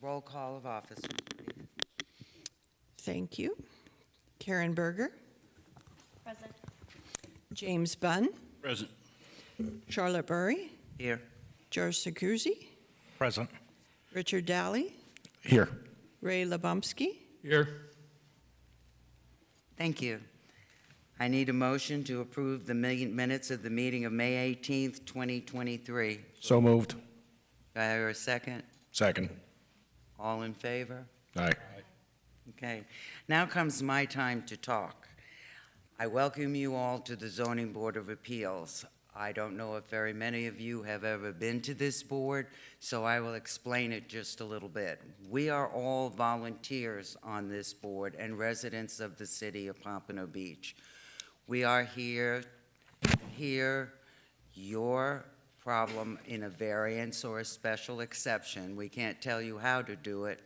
Roll call of officers, please. Thank you. Karen Berger, Present. James Bunn, Present. Charlotte Burry, Here. George Sakouzi, Present. Richard Daly, Here. Ray Lebomsky. Here. Thank you. I need a motion to approve the minutes of the meeting of May 18th, 2023. So moved. Do I hear a second? Second. All in favor? Aye. Okay. Now comes my time to talk. I welcome you all to the Zoning Board of Appeals. I don't know if very many of you have ever been to this board, so I will explain it just a little bit. We are all volunteers on this board and residents of the city of Pompano Beach. We are here to hear your problem in a variance or a special exception. We can't tell you how to do it,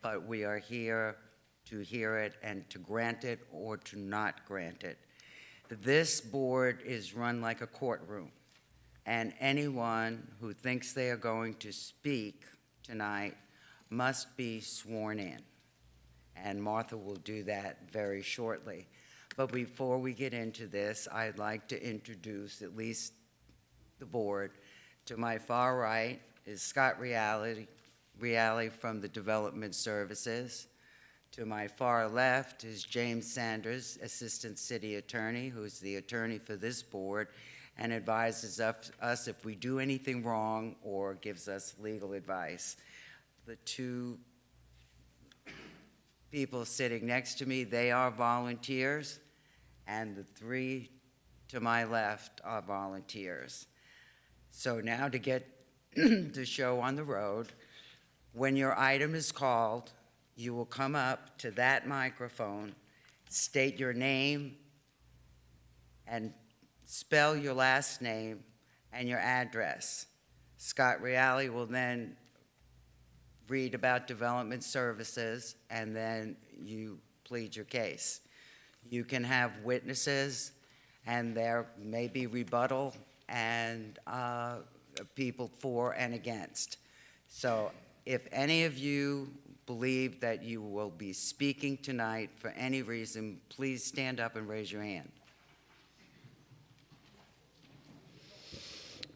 but we are here to hear it and to grant it or to not grant it. This board is run like a courtroom, and anyone who thinks they are going to speak tonight must be sworn in, and Martha will do that very shortly. But before we get into this, I'd like to introduce at least the board. To my far right is Scott Reale from the Development Services. To my far left is James Sanders, Assistant City Attorney, who's the attorney for this board and advises us if we do anything wrong or gives us legal advice. The two people sitting next to me, they are volunteers, and the three to my left are volunteers. So now to get the show on the road, when your item is called, you will come up to that microphone, state your name, and spell your last name and your address. Scott Reale will then read about development services, and then you plead your case. You can have witnesses, and there may be rebuttal and people for and against. So if any of you believe that you will be speaking tonight for any reason, please stand up and raise your hand.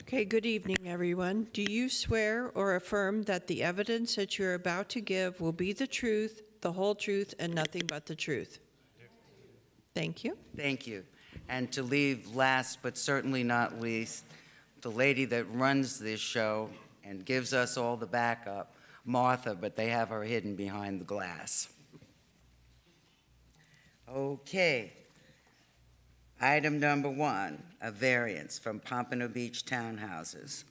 Okay, good evening, everyone. Do you swear or affirm that the evidence that you're about to give will be the truth, the whole truth, and nothing but the truth? Thank you. Thank you. And to leave last but certainly not least, the lady that runs this show and gives us all the backup, Martha, but they have her hidden behind the glass. Okay. Item number 1, a variance from Pompano Beach Townhouses.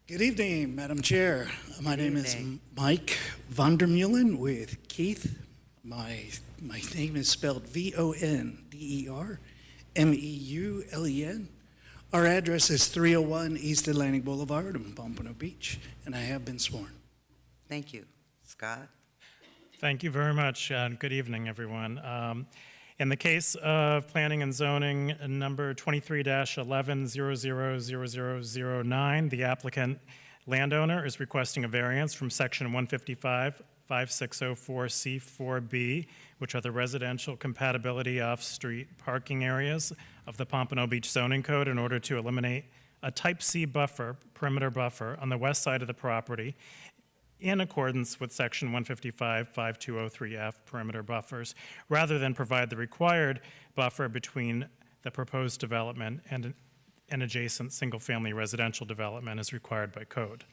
Good evening, Madam Chair. My name is evening. Mike Vondermeulen with Keith. My name is spelled Vondermeulen. Our address is 301 East Atlantic Boulevard in Pompano Beach, and I have been sworn. Thank you. Scott? Thank you very much, and good evening, everyone. In the case of Planning and Zoning number 23-11-000009, the applicant landowner is requesting a variance from section 155-5604C4B, which are the residential compatibility off-street parking areas of the Pompano Beach zoning code, in order to eliminate a type C buffer, perimeter buffer, on the west side of the property, in accordance with section 155-5203F perimeter buffers, rather than provide the required buffer between the proposed development and an adjacent single-family residential development as required by code.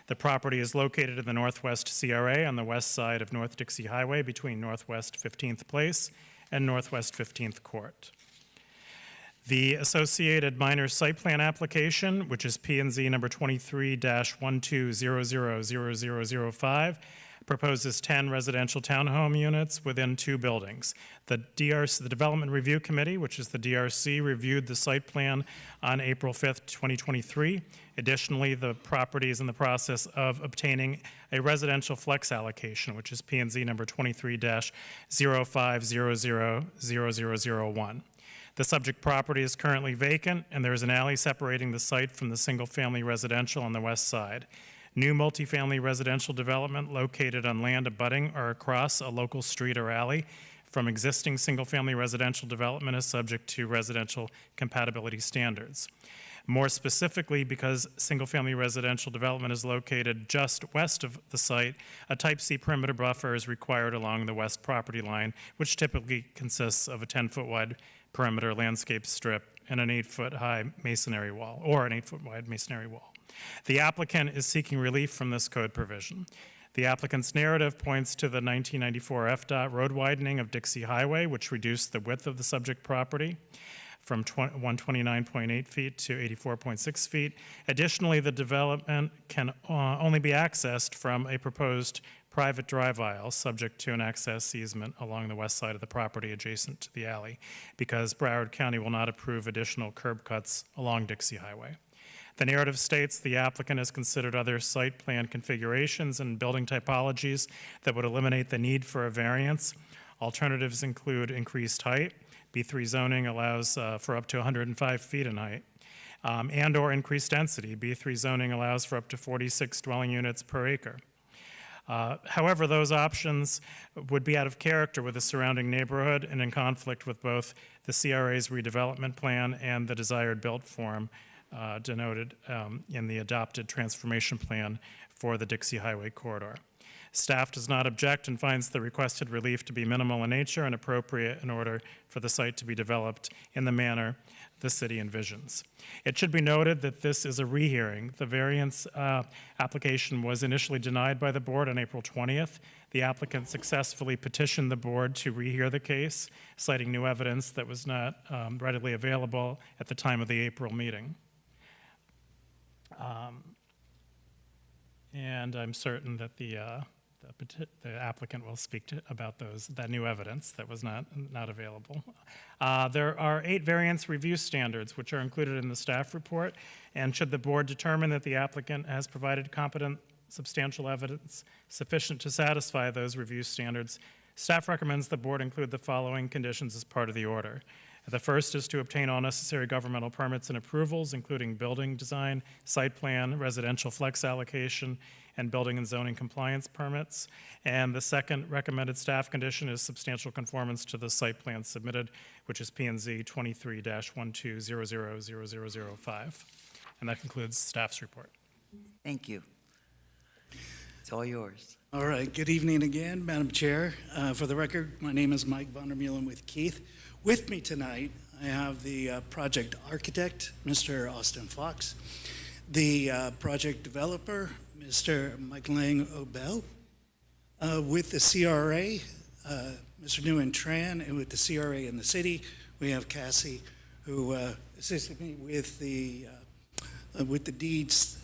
The property is located in the Northwest CRA on the west side of North Dixie Highway between Northwest 15th Place and Northwest 15th Court. The associated minor site plan application, which is P&Z number 23-12000005, proposes 10 residential townhome units within 2 buildings. The Development Review Committee, which is the DRC, reviewed the site plan on April 5th, 2023. Additionally, the property is in the process of obtaining a residential flex allocation, which is P&Z number 23-05000001. The subject property is currently vacant, and there is an alley separating the site from the single-family residential on the west side. New multifamily residential development located on land abutting or across a local street or alley from existing single-family residential development is subject to residential compatibility standards. More specifically, because single-family residential development is located just west of the site, a Type C perimeter buffer is required along the west property line, which typically consists of a 10-foot wide perimeter landscape strip and an 8-foot high masonry wall, or an 8-foot wide masonry wall. The applicant is seeking relief from this code provision. The applicant's narrative points to the 1994 FDOT road widening of Dixie Highway, which reduced the width of the subject property from 129.8 feet to 84.6 feet. Additionally, the development can only be accessed from a proposed private drive aisle, subject to an access easement along the west side of the property adjacent to the alley, because Broward County will not approve additional curb cuts along Dixie Highway. The narrative states the applicant has considered other site plan configurations and building typologies that would eliminate the need for a variance. Alternatives include increased height. B3 zoning allows for up to 105 feet in height, and/or increased density. B3 zoning allows for up to 46 dwelling units per acre. However, those options would be out of character with the surrounding neighborhood and in conflict with both the CRA's redevelopment plan and the desired built form denoted in the adopted transformation plan for the Dixie Highway corridor. Staff does not object and finds the requested relief to be minimal in nature and appropriate in order for the site to be developed in the manner the city envisions. It should be noted that this is a rehearing. The variance application was initially denied by the board on April 20th. The applicant successfully petitioned the board to rehear the case, citing new evidence that was not readily available at the time of the April meeting. And I'm certain that the applicant will speak about that new evidence that was not available. There are 8 variance review standards which are included in the staff report, and should the board determine that the applicant has provided competent substantial evidence sufficient to satisfy those review standards, staff recommends the board include the following conditions as part of the order. The first is to obtain all necessary governmental permits and approvals, including building design, site plan, residential flex allocation, and building and zoning compliance permits. And the second recommended staff condition is substantial conformance to the site plan submitted, which is P&Z 23-12000005. And that concludes staff's report. Thank you. It's all yours. All right, good evening again, Madam Chair. For the record, my name is Mike Vandermeulen with Keith. With me tonight, I have the project architect, Mr. Austin Fox, the project developer, Mr. Mike Lang Obel, with the CRA, Mr. Nguyen Tran, and with the CRA in the city, we have Cassie, who assisted me with the deeds,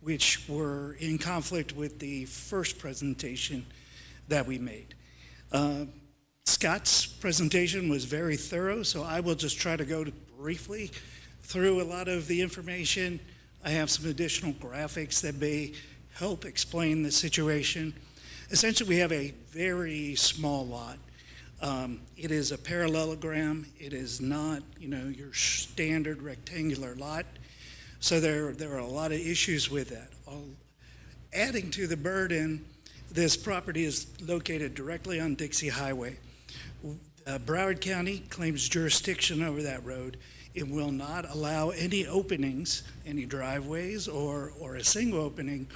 which were in conflict with the first presentation that we made. Scott's presentation was very thorough, so I will just try to go briefly through a lot of the information. I have some additional graphics that may help explain the situation. Essentially, we have a very small lot. It is a parallelogram. It is not, your standard rectangular lot. So there are a lot of issues with that. Adding to the burden, this property is located directly on Dixie Highway. Broward County claims jurisdiction over that road. It will not allow any openings, any driveways, or a single opening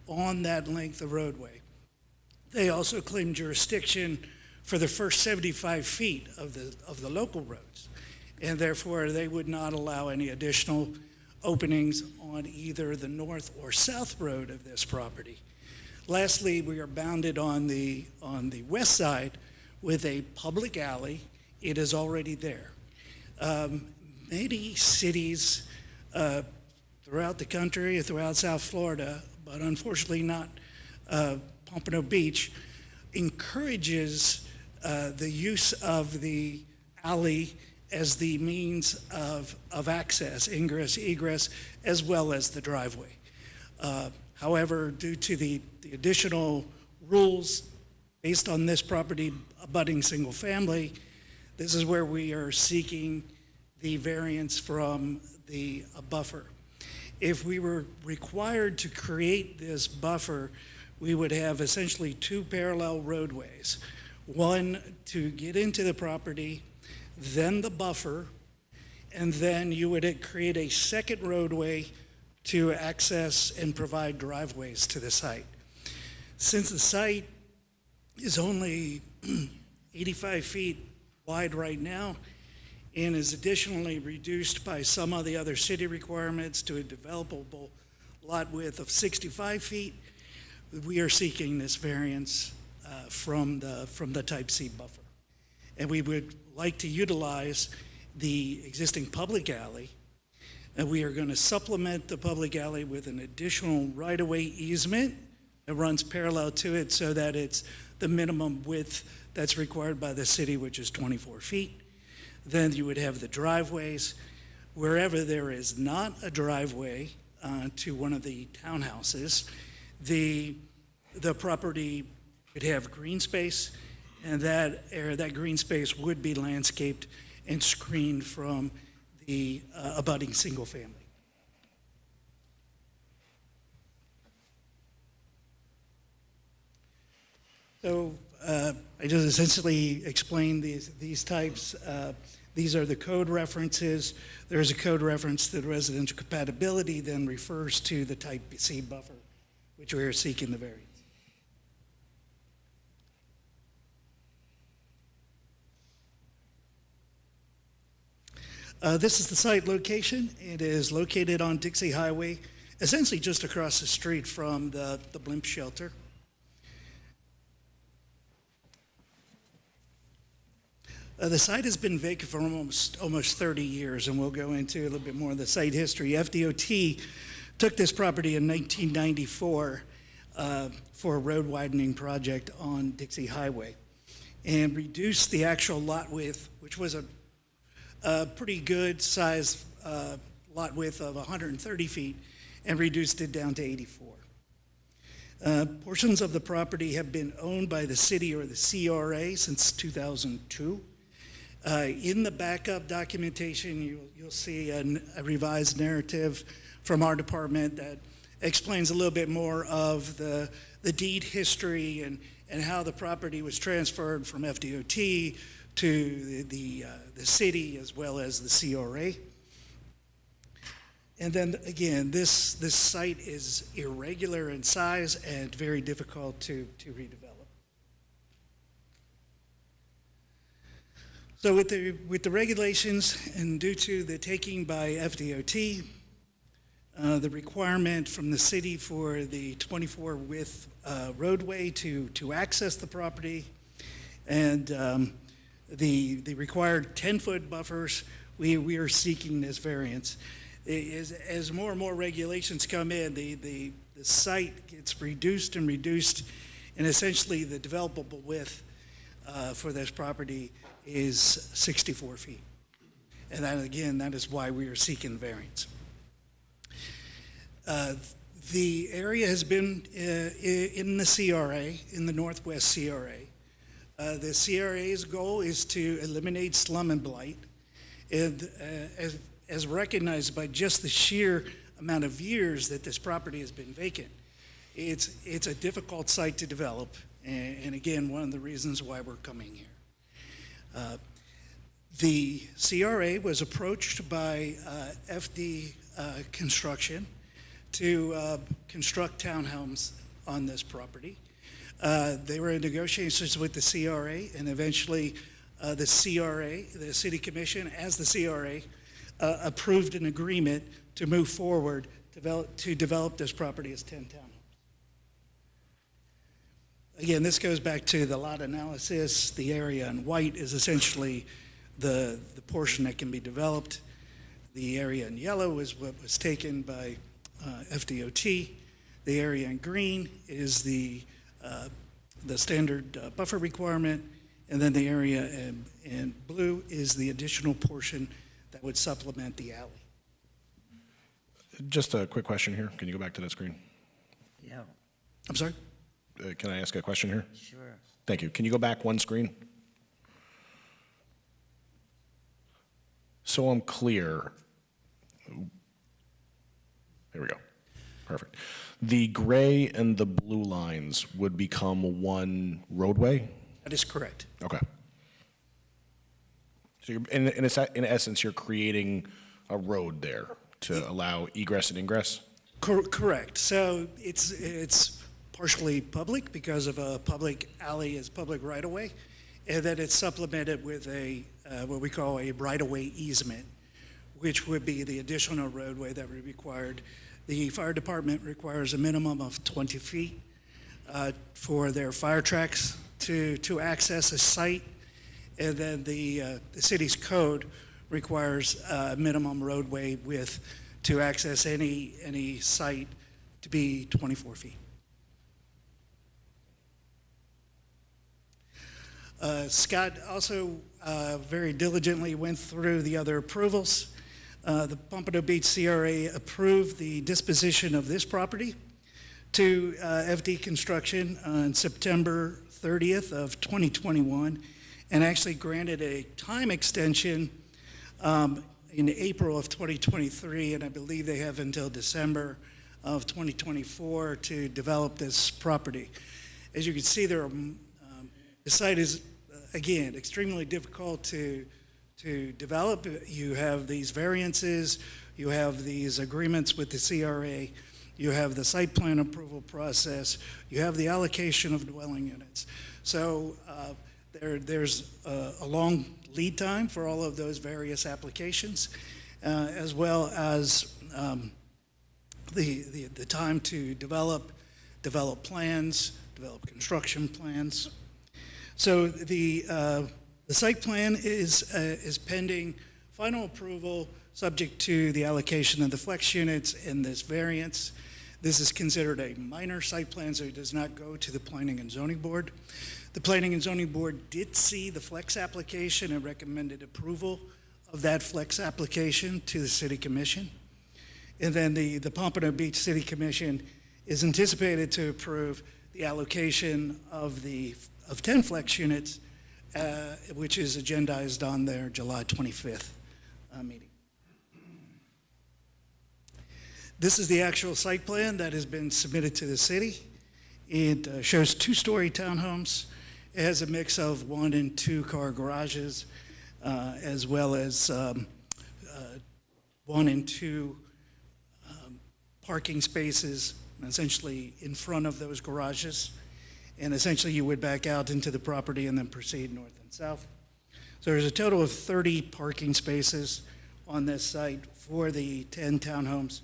on that length of roadway. They also claim jurisdiction for the first 75 feet of the local roads, and therefore they would not allow any additional openings on either the north or south road of this property. Lastly, we are bounded on the west side with a public alley. It is already there. Many cities throughout the country, throughout South Florida, but unfortunately not Pompano Beach, encourages the use of the alley as the means of access, ingress, egress, as well as the driveway. However, due to the additional rules based on this property abutting single family, this is where we are seeking the variance from the buffer. If we were required to create this buffer, we would have essentially two parallel roadways. One to get into the property, then the buffer, and then you would create a second roadway to access and provide driveways to the site. Since the site is only 85 feet wide right now and is additionally reduced by some of the other city requirements to a developable lot width of 65 feet, we are seeking this variance from the type C buffer. And we would like to utilize the existing public alley, and we are going to supplement the public alley with an additional right-of-way easement that runs parallel to it so that it's the minimum width that's required by the city, which is 24 feet. Then you would have the driveways. Wherever there is not a driveway to one of the townhouses, the property would have green space, and that green space would be landscaped and screened from the abutting single family. So I just essentially explained these types. These are the code references. There's a code reference to the residential compatibility, then refers to the type C buffer, which we are seeking the variance. This is the site location. It is located on Dixie Highway, essentially just across the street from the blimp shelter. The site has been vacant for almost 30 years, and we'll go into a little bit more of the site history. FDOT took this property in 1994 for a road widening project on Dixie Highway and reduced the actual lot width, which was a pretty good size lot width of 130 feet, and reduced it down to 84. Portions of the property have been owned by the city or the CRA since 2002. In the backup documentation, you'll see a revised narrative from our department that explains a little bit more of the deed history and how the property was transferred from FDOT to the city as well as the CRA. And then again, this site is irregular in size and very difficult to redevelop. So with the regulations and due to the taking by FDOT, the requirement from the city for the 24 width roadway to access the property, and the required 10-foot buffers, we are seeking this variance. As more and more regulations come in, the site gets reduced and reduced, and essentially the developable width for this property is 64 feet. And that, again, that is why we are seeking variance. The area has been in the CRA, in the Northwest CRA. The CRA's goal is to eliminate slum and blight. And as recognized by just the sheer amount of years that this property has been vacant, it's a difficult site to develop. And again, one of the reasons why we're coming here. The CRA was approached by FD Construction to construct townhomes on this property. They were in negotiations with the CRA, and eventually the CRA, the City Commission, as the CRA, approved an agreement to move forward to develop this property as 10 townhomes. Again, this goes back to the lot analysis. The area in white is essentially the portion that can be developed. The area in yellow is what was taken by FDOT. The area in green is the standard buffer requirement, and then the area in blue is the additional portion that would supplement the alley. Just a quick question here. Can you go back to that screen? Yeah, I'm sorry? Can I ask a question here? sure. Thank you. Can you go back one screen? So I'm clear. There we go. Perfect. The gray and the blue lines would become one roadway? That is correct. Okay. So you're, in essence, you're creating a road there to allow egress and ingress? Correct. So it's partially public because of a public alley is public right-of-way, and then it's supplemented with a what we call a right-of-way easement, which would be the additional roadway that would be required. The fire department requires a minimum of 20 feet for their fire trucks to access a site, and then the city's code requires a minimum roadway width to access any site to be 24 feet. Scott also very diligently went through the other approvals. The Pompano Beach CRA approved the disposition of this property to FD Construction on September 30th of 2021, and actually granted a time extension in April of 2023, and I believe they have until December of 2024 to develop this property. As you can see, the site is, again, extremely difficult to develop. You have these variances, you have these agreements with the CRA, you have the site plan approval process, you have the allocation of dwelling units. So there's a long lead time for all of those various applications, as well as the time to develop plans, develop construction plans. So the site plan is pending final approval, subject to the allocation of the flex units and this variance. This is considered a minor site plan, so it does not go to the Planning and Zoning Board. The Planning and Zoning Board did see the flex application and recommended approval of that flex application to the City Commission. And then the Pompano Beach City Commission is anticipated to approve the allocation of 10 flex units, which is agendized on their July 25th meeting. This is the actual site plan that has been submitted to the city. It shows two-story townhomes. It has a mix of 1 and 2 car garages, as well as 1 and 2 parking spaces, essentially in front of those garages. And essentially you would back out into the property and then proceed north and south. So there's a total of 30 parking spaces on this site for the 10 townhomes.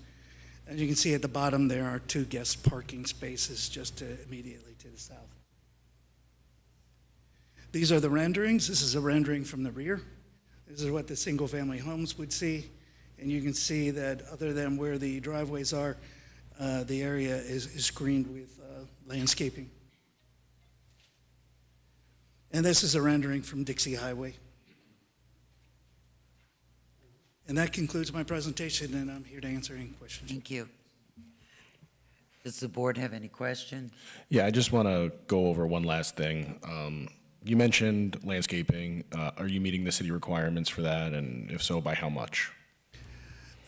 As you can see at the bottom, there are 2 guest parking spaces just immediately to the south. These are the renderings. This is a rendering from the rear. This is what the single-family homes would see. And you can see that other than where the driveways are, the area is screened with landscaping. And this is a rendering from Dixie Highway. And that concludes my presentation, and I'm here to answer any questions. Thank you. Does the board have any questions? Yeah, I just want to go over one last thing. You mentioned landscaping. Are you meeting the city requirements for that? And if so, by how much?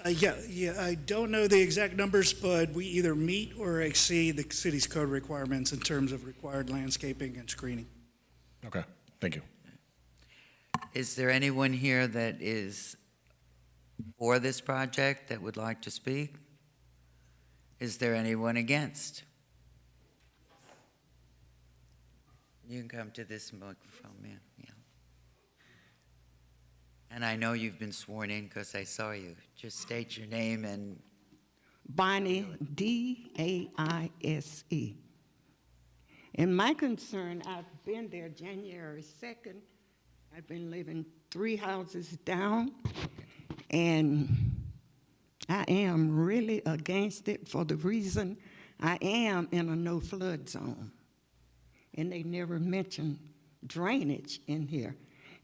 Yeah, I don't know the exact numbers, but we either meet or exceed the city's code requirements in terms of required landscaping and screening. Okay, thank you. Is there anyone here that is for this project that would like to speak? Is there anyone against? You can come to this microphone, man. Yeah. And I know you've been sworn in because I saw you. Just state your name and... Bonnie, D-A-I-S-E. And my concern, I've been there January 2nd. I've been living 3 houses down, and I am really against it for the reason I am in a no-flood zone. And they never mention drainage in here.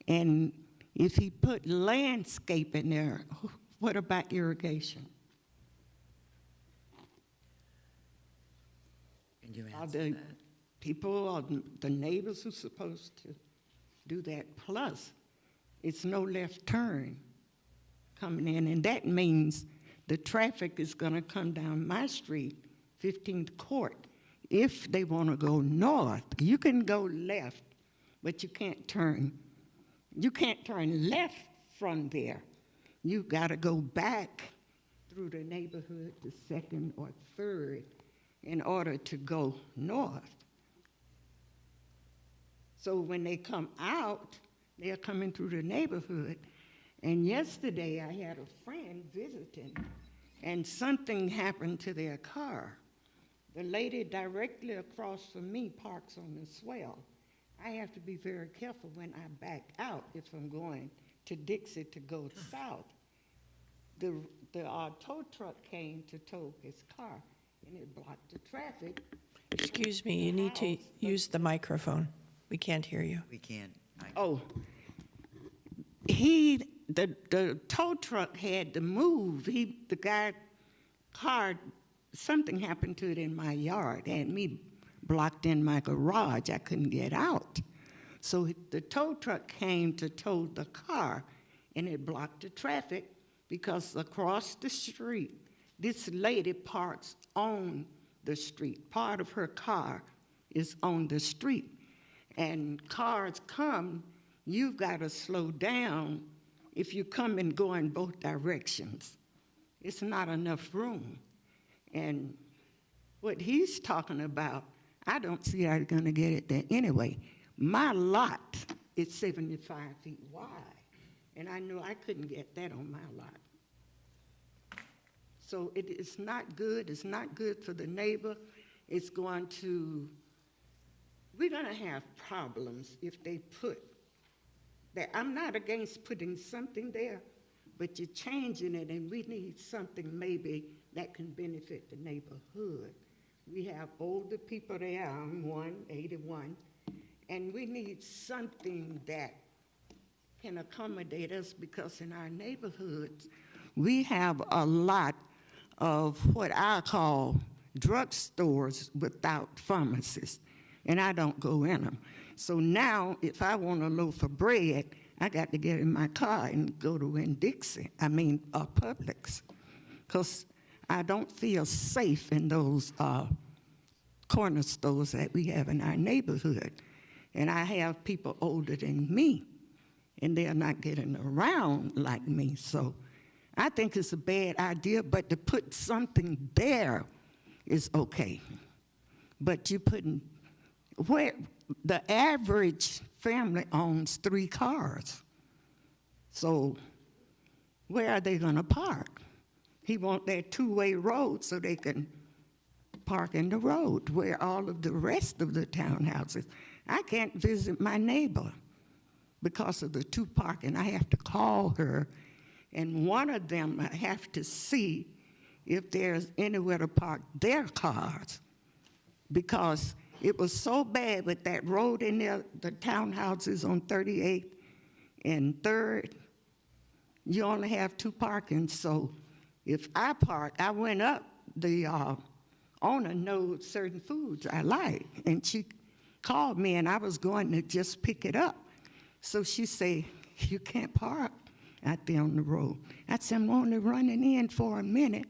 And if he put landscape in there, what about irrigation? Can you Are answer the that? people, or the neighbors who's supposed to do that? Plus, it's no left turn. coming in, and that means the traffic is gonna come down my street, 15th Court. If they wanna go north, you can go left, but you can't turn left from there. You gotta go back through the neighborhood to 2nd or 3rd in order to go north. So when they come out, they're coming through the neighborhood. And yesterday I had a friend visiting, and something happened to their car. The lady directly across from me parks on the swell. I have to be very careful when I back out if I'm going to Dixie to go south. The tow truck came to tow his car, and it blocked the traffic. Excuse me, you need to use the microphone. We can't hear you. We can't. Oh, the tow truck had to move. The guy car, something happened to it in my yard, had me blocked in my garage. I couldn't get out. So the tow truck came to tow the car, and it blocked the traffic because across the street, this lady parks on the street. Part of her car is on the street. And cars come, you've got to slow down if you come and go in both directions. It's not enough room. And what he's talking about, I don't see how you're going to get it there anyway. My lot is 75 feet wide, and I knew I couldn't get that on my lot. So it's not good. It's not good for the neighbor. It's going to, we're going to have problems if they put that. I'm not against putting something there, but you're changing it, and we need something maybe that can benefit the neighborhood. We have older people there. I'm 81, and we need something that can accommodate us, because in our neighborhoods, we have a lot of what I call drugstores without pharmacists, and I don't go in them. So now, if I want a loaf of bread, I got to get in my car and go to Publix, because I don't feel safe in those corner stores that we have in our neighborhood. And I have people older than me, and they're not getting around like me. So I think it's a bad idea, but to put something there is okay. But you putting, where the average family owns 3 cars. So where are they gonna park? He want that 2-way road so they can park in the road where all of the rest of the townhouses. I can't visit my neighbor because of the 2 parking. I have to call her, and one of them I have to see if there's anywhere to park their cars, because it was so bad with that road in there, the townhouses on 38th and 3rd, you only have 2 parking. So if I park, I went up, the owner knows certain foods I like, and she called me, and I was going to just pick it up. So she said, you can't park out there on the road. I said, I'm only running in for a minute.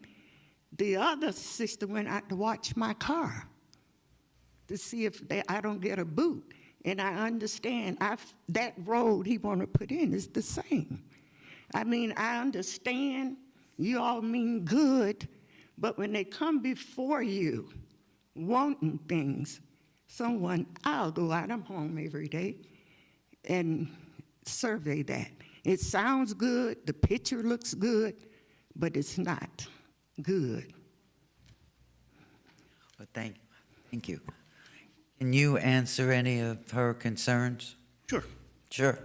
The other sister went out to watch my car to see if I don't get a boot. And I understand that road he want to put in is the same. I mean, I understand you all mean good, but when they come before you wanting things, I'll go out, I'm home every day, and survey that. It sounds good, the picture looks good, but it's not good. Well, thank you. Can you answer any of her concerns? Sure. Sure.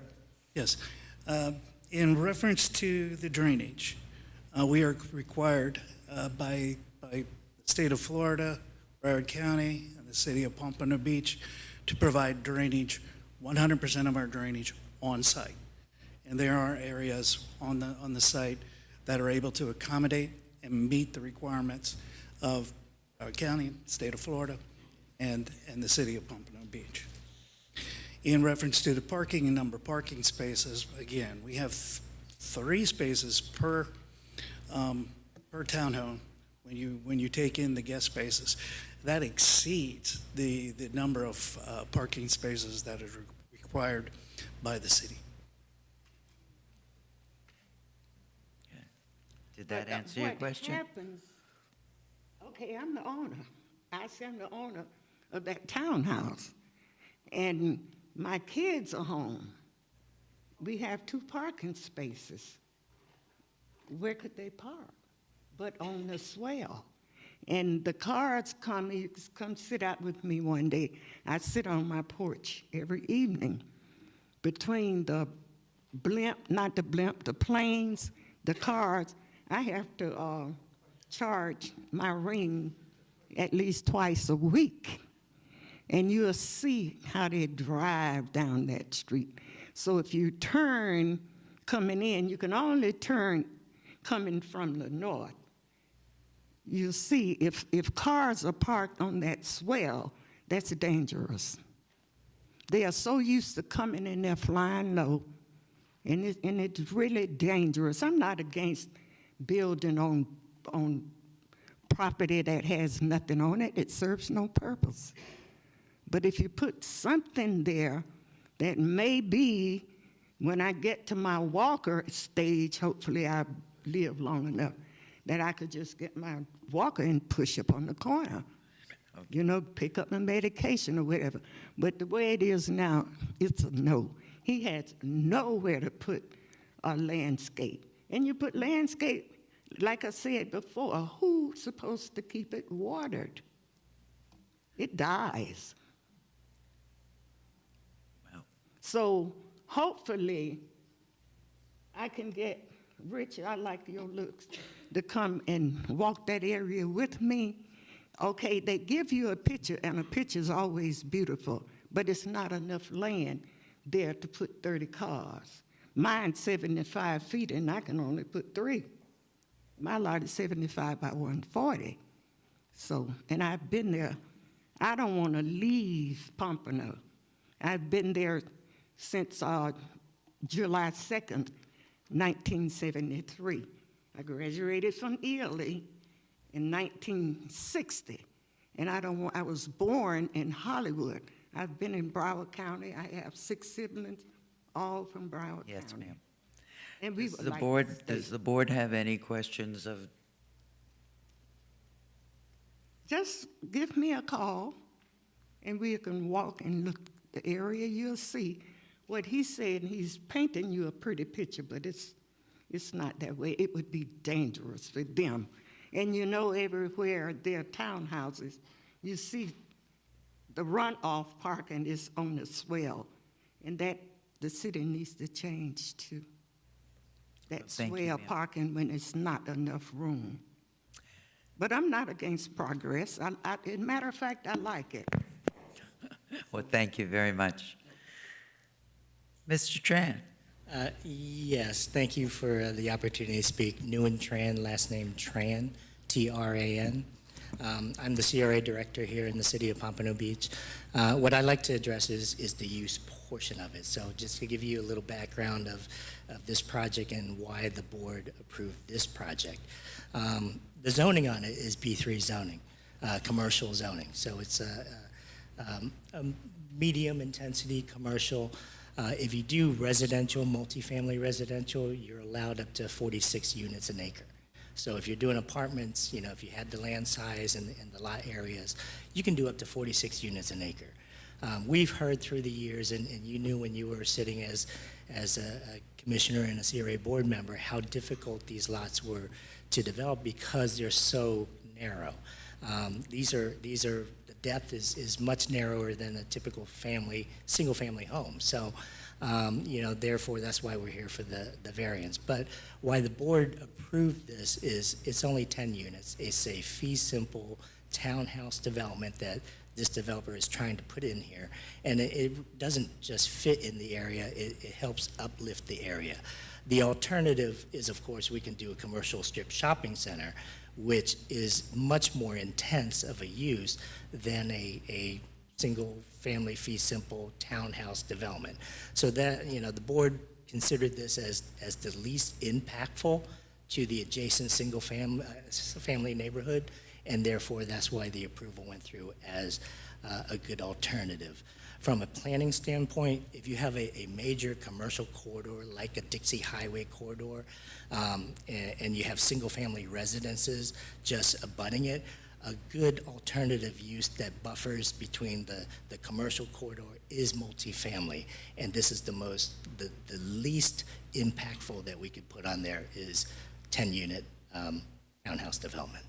Yes. In reference to the drainage, we are required by the state of Florida, Broward County, and the city of Pompano Beach to provide drainage, 100% of our drainage on site. And there are areas on the site that are able to accommodate and meet the requirements of our county, state of Florida, and the city of Pompano Beach. In reference to the parking and number of parking spaces, again, we have 3 spaces per townhome when you take in the guest spaces. That exceeds the number of parking spaces that is required by the city. Did that But, answer your what question? happens, okay, I'm the owner. I say I'm the owner of that townhouse. And my kids are home. We have 2 parking spaces. Where could they park? But on the swell. And the cars come sit out with me one day. I sit on my porch every evening between the the planes, the cars. I have to charge my ring at least twice a week. And you'll see how they drive down that street. So if you turn coming in, you can only turn coming from the north. You'll see if cars are parked on that swell, that's dangerous. They are so used to coming in there flying low, and it's really dangerous. I'm not against building on property that has nothing on it. It serves no purpose. But if you put something there that may be, when I get to my walker stage, hopefully I live long enough, that I could just get my walker and push up on the corner, you know, pick up my medication or whatever. But the way it is now, it's a no. He has nowhere to put a landscape. And you put landscape, like I said before, who's supposed to keep it watered? It dies. Wow. So hopefully I can get Rich, I like your looks, to come and walk that area with me. Okay, they give you a picture, and a picture's always beautiful, but it's not enough land there to put 30 cars. Mine's 75 feet, and I can only put 3. My lot is 75 by 140. So, and I've been there. I don't want to leave Pompano. I've been there since July 2nd, 1973. I graduated from Ely in 1960, and I was born in Hollywood. I've been in Broward County. I have 6 siblings, all from Broward County. Yes, ma'am. And we Does would the like board, to stay. does the board have any questions of, Just give me a call, and we can walk and look the area. You'll see what he said. He's painting you a pretty picture, but it's not that way. It would be dangerous for them. And you know, everywhere there are townhouses, you see the runoff parking is on the swell, and that the city needs to change too. That Thank you, swell ma'am. parking when it's not enough room. But I'm not against progress. As a matter of fact, I like it. well, thank you very much. Mr. Tran? Yes, thank you for the opportunity to speak. Nguyen Tran, last name Tran, T-R-A-N. I'm the CRA director here in the city of Pompano Beach. What I'd like to address is the use portion of it. So just to give you a little background of this project and why the board approved this project. The zoning on it is B3 zoning, commercial zoning. So it's a medium intensity commercial. If you do residential, multifamily residential, you're allowed up to 46 units an acre. So if you're doing apartments, you know, if you had the land size and the lot areas, you can do up to 46 units an acre. We've heard through the years, and you knew when you were sitting as a commissioner and a CRA board member, how difficult these lots were to develop because they're so narrow. The depth is much narrower than a typical single family home. So, you know, therefore that's why we're here for the variance. But why the board approved this is it's only 10 units. It's a fee simple townhouse development that this developer is trying to put in here. And it doesn't just fit in the area, it helps uplift the area. The alternative is, of course, we can do a commercial strip shopping center, which is much more intense of a use than a single family fee simple townhouse development. So that, you know, the board considered this as the least impactful to the adjacent family neighborhood, and therefore that's why the approval went through as a good alternative. From a planning standpoint, if you have a major commercial corridor like a Dixie Highway corridor, and you have single-family residences just abutting it, a good alternative use that buffers between the commercial corridor is multifamily, and this is the least impactful that we could put on there is 10-unit townhouse development.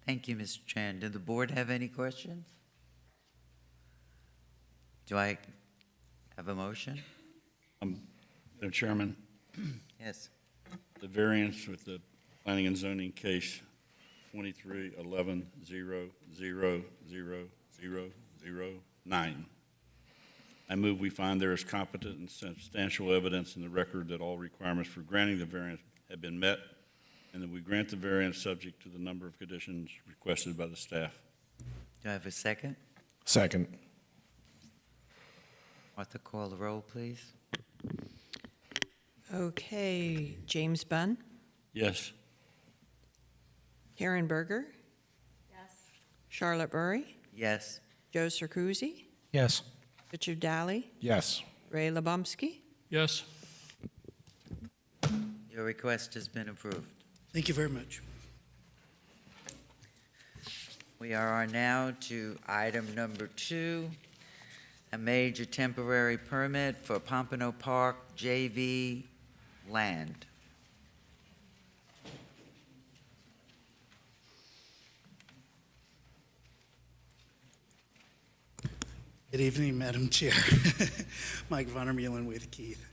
Thank you, Mr. Chan. Did the board have any questions? Do I have a motion? Madam Chairman, Yes. the variance with the planning and zoning case 23-11-000-009. I move we find there is competent and substantial evidence in the record that all requirements for granting the variance have been met, and that we grant the variance subject to the number of conditions requested by the staff. Do I have a second? Second. Martha, call the roll, please. Okay, James Bunn, Yes. Karen Berger. Yes. Charlotte Burry, Yes. Joe Circuzzi, Yes. Richard Daly, Yes. Ray Labumsky. Yes. Your request has been approved. Thank you very much. We are now to item number 2, a major temporary permit for Pompano Park JV land. Good evening, Madam Chair. Mike Vondermeulen with Keith.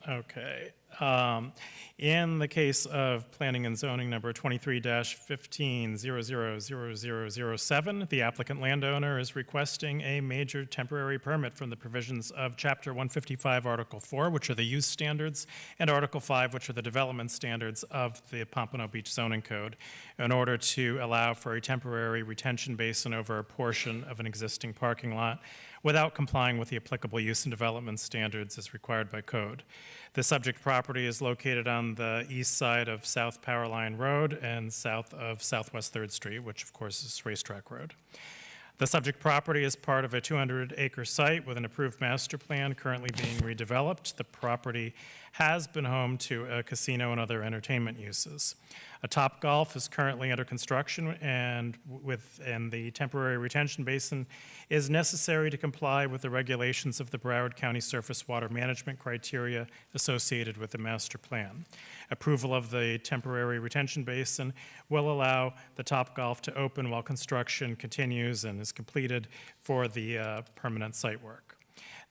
Okay. In the case of planning and zoning number 23-15-000007, the applicant landowner is requesting a major temporary permit from the provisions of Chapter 155, Article 4, which are the use standards, and Article 5, which are the development standards of the Pompano Beach Zoning Code, in order to allow for a temporary retention basin over a portion of an existing parking lot without complying with the applicable use and development standards as required by code. The subject property is located on the east side of South Powerline Road and south of Southwest 3rd Street, which of course is Racetrack Road. The subject property is part of a 200-acre site with an approved master plan currently being redeveloped. The property has been home to a casino and other entertainment uses. A Topgolf is currently under construction, and the temporary retention basin is necessary to comply with the regulations of the Broward County Surface Water Management criteria associated with the master plan. Approval of the temporary retention basin will allow the Topgolf to open while construction continues and is completed for the permanent site work.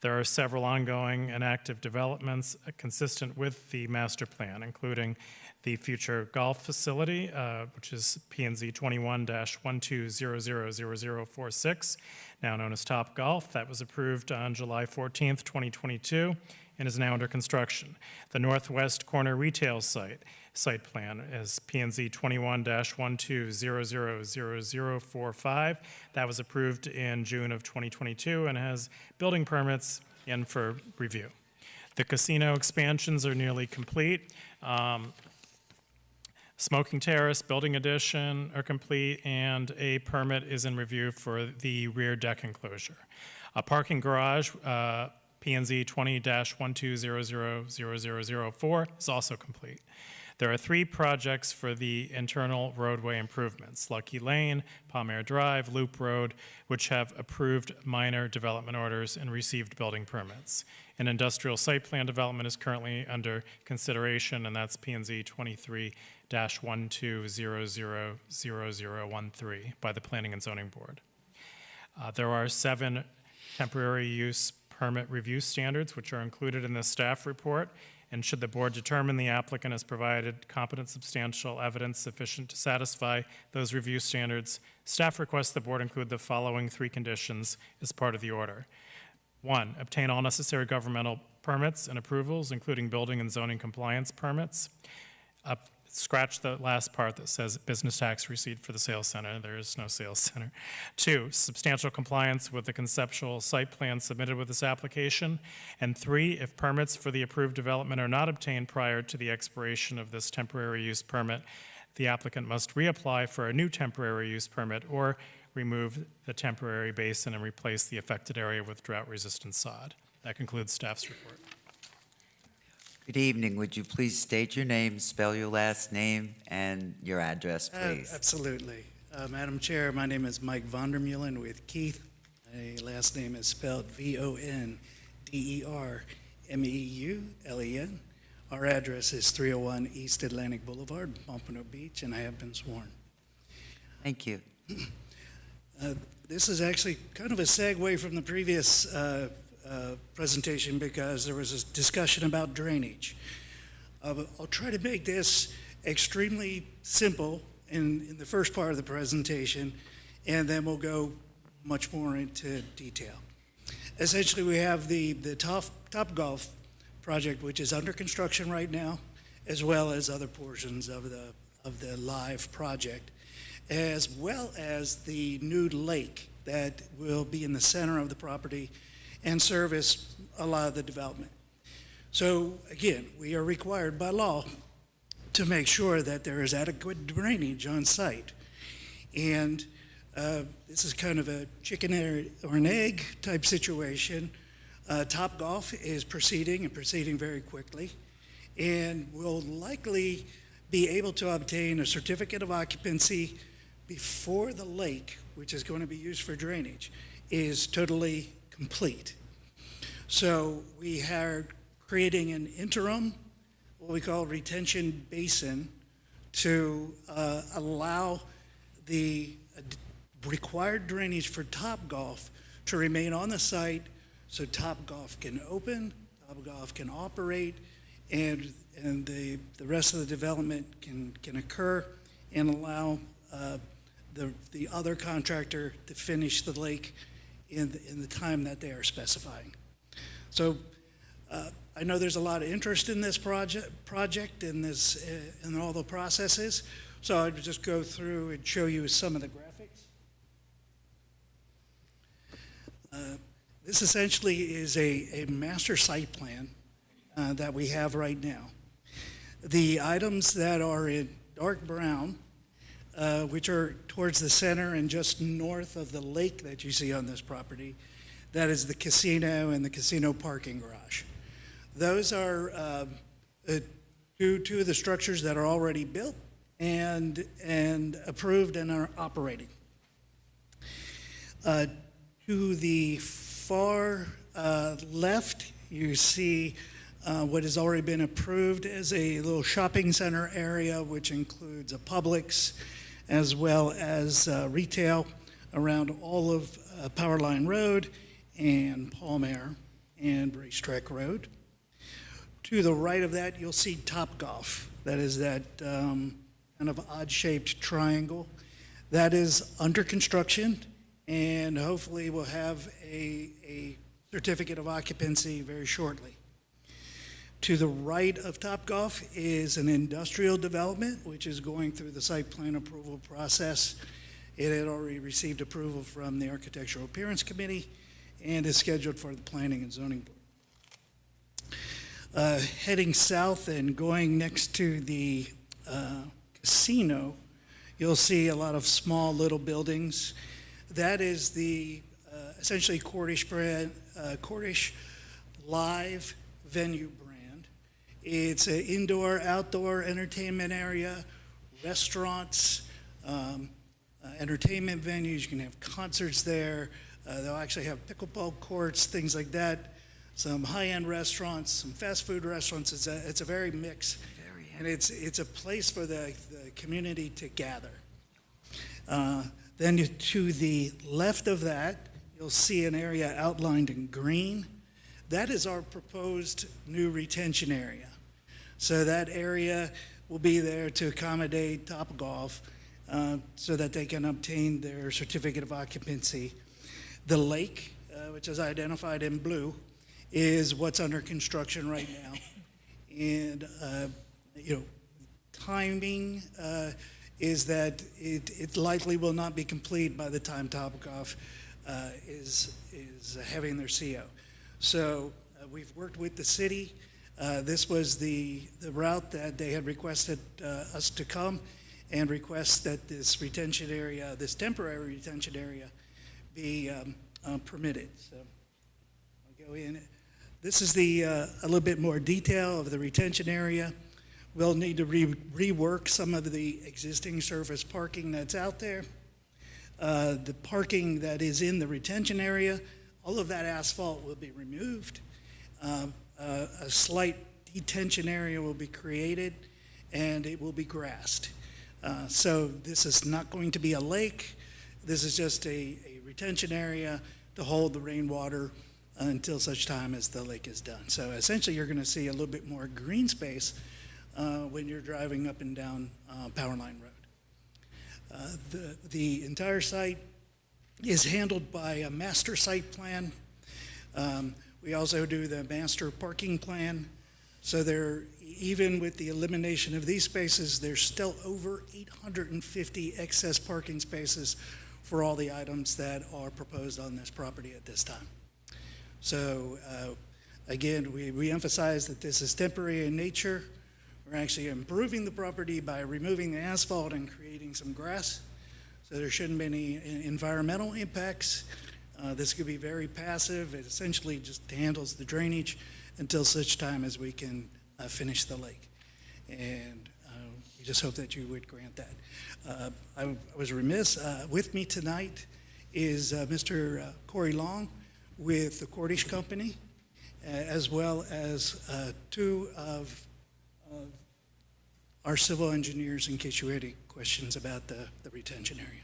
There are several ongoing and active developments consistent with the master plan, including the future golf facility, which is P&Z 21-12000046, now known as Topgolf. That was approved on July 14th, 2022, and is now under construction. The northwest corner retail site plan is P&Z 21-12000045. That was approved in June of 2022 and has building permits in for review. The casino expansions are nearly complete. Smoking terrace, building addition are complete, and a permit is in review for the rear deck enclosure. A parking garage, P&Z 20-12000004, is also complete. There are 3 projects for the internal roadway improvements: Lucky Lane, Palmer Drive, Loop Road, which have approved minor development orders and received building permits. An industrial site plan development is currently under consideration, and that's P&Z 23-12000013 by the Planning and Zoning Board. There are 7 temporary use permit review standards, which are included in the staff report. And should the board determine the applicant has provided competent substantial evidence sufficient to satisfy those review standards, staff requests the board include the following 3 conditions as part of the order. 1, obtain all necessary governmental permits and approvals, including building and zoning compliance permits. scratch the last part that says business tax receipt for the sales center. There is no sales center. 2, substantial compliance with the conceptual site plan submitted with this application. And 3, if permits for the approved development are not obtained prior to the expiration of this temporary use permit, the applicant must reapply for a new temporary use permit or remove the temporary basin and replace the affected area with drought-resistant sod. That concludes staff's report. Good evening. Would you please state your name, spell your last name, and your address, please? Absolutely. Madam Chair, my name is Mike Vondermeulen with Keith. My last name is spelled Vondermeulen. Our address is 301 East Atlantic Boulevard, Pompano Beach, and I have been sworn. Thank you. This is actually kind of a segue from the previous presentation because there was a discussion about drainage. I'll try to make this extremely simple in the first part of the presentation, and then we'll go much more into detail. Essentially, we have the Top Golf project, which is under construction right now, as well as other portions of the live project, as well as the new lake that will be in the center of the property and service a lot of the development. So again, we are required by law to make sure that there is adequate drainage on site. And this is kind of a chicken or an egg type situation. Top Golf is proceeding very quickly, and will likely be able to obtain a certificate of occupancy before the lake, which is going to be used for drainage, is totally complete. So we are creating an interim, what we call retention basin, to allow the required drainage for Top Golf to remain on the site so Top Golf can open, Top Golf can operate, and the rest of the development can occur and allow the other contractor to finish the lake in the time that they are specifying. So I know there's a lot of interest in this project in all the processes, so I'll just go through and show you some of the graphics. This essentially is a master site plan that we have right now. The items that are in dark brown, which are towards the center and just north of the lake that you see on this property, that is the casino and the casino parking garage. Those are two of the structures that are already built and approved and are operating. To the far left, you see what has already been approved as a little shopping center area, which includes a Publix as well as retail around all of Powerline Road and Palm and Racetrack Road. To the right of that, you'll see Top Golf. That is that kind of odd-shaped triangle. That is under construction, and hopefully will have a certificate of occupancy very shortly. To the right of Top Golf is an industrial development, which is going through the site plan approval process. It had already received approval from the Architectural Appearance Committee and is scheduled for the Planning and Zoning Board. Heading south and going next to the casino, you'll see a lot of small little buildings. That is the essentially Cordish Live venue brand. It's an indoor, outdoor entertainment area, restaurants, entertainment venues. You can have concerts there. They'll actually have pickleball courts, things like that. Some high-end restaurants, some fast food restaurants. It's a very mixed, and it's a place for the community to gather. Then to the left of that, you'll see an area outlined in green. That is our proposed new retention area. So that area will be there to accommodate Top Golf so that they can obtain their certificate of occupancy. The lake, which is identified in blue, is what's under construction right now. And, timing is that it likely will not be complete by the time Topgolf is having their CO. So we've worked with the city. This was the route that they had requested us to come and request that this retention area, this temporary retention area, be permitted. So I'll go in. This is a little bit more detail of the retention area. We'll need to rework some of the existing surface parking that's out there. The parking that is in the retention area, all of that asphalt will be removed. A slight detention area will be created, and it will be grassed. So this is not going to be a lake. This is just a retention area to hold the rainwater until such time as the lake is done. So essentially, you're going to see a little bit more green space when you're driving up and down Power Line Road. The entire site is handled by a master site plan. We also do the master parking plan. So there, even with the elimination of these spaces, there's still over 850 excess parking spaces for all the items that are proposed on this property at this time. So again, we emphasize that this is temporary in nature. We're actually improving the property by removing the asphalt and creating some grass. So there shouldn't be any environmental impacts. This could be very passive. It essentially just handles the drainage until such time as we can finish the lake. And we just hope that you would grant that. I was remiss. With me tonight is Mr. Corey Long with the Cordish Company, as well as two of our civil engineers, in case you had any questions about the retention area.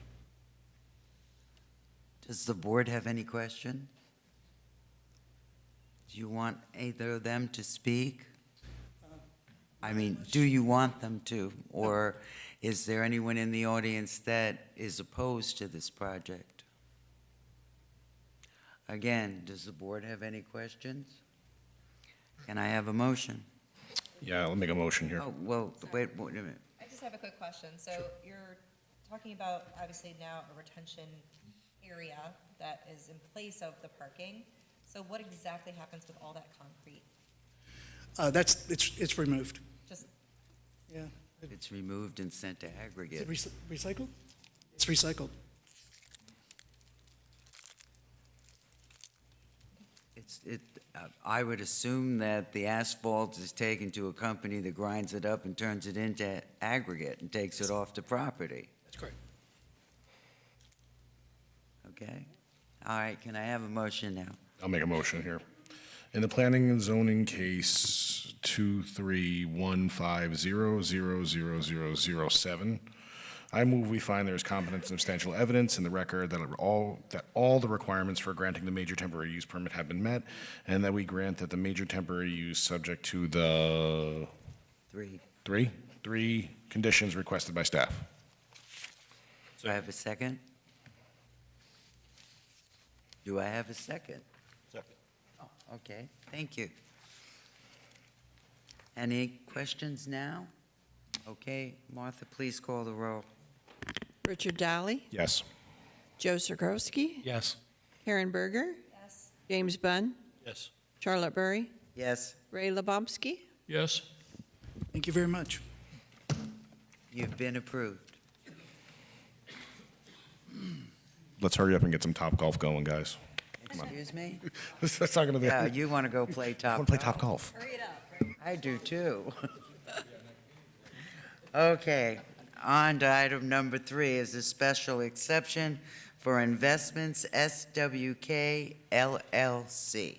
Does the board have any question? Do you want either of them to speak? I mean, do you want them to? Or is there anyone in the audience that is opposed to this project? Again, does the board have any questions? Can I have a motion? Yeah, I'll make a motion here. Oh, well, wait a minute. I just have a quick question. So you're talking about, obviously now, a retention area that is in place of the parking. So what exactly happens with all that concrete? It's removed. Just, Yeah. It's removed and sent to Is aggregate. it recycled? It's recycled. I would assume that the asphalt is taken to a company that grinds it up and turns it into aggregate and takes it off the property, That's correct. okay? All right, can I have a motion now? I'll make a motion here. In the planning and zoning case 231500007, I move we find there is competent and substantial evidence in the record that all the requirements for granting the major temporary use permit have been met, and that we grant that the major temporary use subject to the 3. three conditions requested by staff. Do I have a second? Do I have a second? Second. Oh, okay, thank you. Any questions now? Okay, Martha, please call the roll. Richard Dowley, Yes. Joe Zerkowski, Yes. Karen Berger, yes. James Bunn, Yes. Charlotte Burry, Yes, Ray Lebomsky. Yes. Thank you very much. you've been approved. Let's hurry up and get some Topgolf going, guys. Excuse me? That's not gonna be. Yeah, you want to go play I top want to play Topgolf. Hurry it up, right? I do too. Okay, on to item number 3 is a special exception for Investments SWK LLC.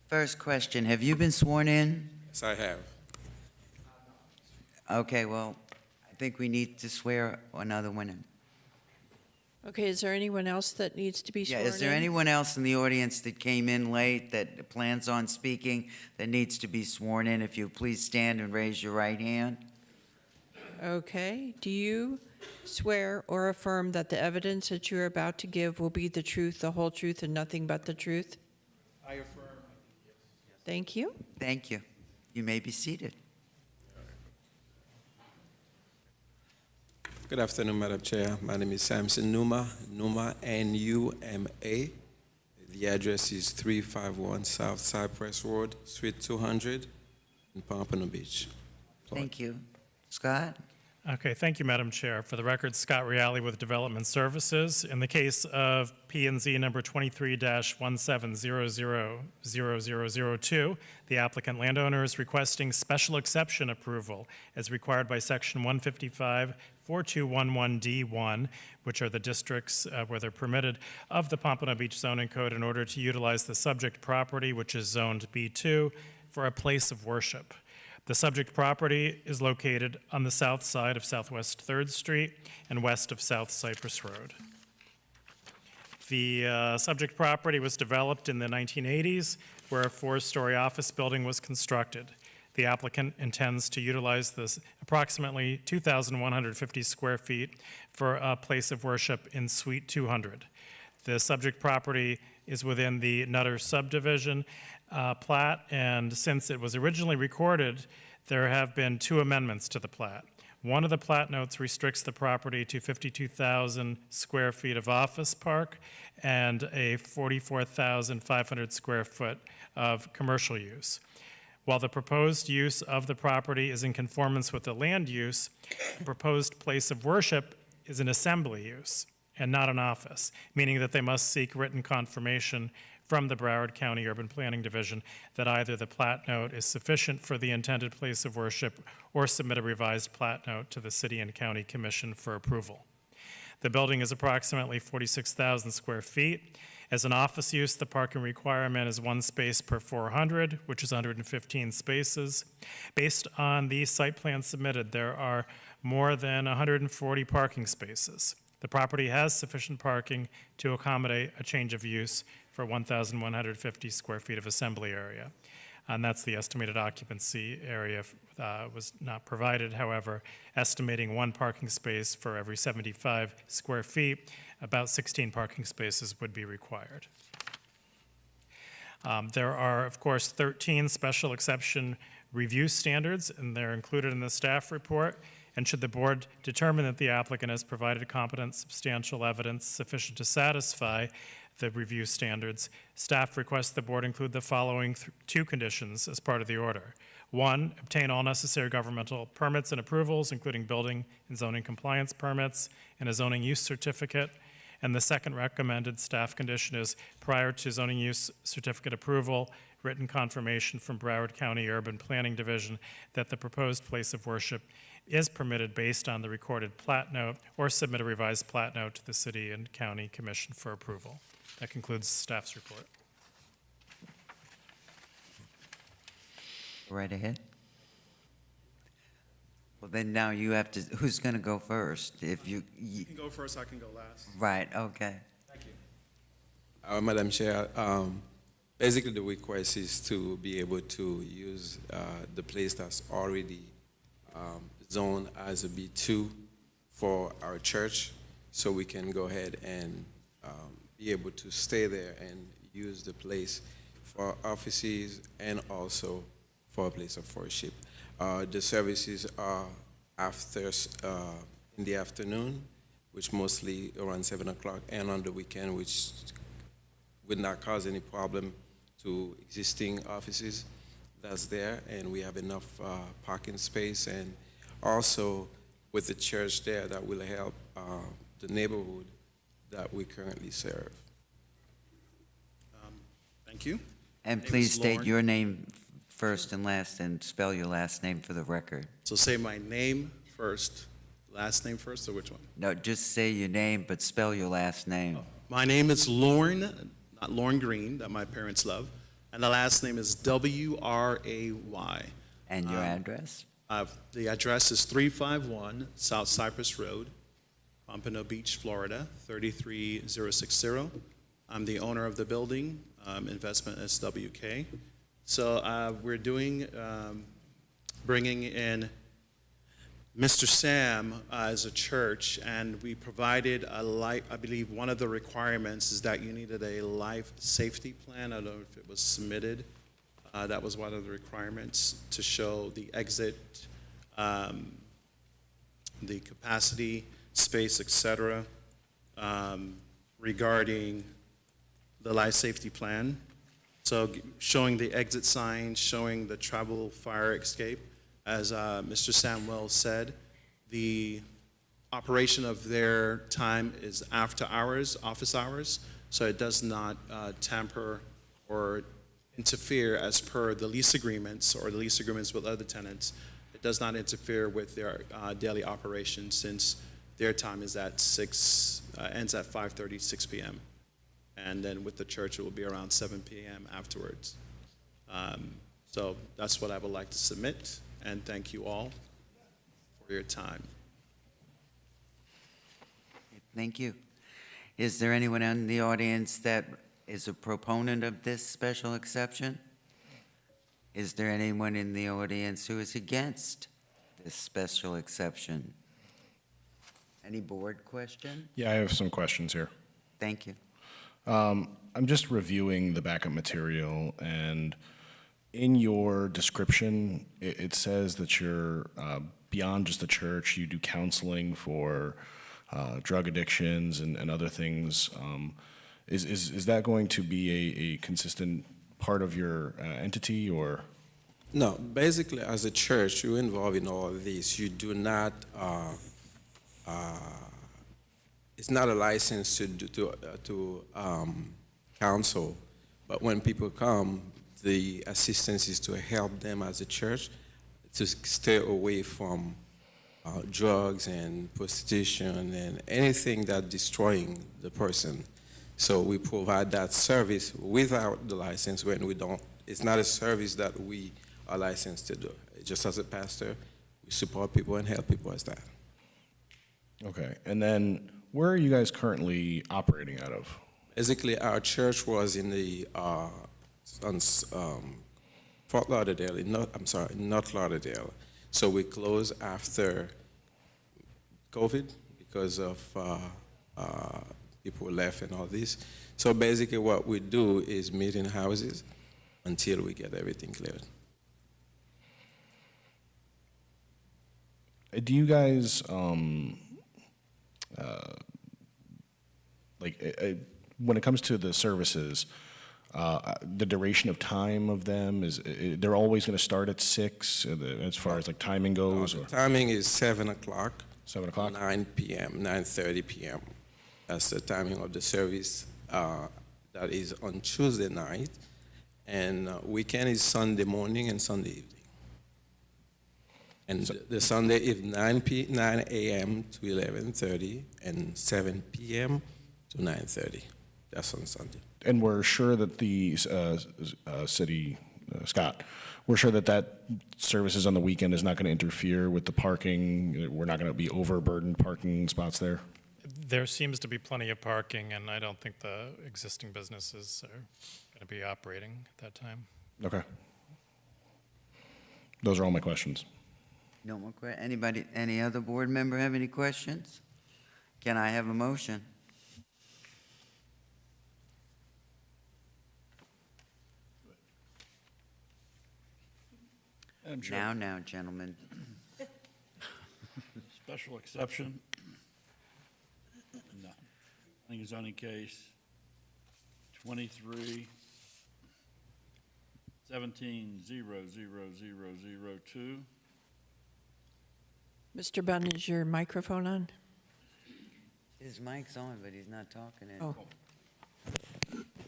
First question, have you been sworn in? Yes, I have. Okay, well, I think we need to swear another one in. Okay, is there anyone else that needs to be Yeah, sworn in? is there anyone else in the audience that came in late that plans on speaking that needs to be sworn in? If you please stand and raise your right hand. Okay, do you swear or affirm that the evidence that you're about to give will be the truth, the whole truth, and nothing but the truth? I affirm. Thank you. Thank you. You may be seated. Good afternoon, Madam Chair. My name is Samson Numa, N-U-M-A. The address is 351 South Cypress Road, Suite 200 in Pompano Beach. Thank you. Scott? Okay, thank you, Madam Chair. For the record, Scott Reale with Development Services. In the case of P&Z number 23-17000002, the applicant landowner is requesting special exception approval as required by Section 155-4211D1, which are the districts where they're permitted, of the Pompano Beach Zoning Code in order to utilize the subject property, which is zoned B2, for a place of worship. The subject property is located on the south side of Southwest 3rd Street and west of South Cypress Road. The subject property was developed in the 1980s, where a 4-story office building was constructed. The applicant intends to utilize this approximately 2,150 square feet for a place of worship in Suite 200. The subject property is within the Nutter subdivision plat, and since it was originally recorded, there have been 2 amendments to the plat. One of the plat notes restricts the property to 52,000 square feet of office park and a 44,500 square foot of commercial use. While the proposed use of the property is in conformance with the land use, the proposed place of worship is an assembly use and not an office, meaning that they must seek written confirmation from the Broward County Urban Planning Division that either the plat note is sufficient for the intended place of worship or submit a revised plat note to the City and County Commission for approval. The building is approximately 46,000 square feet. As an office use, the parking requirement is 1 space per 400, which is 115 spaces. Based on the site plan submitted, there are more than 140 parking spaces. The property has sufficient parking to accommodate a change of use for 1,150 square feet of assembly area. And that's the estimated occupancy area was not provided. However, estimating 1 parking space for every 75 square feet, about 16 parking spaces would be required. There are, of course, 13 special exception review standards, and they're included in the staff report. And should the board determine that the applicant has provided competent, substantial evidence sufficient to satisfy the review standards, staff requests the board include the following 2 conditions as part of the order. 1, obtain all necessary governmental permits and approvals, including building and zoning compliance permits and a zoning use certificate. And the second recommended staff condition is prior to zoning use certificate approval, written confirmation from Broward County Urban Planning Division that the proposed place of worship is permitted based on the recorded plat note, or submit a revised plat note to the City and County Commission for approval. That concludes staff's report. Right ahead. Well, then now you have to, who's going to go first? If you You can go first, I can go last. right, okay. Thank you. Madam Chair, basically the request is to be able to use the place that's already zoned as a B2 for our church, so we can go ahead and be able to stay there and use the place for offices and also for a place of worship. The services are after in the afternoon, which mostly around 7 o'clock, and on the weekend, which would not cause any problem to existing offices that's there, and we have enough parking space, and also with the church there that will help the neighborhood that we currently serve. Thank you. And My name please is state Lauren. your name first and last, and spell your last name for the record. So say my name first, last name first, or which one? No, just say your name, but spell your last name. My name is Lauren, not Lauren Green, that my parents love, and the last name is W-R-A-Y. And your address? The address is 351 South Cypress Road, Pompano Beach, Florida, 33060. I'm the owner of the building, Investment SWK. So we're bringing in Mr. Sam as a church, and we provided I believe one of the requirements is that you needed a life safety plan. I don't know if it was submitted. That was one of the requirements to show the exit, the capacity, space, etc., regarding the life safety plan. So showing the exit signs, showing the travel fire escape. As Mr. Samwell said, the operation of their time is after hours, office hours, so it does not tamper or interfere as per the lease agreements or the lease agreements with other tenants. It does not interfere with their daily operations since their time is at ends at 5:30, 6 p.m. And then with the church, it will be around 7 p.m. afterwards. So that's what I would like to submit, and thank you all for your time. Thank you. Is there anyone in the audience that is a proponent of this special exception? Is there anyone in the audience who is against this special exception? Any board question? Yeah, I have some questions here. Thank you. I'm just reviewing the backup material, and in your description, it says that you're beyond just the church, you do counseling for drug addictions and other things. Is that going to be a consistent part of your entity, or? No, basically, as a church, you're involved in all of this. You do not. It's not a license to counsel, but when people come, the assistance is to help them as a church to stay away from drugs and prostitution and anything that's destroying the person. So we provide that service without the license when we don't. It's not a service that we are licensed to do. Just as a pastor, we support people and help people as that. Okay, and then where are you guys currently operating out of? Basically, our church was in the Fort Lauderdale, North Lauderdale. So we closed after COVID because of people left and all this. So basically what we do is meet in houses until we get everything cleared. Do you guys, when it comes to the services, the duration of time of them, they're always going to start at 6 as far as like timing goes? The Or? timing is 7 o'clock. 7 o'clock? 9 p.m., 9:30 p.m. That's the timing of the service. That is on Tuesday night. And weekend is Sunday morning and Sunday evening. And the Sunday is 9 a.m. to 11:30 and 7 p.m. to 9:30. That's on Sunday. And we're sure that the city, Scott, we're sure that services on the weekend is not going to interfere with the parking. We're not going to be overburdened parking spots there. There seems to be plenty of parking, and I don't think the existing businesses are going to be operating at that time. Okay. Those are all my questions. No more anybody, any other board member have any questions? Can I have a motion? Now, gentlemen. Special exception. No. I think it's only case 23-17-00002. Mr. Bunn, is your microphone on? His mic's on, but he's not talking it. Oh,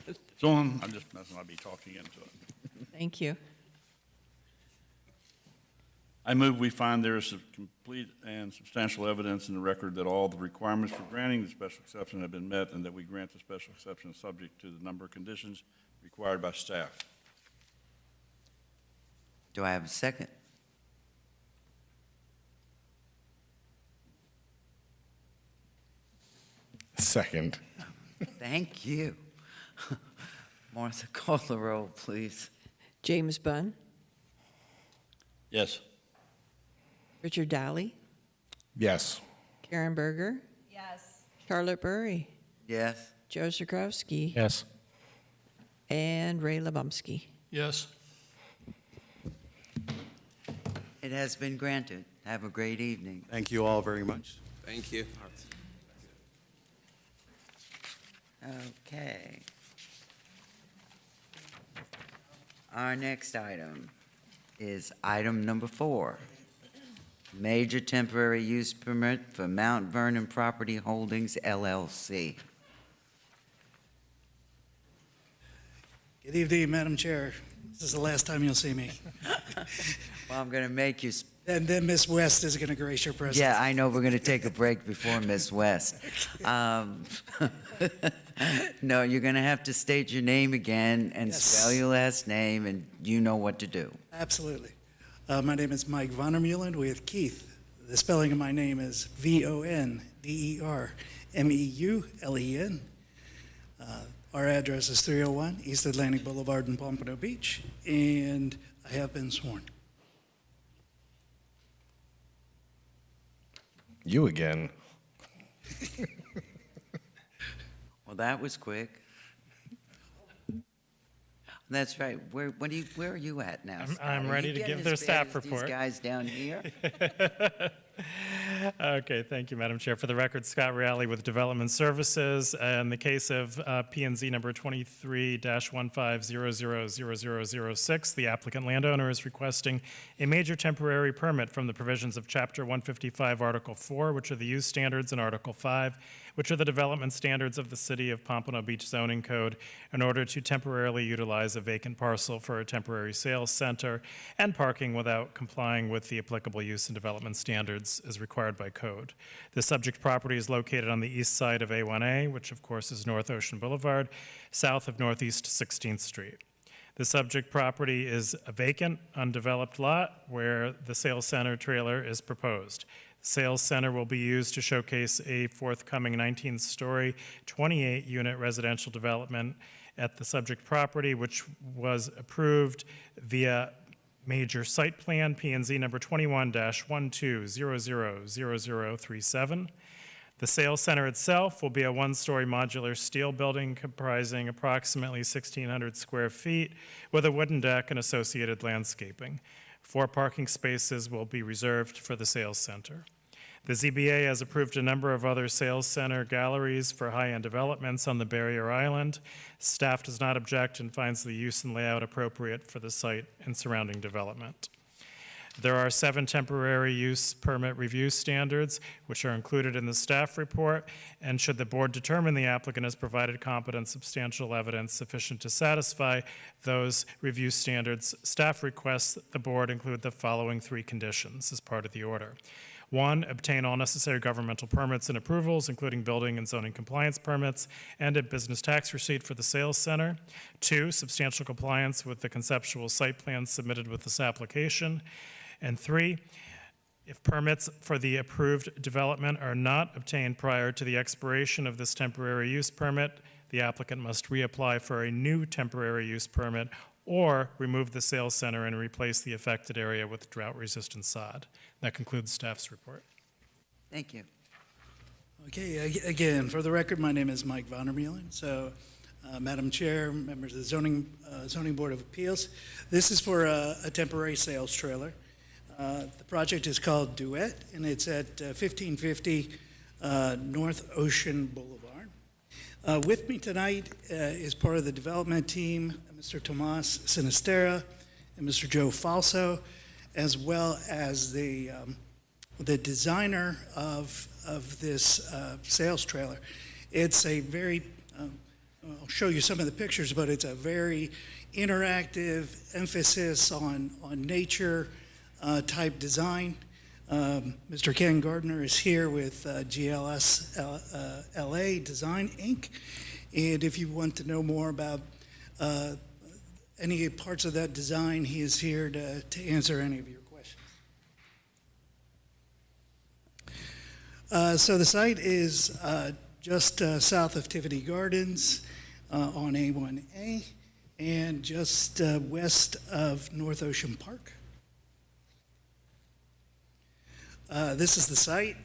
It's on. I'm just messing. I'll be talking into it. thank you. I move we find there is complete and substantial evidence in the record that all the requirements for granting the special exception have been met, and that we grant the special exception subject to the number of conditions required by staff. Do I have a second? Second. Thank you. Martha, call the roll, please. James Bunn, Yes. Richard Daly, Yes. Karen Berger, Yes. Charlotte Burry, Yes? Joe Zakowski, Yes. and Ray Lebumsky. Yes. It has been granted. Have a great evening. Thank you all very much. Thank you. Okay. Our next item is item number 4. Major temporary use permit for Mount Vernon Property Holdings LLC. Good evening, Madam Chair. This is the last time you'll see me. Well, I'm going to make you, And then Ms. West is going to grace your presence. yeah, I know we're going to take a break before Miss West. No, you're going to have to state your name again and Yes. spell your last name, and you know what to do. Absolutely. My name is Mike Vondermeulen with Keith. The spelling of my name is Vondermeulen. Our address is 301 East Atlantic Boulevard in Pompano Beach, and I have been sworn. You again. Well, that was quick. That's right. Where are you at now, I'm Scott? Are you ready to getting give their as bad staff as report. These guys down here? Okay, thank you, Madam Chair. For the record, Scott Reale with Development Services. In the case of P&Z number 23-15000006, the applicant landowner is requesting a major temporary permit from the provisions of Chapter 155, Article 4, which are the use standards, and Article 5, which are the development standards of the City of Pompano Beach Zoning Code, in order to temporarily utilize a vacant parcel for a temporary sales center and parking without complying with the applicable use and development standards as required by code. The subject property is located on the east side of A1A, which of course is North Ocean Boulevard, south of Northeast 16th Street. The subject property is a vacant, undeveloped lot where the sales center trailer is proposed. The sales center will be used to showcase a forthcoming 19-story, 28-unit residential development at the subject property, which was approved via major site plan, P&Z number 21-12000037. The sales center itself will be a one-story modular steel building comprising approximately 1,600 square feet with a wooden deck and associated landscaping. 4 parking spaces will be reserved for the sales center. The ZBA has approved a number of other sales center galleries for high-end developments on the Barrier Island. Staff does not object and finds the use and layout appropriate for the site and surrounding development. There are 7 temporary use permit review standards, which are included in the staff report, and should the board determine the applicant has provided competent substantial evidence sufficient to satisfy those review standards, staff requests that the board include the following 3 conditions as part of the order. 1, obtain all necessary governmental permits and approvals, including building and zoning compliance permits, and a business tax receipt for the sales center. 2, substantial compliance with the conceptual site plans submitted with this application. And 3, if permits for the approved development are not obtained prior to the expiration of this temporary use permit, the applicant must reapply for a new temporary use permit or remove the sales center and replace the affected area with drought-resistant sod. That concludes staff's report. Thank you. Okay, again, for the record, my name is Mike Vondermeulen. So, Madam Chair, members of the Zoning Board of Appeals, this is for a temporary sales trailer. The project is called Duet, and it's at 1550 North Ocean Boulevard. With me tonight is part of the development team, Mr. Tomas Sinistera and Mr. Joe Falso, as well as the designer of this sales trailer. It's a very, I'll show you some of the pictures, but it's a very interactive emphasis on nature type design. Mr. Ken Gardner is here with GLS LA Design Inc. And if you want to know more about any parts of that design, he is here to answer any of your questions. So the site is just south of Tiffany Gardens on A1A, and just west of North Ocean Park. This is the site,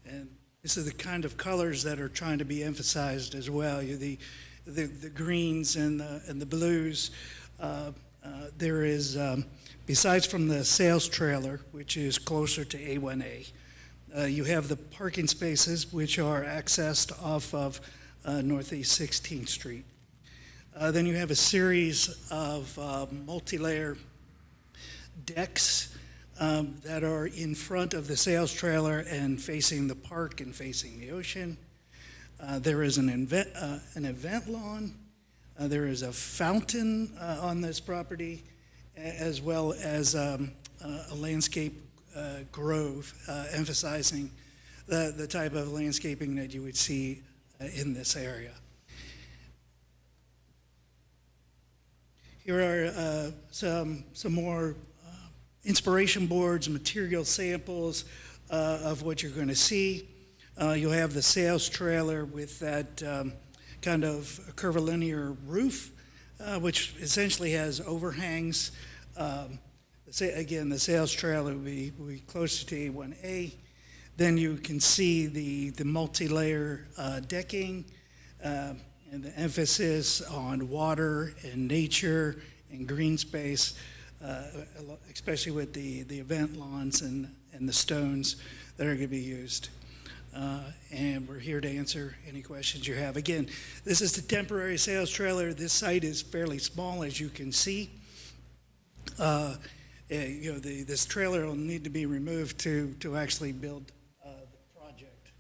and this is the kind of colors that are trying to be emphasized as well. The greens and the blues. There is, besides from the sales trailer, which is closer to A1A, you have the parking spaces, which are accessed off of Northeast 16th Street. Then you have a series of multi-layer decks that are in front of the sales trailer and facing the park and facing the ocean. There is an event lawn. There is a fountain on this property, as well as a landscape grove, emphasizing the type of landscaping that you would see in this area. Here are some more inspiration boards, material samples of what you're going to see. You'll have the sales trailer with that kind of curvilinear roof, which essentially has overhangs. Again, the sales trailer will be closer to A1A. Then you can see the multi-layer decking and the emphasis on water and nature and green space, especially with the event lawns and the stones that are going to be used. And we're here to answer any questions you have. Again, this is the temporary sales trailer. This site is fairly small, as you can see. This trailer will need to be removed to actually build the project.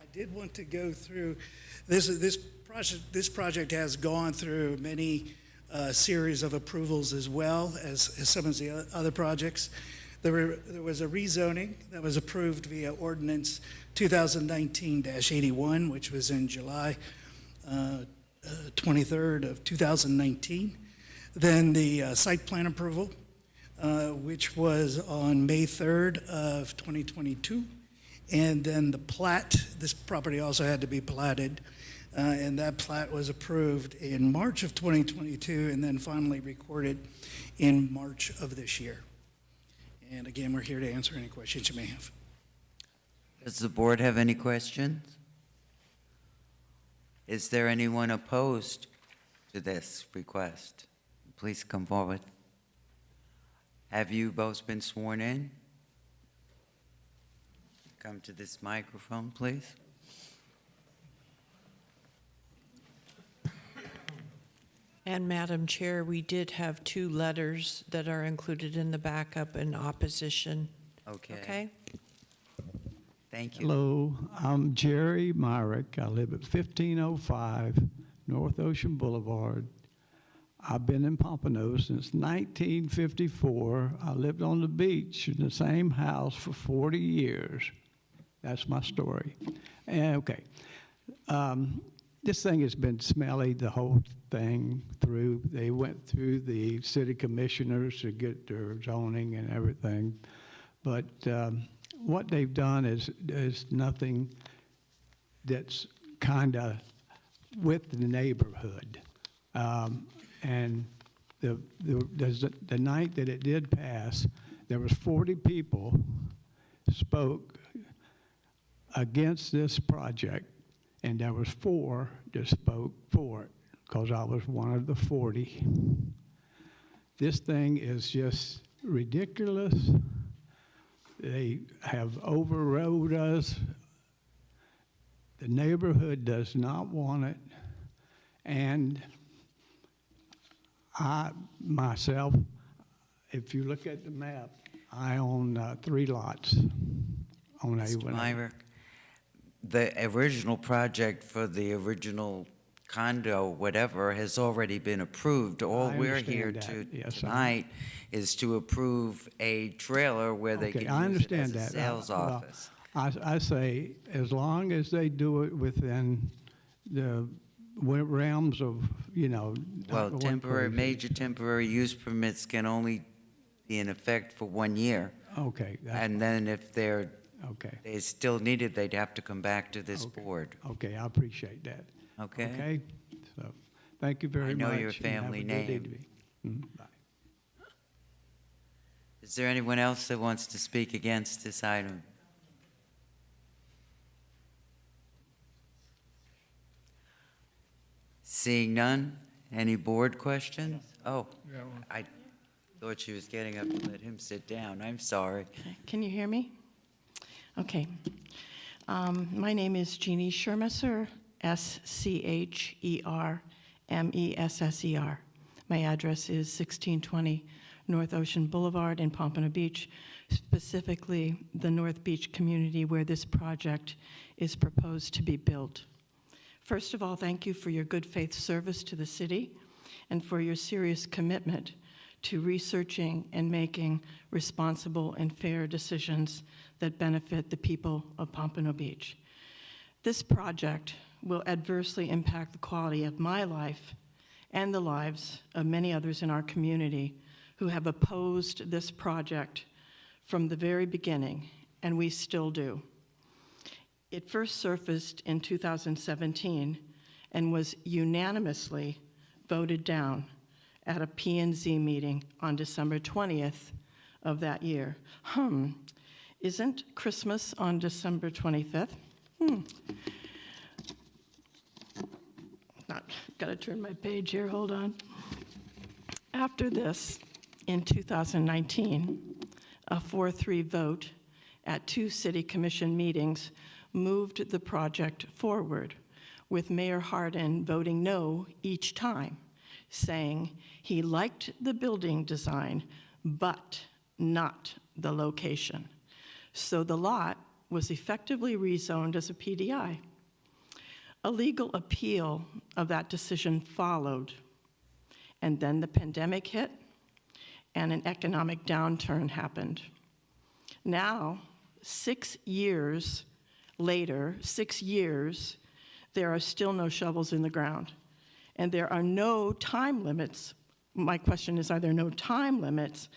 I did want to go through this project. This project has gone through many series of approvals as well as some of the other projects. There was a rezoning that was approved via ordinance 2019-81, which was in July 23rd of 2019. Then the site plan approval, which was on May 3rd of 2022. And then the plat, this property also had to be platted, and that plat was approved in March of 2022 and then finally recorded in March of this year. And again, we're here to answer any questions you may have. Does the board have any questions? Is there anyone opposed to this request? Please come forward. Have you both been sworn in? Come to this microphone, please. And Madam Chair, we did have 2 letters that are included in the backup in opposition. Okay? Thank you. Hello, I'm Jerry Myrick. I live at 1505 North Ocean Boulevard. I've been in Pompano since 1954. I lived on the beach in the same house for 40 years. That's my story. And, okay. This thing has been smelly the whole thing through. They went through the city commissioners to get their zoning and everything. But what they've done is nothing that's kind of with the neighborhood. And the night that it did pass, there was 40 people spoke against this project, and there was 4 that spoke for it, because I was one of the 40. This thing is just ridiculous. They have overrode us. The neighborhood does not want it. And I, myself, if you look at the map, I own 3 lots on Mr. A1A. Myrick, the original project for the original condo, whatever, has already been approved. All I we're here understand that. to Yes, I- tonight is to approve a trailer where they Okay, can I use it understand as a that. sales Well, office. I say, as long as they do it within the realms of, not Well, going temporary, crazy. major temporary use permits can only be in effect for 1 year. Okay, And then if they're Okay, they still needed, they'd have to come back to this Okay. board, okay, I appreciate that. okay? Okay, so, thank you very I much. know your and have family a good name. evening. Bye. Is there anyone else that wants to speak against this item? Seeing none, any board questions? Oh, I thought she was getting up to let him sit down, I'm sorry. Can you hear me? Okay. My name is Jeannie Schermesser, Schermesser. My address is 1620 North Ocean Boulevard in Pompano Beach, specifically the North Beach community where this project is proposed to be built. First of all, thank you for your good faith service to the city and for your serious commitment to researching and making responsible and fair decisions that benefit the people of Pompano Beach. This project will adversely impact the quality of my life and the lives of many others in our community who have opposed this project from the very beginning, and we still do. It first surfaced in 2017 and was unanimously voted down at a P&Z meeting on December 20th of that year. Isn't Christmas on December 25th? Gotta turn my page here, hold on. After this, in 2019, a 4-3 vote at 2 city commission meetings moved the project forward, with Mayor Hardin voting no each time, saying he liked the building design, but not the location. So the lot was effectively rezoned as a PDI. A legal appeal of that decision followed, and then the pandemic hit, and an economic downturn happened. Now, 6 years later, 6 years, there are still no shovels in the ground, and there are no time limits. My question is, are there no time limits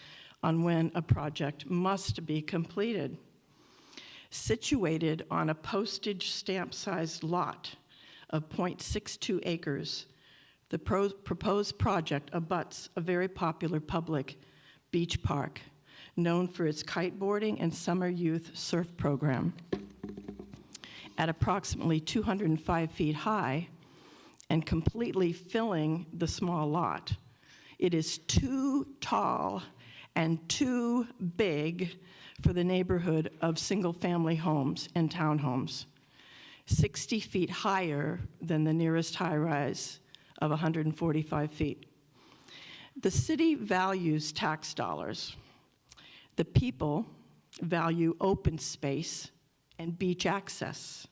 on when a project must be completed? Situated on a postage stamp-sized lot of 0.62 acres, the proposed project abuts a very popular public beach park known for its kiteboarding and summer youth surf program. At approximately 205 feet high and completely filling the small lot, it is too tall and too big for the neighborhood of single-family homes and townhomes, 60 feet higher than the nearest high-rise of 145 feet. The city values tax dollars. The people value open space and beach access.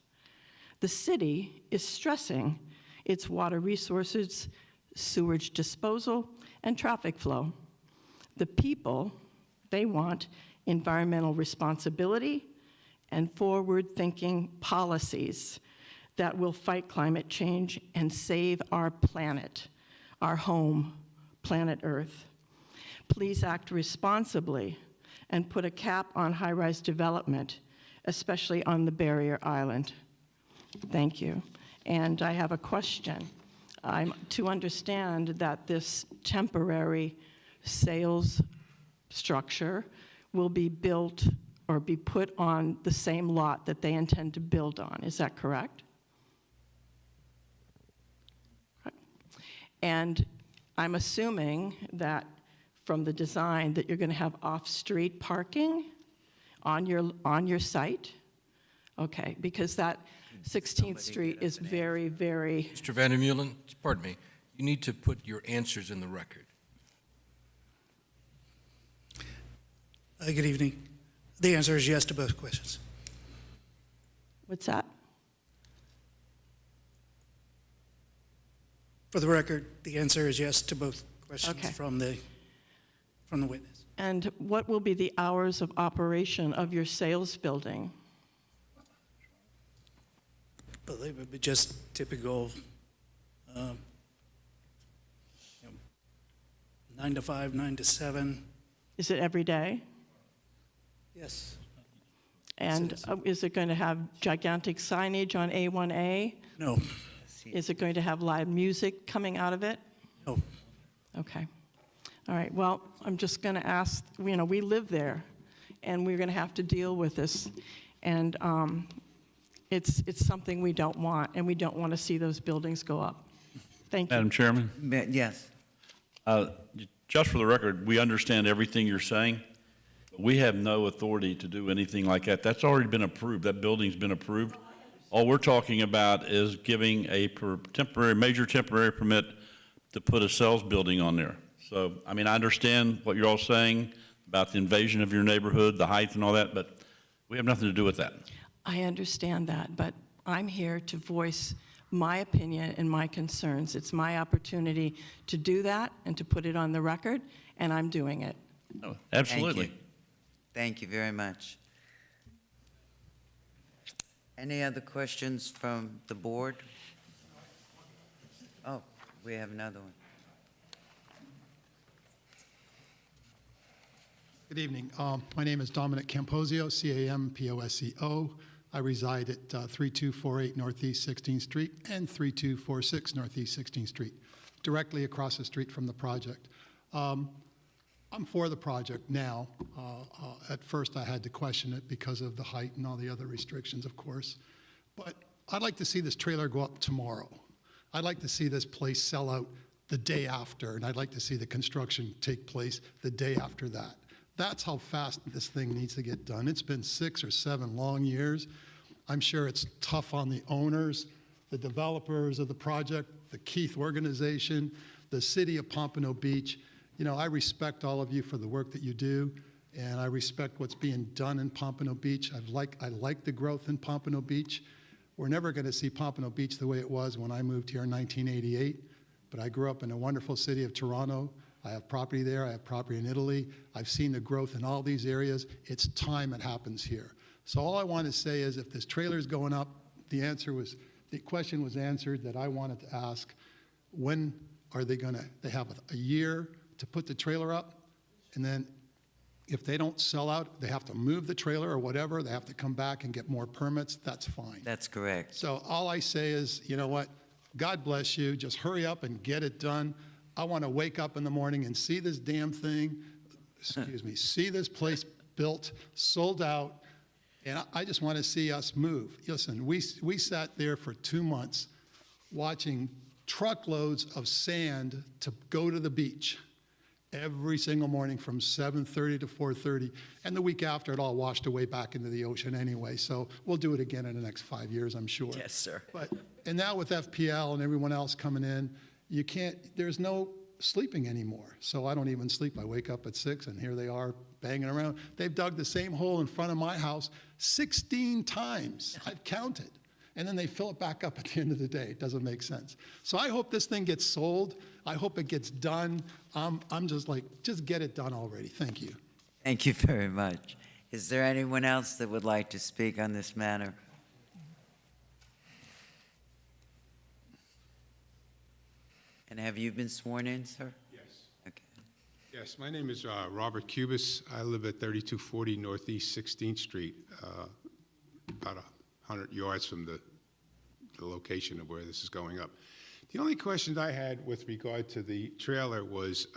The city is stressing its water resources, sewage disposal, and traffic flow. The people, they want environmental responsibility and forward-thinking policies that will fight climate change and save our planet, our home, planet Earth. Please act responsibly and put a cap on high-rise development, especially on the barrier island. Thank you. And I have a question. I'm to understand that this temporary sales structure will be built or be put on the same lot that they intend to build on. Is that correct? And I'm assuming that from the design that you're going to have off-street parking on your site? Okay, because that 16th Street is very, very... Mr. Vandermeulen, pardon me, you need to put your answers in the record. Good evening. The answer is yes to both questions. What's that? For the record, the answer is yes to both questions Okay. from the witness. And what will be the hours of operation of your sales building? I believe it would be just typical 9 to 5, 9 to 7. Is it every day? Yes. And is it going to have gigantic signage on A1A? No, Is it going to have live music coming out of it? no. Okay. All right, well, I'm just going to ask, we live there, and we're going to have to deal with this. And it's something we don't want, and we don't want to see those buildings go up. Thank you. Madam Chairman, Yes. just for the record, we understand everything you're saying. We have no authority to do anything like that. That's already been approved. That building's been approved. All we're talking about is giving a major temporary permit to put a sales building on there. So, I mean, I understand what you're all saying about the invasion of your neighborhood, the height and all that, but we have nothing to do with that. I understand that, but I'm here to voice my opinion and my concerns. It's my opportunity to do that and to put it on the record, and I'm doing it. No, absolutely. Thank you very much. Any other questions from the board? Oh, we have another one. Good evening. My name is Dominic Camposio, C-A-M-P-O-S-E-O. I reside at 3248 Northeast 16th Street and 3246 Northeast 16th Street, directly across the street from the project. I'm for the project now. At first, I had to question it because of the height and all the other restrictions, of course. But I'd like to see this trailer go up tomorrow. I'd like to see this place sell out the day after, and I'd like to see the construction take place the day after that. That's how fast this thing needs to get done. It's been 6 or 7 long years. I'm sure it's tough on the owners, the developers of the project, the Keith organization, the city of Pompano Beach. You know, I respect all of you for the work that you do, and I respect what's being done in Pompano Beach. I like the growth in Pompano Beach. We're never going to see Pompano Beach the way it was when I moved here in 1988, but I grew up in a wonderful city of Toronto. I have property there. I have property in Italy. I've seen the growth in all these areas. It's time it happens here. So all I want to say is if this trailer is going up, the question was answered that I wanted to ask. When are they have a year to put the trailer up? And then if they don't sell out, they have to move the trailer or whatever. They have to come back and get more permits. That's fine. That's correct. So all I say is, you know what? God bless you. Just hurry up and get it done. I want to wake up in the morning and see this damn thing, see this place built, sold out, and I just want to see us move. Listen, we sat there for 2 months watching truckloads of sand to go to the beach every single morning from 7:30 to 4:30, and the week after it all washed away back into the ocean anyway, so we'll do it again in the next 5 years, I'm sure. Yes, sir. And now with FPL and everyone else coming in, there's no sleeping anymore. So I don't even sleep. I wake up at 6 and here they are banging around. They've dug the same hole in front of my house 16 times. I've counted. And then they fill it back up at the end of the day. It doesn't make sense. So I hope this thing gets sold. I hope it gets done. I'm just get it done already. Thank you. Thank you very much. Is there anyone else that would like to speak on this matter? And have you been sworn in, sir? Yes. Okay. Yes, my name is Robert Cubis. I live at 3240 Northeast 16th Street, about 100 yards from the location of where this is going up. The only question I had with regard to the trailer was,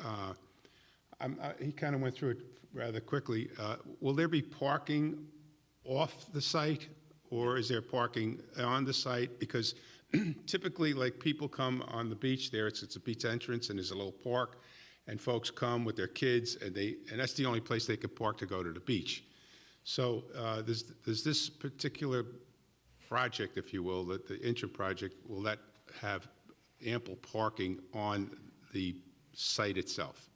he kind of went through it rather quickly. Will there be parking off the site, or is there parking on the site? Because typically, like, people come on the beach there, it's a beach entrance, and there's a little park, and folks come with their kids, and that's the only place they could park to go to the beach. So does this particular project, if you will, the interim project, will that have ample parking on the site itself?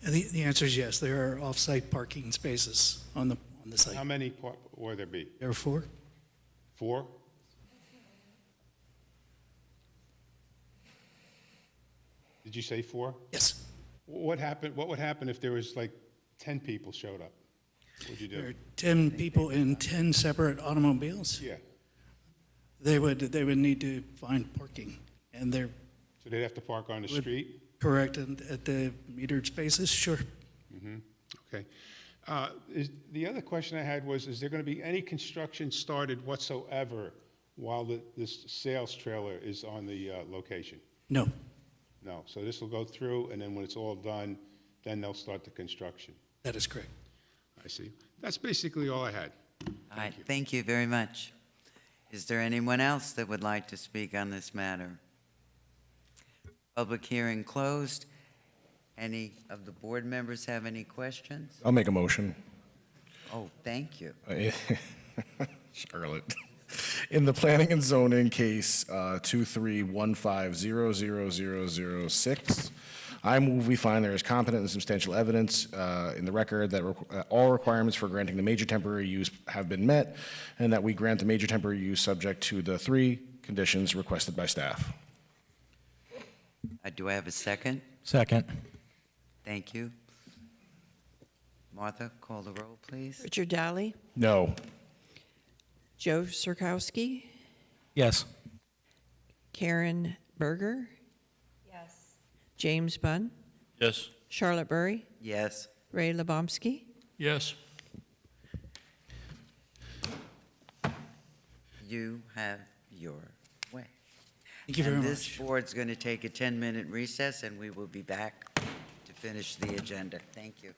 The answer is yes. There are off-site parking spaces on the site. How many will there be? There are 4. 4? Did you say 4? Yes. What would happen if there was like 10 people showed up? What would you do? There are 10 people in 10 separate automobiles. Yeah. They would need to find parking, and they're So they'd have to park on the street? correct at the metered spaces. Sure. Mm-hmm. Okay. The other question I had was, is there going to be any construction started whatsoever while this sales trailer is on the location? No, No, so this will go through, and then when it's all done, then they'll start the construction. that is correct. I see. That's basically all I had. All right, thank you very much. Is there anyone else that would like to speak on this matter? Public hearing closed. Any of the board members have any questions? I'll make a motion. Oh, thank you. Charlotte. In the planning and zoning case 2315000006, I move we find there is competent and substantial evidence in the record that all requirements for granting the major temporary use have been met, and that we grant the major temporary use subject to the 3 conditions requested by staff. Do I have a second? Second. Thank you. Martha, call the roll, please. Richard Daly, No. Joe Sirkowski, Yes. Karen Berger, Yes. James Bunn, Yes. Charlotte Burry, Yes. Ray Lebomsky. Yes. You have your way. Thank you very And much. this board's going to take a 10-minute recess, and we will be back to finish the agenda. Thank you.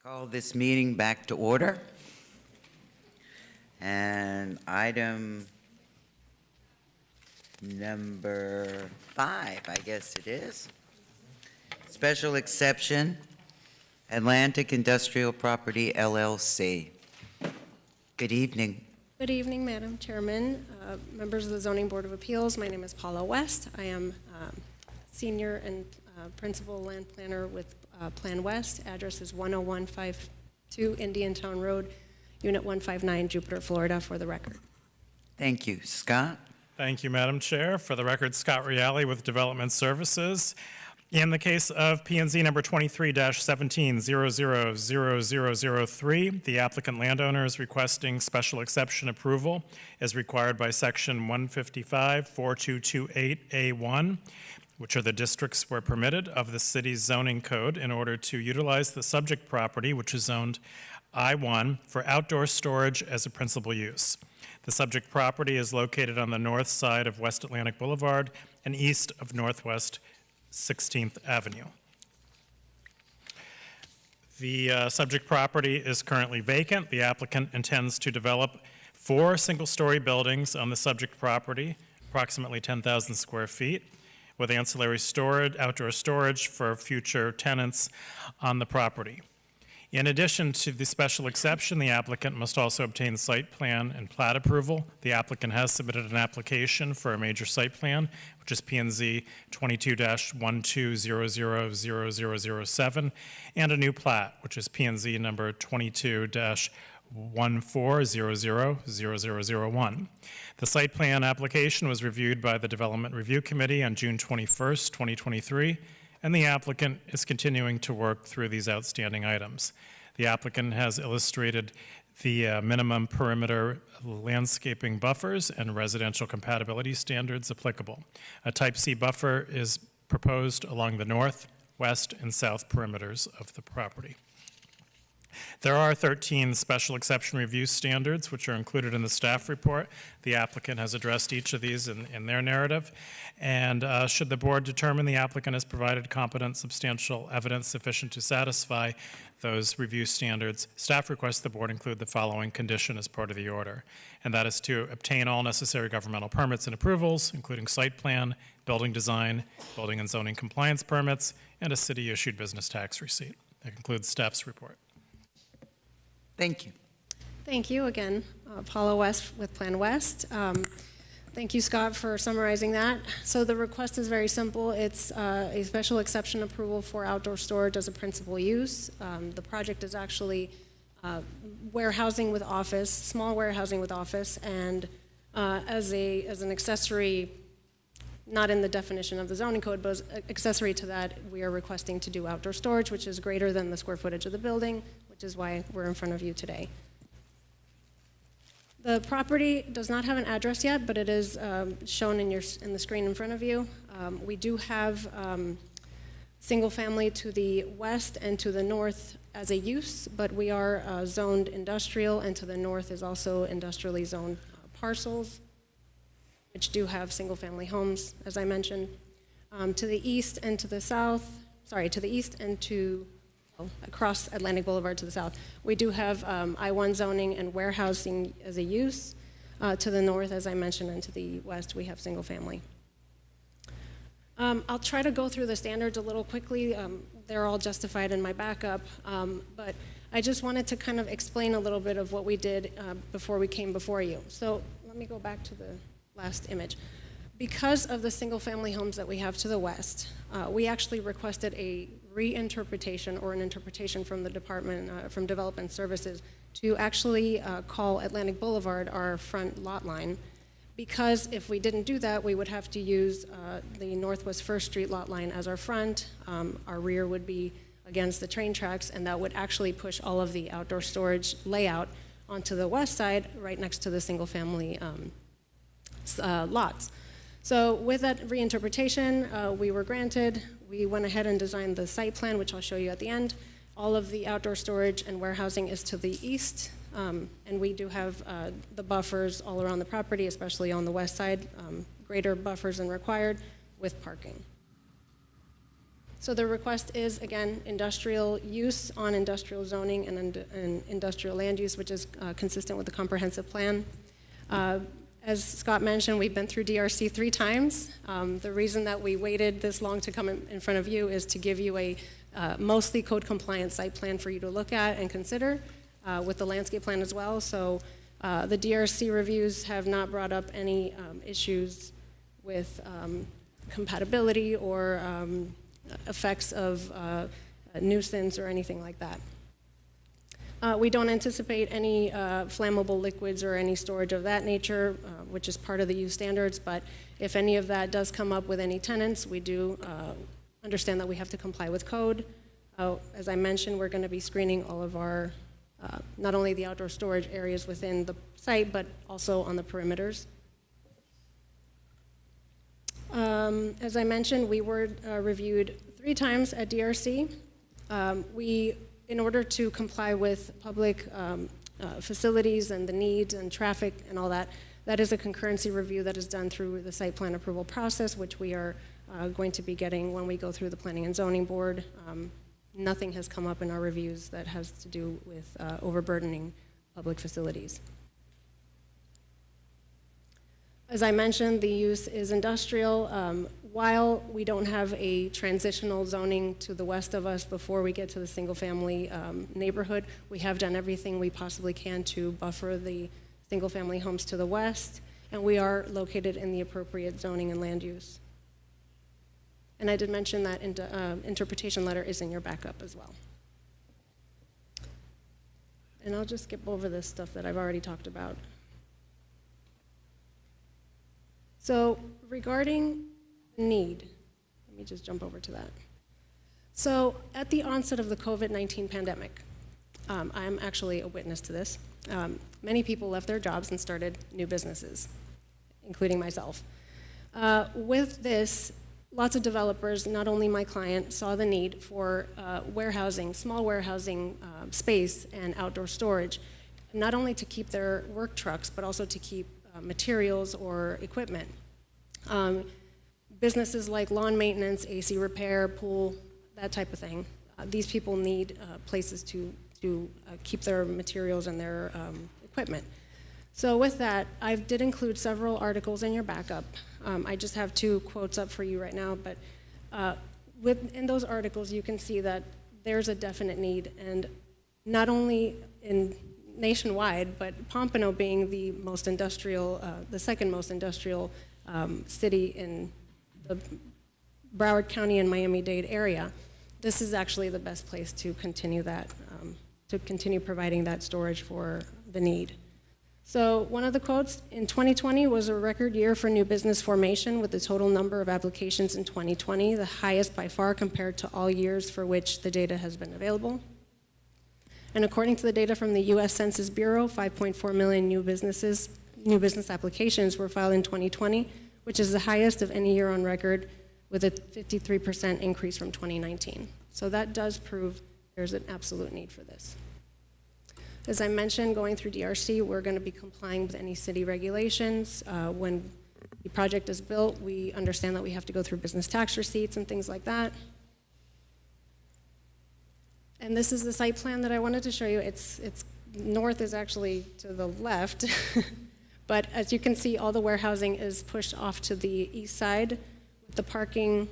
Call this meeting back to order. And item number 5, I guess it is. Special exception, Atlantic Industrial Property LLC. Good evening. Good evening, Madam Chairman, members of the Zoning Board of Appeals. My name is Paula West. I am senior and principal land planner with Plan West. Address is 10152 Indiantown Road, Unit 159, Jupiter, Florida, for the record. Thank you. Scott? Thank you, Madam Chair. For the record, Scott Reale with Development Services. In the case of P&Z number 23-17-000003, the applicant landowner is requesting special exception approval as required by section 155-4228A1, which are the districts where permitted of the city's zoning code in order to utilize the subject property, which is zoned I-1, for outdoor storage as a principal use. The subject property is located on the north side of West Atlantic Boulevard and east of Northwest 16th Avenue. The subject property is currently vacant. The applicant intends to develop 4 single-story buildings on the subject property, approximately 10,000 square feet, with ancillary storage, outdoor storage for future tenants on the property. In addition to the special exception, the applicant must also obtain site plan and plat approval. The applicant has submitted an application for a major site plan, which is P&Z 22-12000007, and a new plat, which is P&Z number 22-14000001. The site plan application was reviewed by the Development Review Committee on June 21st, 2023, and the applicant is continuing to work through these outstanding items. The applicant has illustrated the minimum perimeter landscaping buffers and residential compatibility standards applicable. A Type C buffer is proposed along the north, west, and south perimeters of the property. There are 13 special exception review standards, which are included in the staff report. The applicant has addressed each of these in their narrative. And should the board determine the applicant has provided competent, substantial evidence sufficient to satisfy those review standards, staff requests the board include the following condition as part of the order, and that is to obtain all necessary governmental permits and approvals, including site plan, building design, building and zoning compliance permits, and a city-issued business tax receipt. That concludes staff's report. Thank you. Thank you again, Paula West with Plan West. Thank you, Scott, for summarizing that. So the request is very simple. It's a special exception approval for outdoor storage as a principal use. The project is actually warehousing with office, small warehousing with office, and as an accessory, not in the definition of the zoning code, but as accessory to that, we are requesting to do outdoor storage, which is greater than the square footage of the building, which is why we're in front of you today. The property does not have an address yet, but it is shown in the screen in front of you. We do have single family to the west and to the north as a use, but we are zoned industrial, and to the north is also industrially zoned parcels, which do have single family homes, as I mentioned. To the east and to the south, to the east and to across Atlantic Boulevard to the south, we do have I-1 zoning and warehousing as a use. To the north, as I mentioned, and to the west, we have single family. I'll try to go through the standards a little quickly. They're all justified in my backup, but I just wanted to kind of explain a little bit of what we did before we came before you. So let me go back to the last image. Because of the single family homes that we have to the west, we actually requested a reinterpretation or an interpretation from the Department from Development Services to actually call Atlantic Boulevard our front lot line, because if we didn't do that, we would have to use the Northwest First Street lot line as our front. Our rear would be against the train tracks, and that would actually push all of the outdoor storage layout onto the west side, right next to the single family lots. So with that reinterpretation, we were granted. We went ahead and designed the site plan, which I'll show you at the end. All of the outdoor storage and warehousing is to the east, and we do have the buffers all around the property, especially on the west side, greater buffers than required with parking. So the request is, again, industrial use on industrial zoning and industrial land use, which is consistent with the comprehensive plan. As Scott mentioned, we've been through DRC 3 times. The reason that we waited this long to come in front of you is to give you a mostly code compliant site plan for you to look at and consider with the landscape plan as well. So the DRC reviews have not brought up any issues with compatibility or effects of nuisance or anything like that. We don't anticipate any flammable liquids or any storage of that nature, which is part of the use standards, but if any of that does come up with any tenants, we do understand that we have to comply with code. As I mentioned, we're going to be screening all of our, not only the outdoor storage areas within the site, but also on the perimeters. As I mentioned, we were reviewed 3 times at DRC. In order to comply with public facilities and the needs and traffic and all that, that is a concurrency review that is done through the site plan approval process, which we are going to be getting when we go through the Planning and Zoning Board. Nothing has come up in our reviews that has to do with overburdening public facilities. As I mentioned, the use is industrial. While we don't have a transitional zoning to the west of us before we get to the single-family neighborhood, we have done everything we possibly can to buffer the single-family homes to the west, and we are located in the appropriate zoning and land use. And I did mention that interpretation letter is in your backup as well. And I'll just skip over this stuff that I've already talked about. So regarding need, let me just jump over to that. So at the onset of the COVID-19 pandemic, I'm actually a witness to this. Many people left their jobs and started new businesses, including myself. With this, lots of developers, not only my client, saw the need for warehousing, small warehousing space and outdoor storage, not only to keep their work trucks, but also to keep materials or equipment. Businesses like lawn maintenance, AC repair, pool, that type of thing. These people need places to keep their materials and their equipment. So with that, I did include several articles in your backup. I just have 2 quotes up for you right now, but in those articles you can see that there's a definite need, and not only in nationwide, but Pompano being the most industrial, the second most industrial city in the Broward County and Miami-Dade area, this is actually the best place to continue that, to continue providing that storage for the need. So one of the quotes, in 2020 was a record year for new business formation with the total number of applications in 2020, the highest by far compared to all years for which the data has been available. And according to the data from the U.S. Census Bureau, 5.4 million new business applications were filed in 2020, which is the highest of any year on record, with a 53% increase from 2019. So that does prove there's an absolute need for this. As I mentioned, going through DRC, we're going to be complying with any city regulations. When the project is built, we understand that we have to go through business tax receipts and things like that. And this is the site plan that I wanted to show you. It's north is actually to the left. But as you can see, all the warehousing is pushed off to the east side, with the parking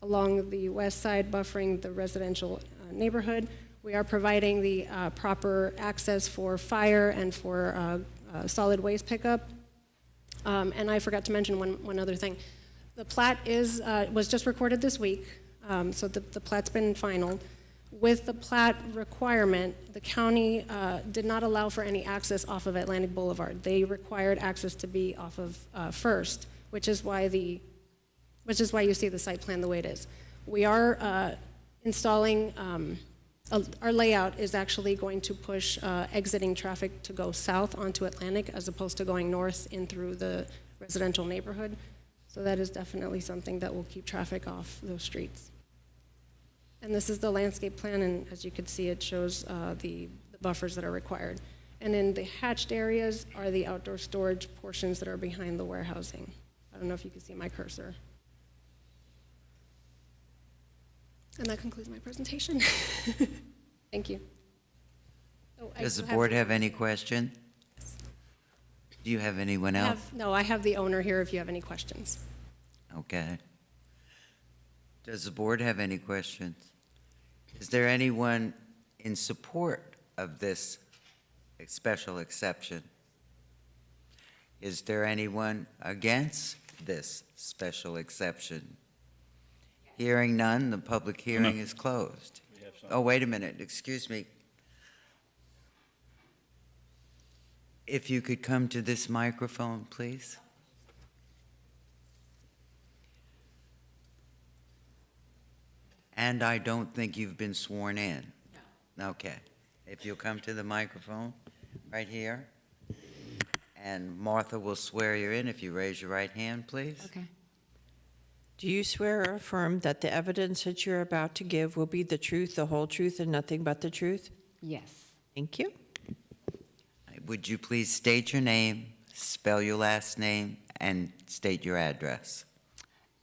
along the west side buffering the residential neighborhood. We are providing the proper access for fire and for solid waste pickup. And I forgot to mention one other thing. The plat was just recorded this week, so the plat's been finalized. With the plat requirement, the county did not allow for any access off of Atlantic Boulevard. They required access to be off of First, which is why you see the site plan the way it is. We are installing, our layout is actually going to push exiting traffic to go south onto Atlantic as opposed to going north in through the residential neighborhood. So that is definitely something that will keep traffic off those streets. And this is the landscape plan, and as you can see, it shows the buffers that are required. And in the hatched areas are the outdoor storage portions that are behind the warehousing. I don't know if you can see my cursor. And that concludes my presentation. Thank you. Oh, I Does the still board have any question? Do you have anyone else? No, I have the owner here if you have any questions. Okay. Does the board have any questions? Is there anyone in support of this special exception? Is there anyone against this special exception? Hearing none, the public hearing is closed. Oh, wait a minute, excuse me. If you could come to this microphone, please. And I don't think you've been sworn in. No. Okay. If you'll come to the microphone, right here. And Martha will swear you in if you raise your right hand, please. Okay. Do you swear or affirm that the evidence that you're about to give will be the truth, the whole truth, and nothing but the truth? Yes. Thank you. Would you please state your name, spell your last name, and state your address?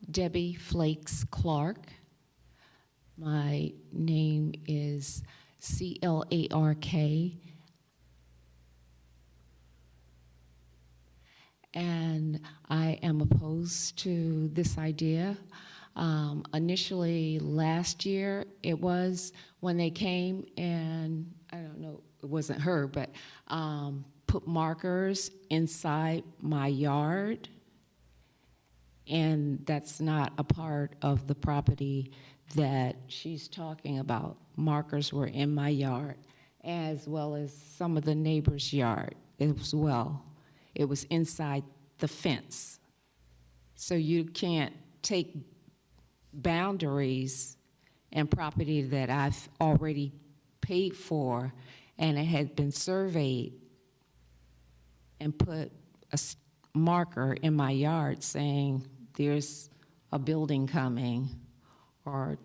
Debbie Flakes Clark. My name is Clark. And I am opposed to this idea. Initially, last year, it was when they came and, I don't know, it wasn't her, but put markers inside my yard. And that's not a part of the property that she's talking about. Markers were in my yard, as well as some of the neighbor's yard as well. It was inside the fence. So you can't take boundaries and property that I've already paid for and it had been surveyed and put a marker in my yard saying there's a building coming or.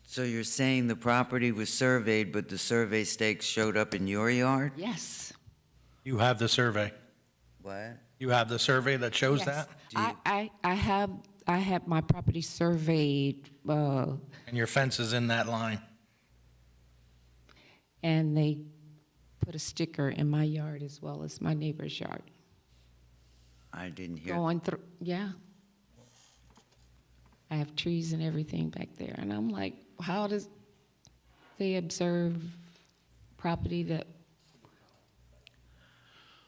So you're saying the property was surveyed, but the survey stakes showed up in your yard? Yes. You have the survey. What? You have the survey that shows Yes. that? I have my property surveyed, And your fence is in that line. and they put a sticker in my yard as well as my neighbor's yard. I didn't hear. Going through, yeah. I have trees and everything back there, and I'm like, how does they observe property that?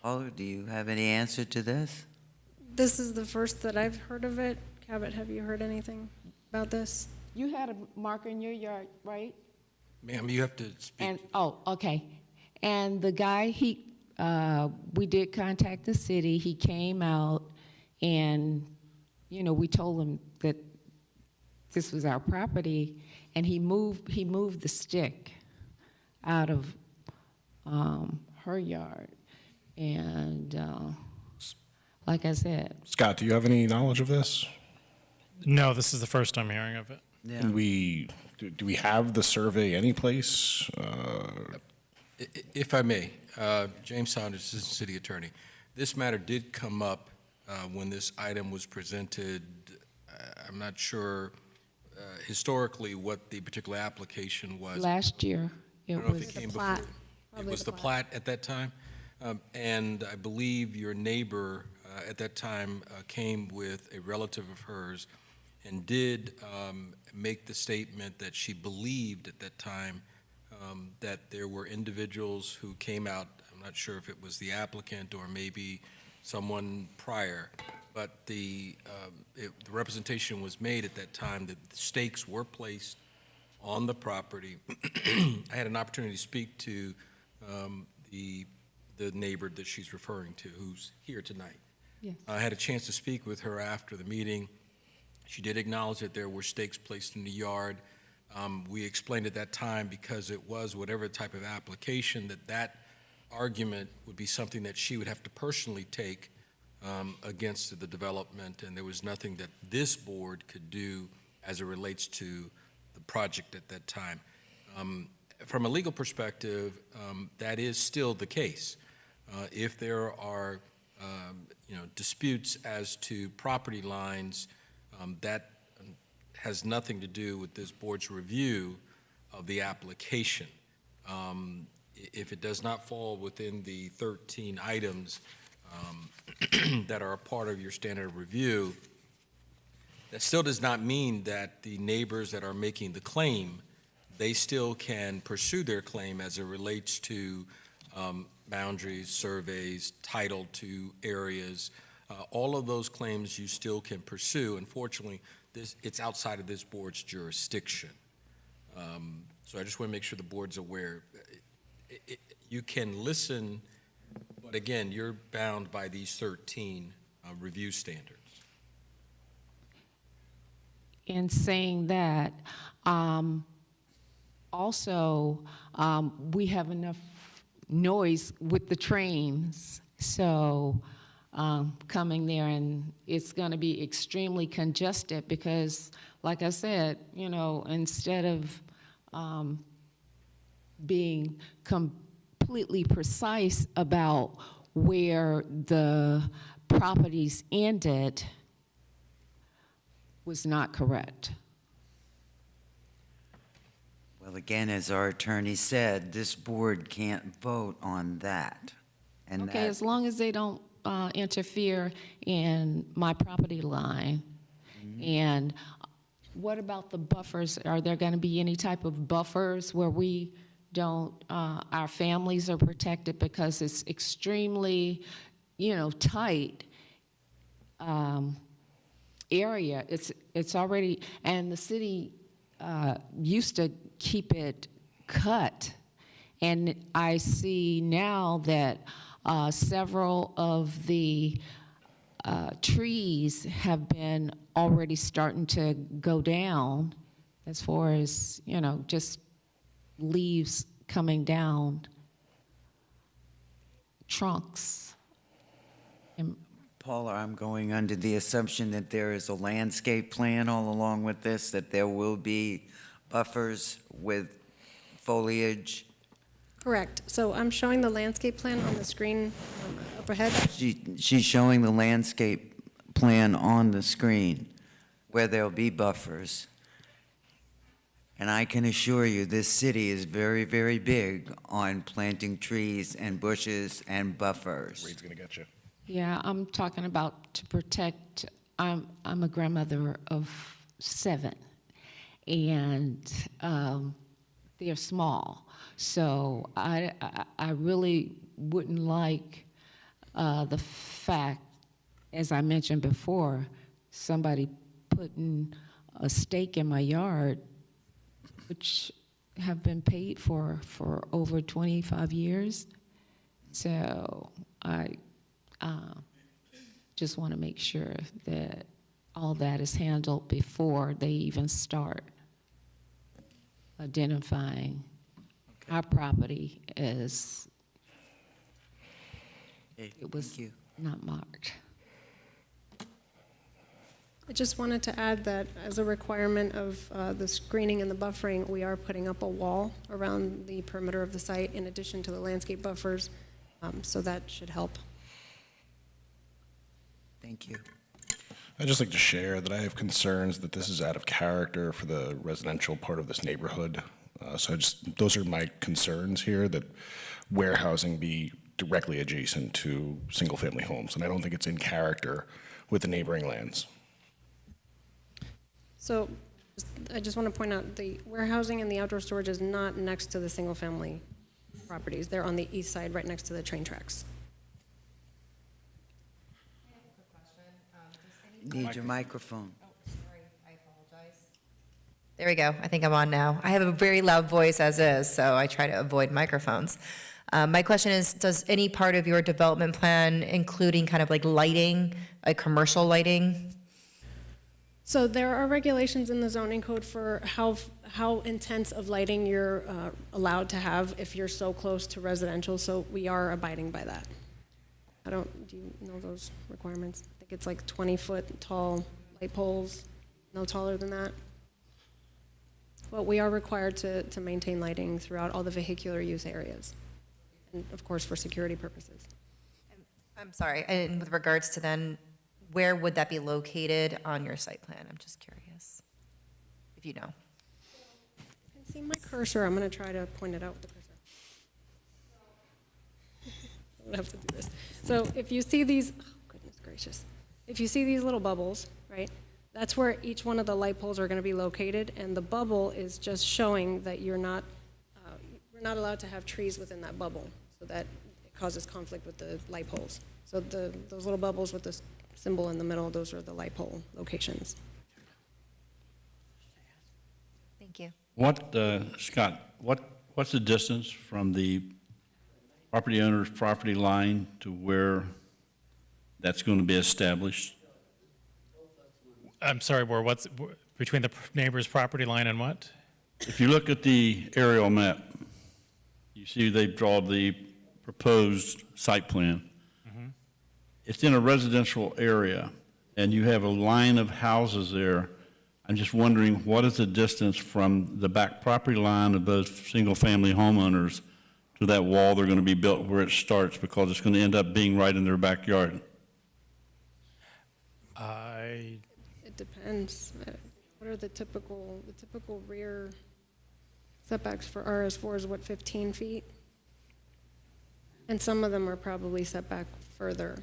Paula, do you have any answer to this? This is the first that I've heard of it. Cabot, have you heard anything about this? You had a marker in your yard, right? Ma'am, you have to speak. And, oh, okay. And the guy, we did contact the city. He came out and, we told him that this was our property, and he moved the stick out of her yard. And like I said. Scott, do you have any knowledge of this? No, this is the first time hearing of it. Yeah. Do we have the survey anyplace? If I may, James Saunders, Assistant City Attorney. This matter did come up when this item was presented. I'm not sure historically what the particular application was. Last year, I it don't know if was. it came The plat. before. It Probably was the the plat at that time. And I believe your neighbor at that time came with a relative of hers and did make the statement that she believed at that time that there were individuals who came out. I'm not sure if it was the applicant or maybe someone prior, but the representation was made at that time that the stakes were placed on the property. I had an opportunity to speak to the neighbor that she's referring to, who's here tonight. Yes. I had a chance to speak with her after the meeting. She did acknowledge that there were stakes placed in the yard. We explained at that time, because it was whatever type of application, that argument would be something that she would have to personally take against the development, and there was nothing that this board could do as it relates to the project at that time. From a legal perspective, that is still the case. If there are disputes as to property lines, that has nothing to do with this board's review of the application. If it does not fall within the 13 items that are a part of your standard review, that still does not mean that the neighbors that are making the claim, they still can pursue their claim as it relates to boundaries, surveys, title to areas. All of those claims you still can pursue. Unfortunately, it's outside of this board's jurisdiction. So I just want to make sure the board's aware. You can listen, but again, you're bound by these 13 review standards. In saying that, also, we have enough noise with the trains, so coming there, and it's going to be extremely congested because, like I said, you know, instead of being completely precise about where the properties ended was not correct. Well, again, as our attorney said, this board can't vote on that. And Okay, that- as long as they don't interfere in my property line. And what about the buffers? Are there going to be any type of buffers where we don't, our families are protected because it's extremely, you know, tight area? It's already, and the city used to keep it cut. And I see now that several of the trees have been already starting to go down as far as, you know, just leaves coming down, trunks. Paula, I'm going under the assumption that there is a landscape plan all along with this, that there will be buffers with foliage. Correct. So I'm showing the landscape plan on the screen up ahead. She's showing the landscape plan on the screen where there'll be buffers. And I can assure you, this city is very, very big on planting trees and bushes and buffers. Reed's gonna get you. Yeah, I'm talking about to protect, I'm a grandmother of 7, and they're small. So I really wouldn't like the fact, as I mentioned before, somebody putting a stake in my yard, which have been paid for over 25 years. So I just want to make sure that all that is handled before they even start identifying our property as it was not marked. I just wanted to add that as a requirement of the screening and the buffering, we are putting up a wall around the perimeter of the site in addition to the landscape buffers, so that should help. Thank you. I'd just like to share that I have concerns that this is out of character for the residential part of this neighborhood. Those are my concerns here, that warehousing be directly adjacent to single-family homes, and I don't think it's in character with the neighboring lands. So I just want to point out the warehousing and the outdoor storage is not next to the single-family properties. They're on the east side, right next to the train tracks. Need your microphone. There we go. I think I'm on now. I have a very loud voice as is, so I try to avoid microphones. My question is, does any part of your development plan, including kind of like lighting, like commercial lighting? So there are regulations in the zoning code for how intense of lighting you're allowed to have if you're so close to residential, so we are abiding by that. Do you know those requirements? I think it's like 20-foot tall light poles, no taller than that. But we are required to maintain lighting throughout all the vehicular use areas, and of course for security purposes. I'm sorry, and with regards to then, where would that be located on your site plan? I'm just curious. you know. You can see my cursor. I'm going to try to point it out with the cursor. I don't have to do this. So if you see these, oh, goodness gracious. If you see these little bubbles, right, that's where each one of the light poles are going to be located, and the bubble is just showing that we're not allowed to have trees within that bubble, so that it causes conflict with the light poles. So those little bubbles with the symbol in the middle, those are the light pole locations. Thank you. What, Scott, what's the distance from the property owner's property line to where that's going to be established? I'm sorry, what's between the neighbor's property line and what? If you look at the aerial map, you see they've drawn the proposed site plan. It's in a residential area, and you have a line of houses there. I'm just wondering, what is the distance from the back property line of those single-family homeowners to that wall they're going to be built where it starts, because it's going to end up being right in their backyard? It depends. What are the typical rear setbacks for RS4 is what, 15 feet? And some of them are probably set back further.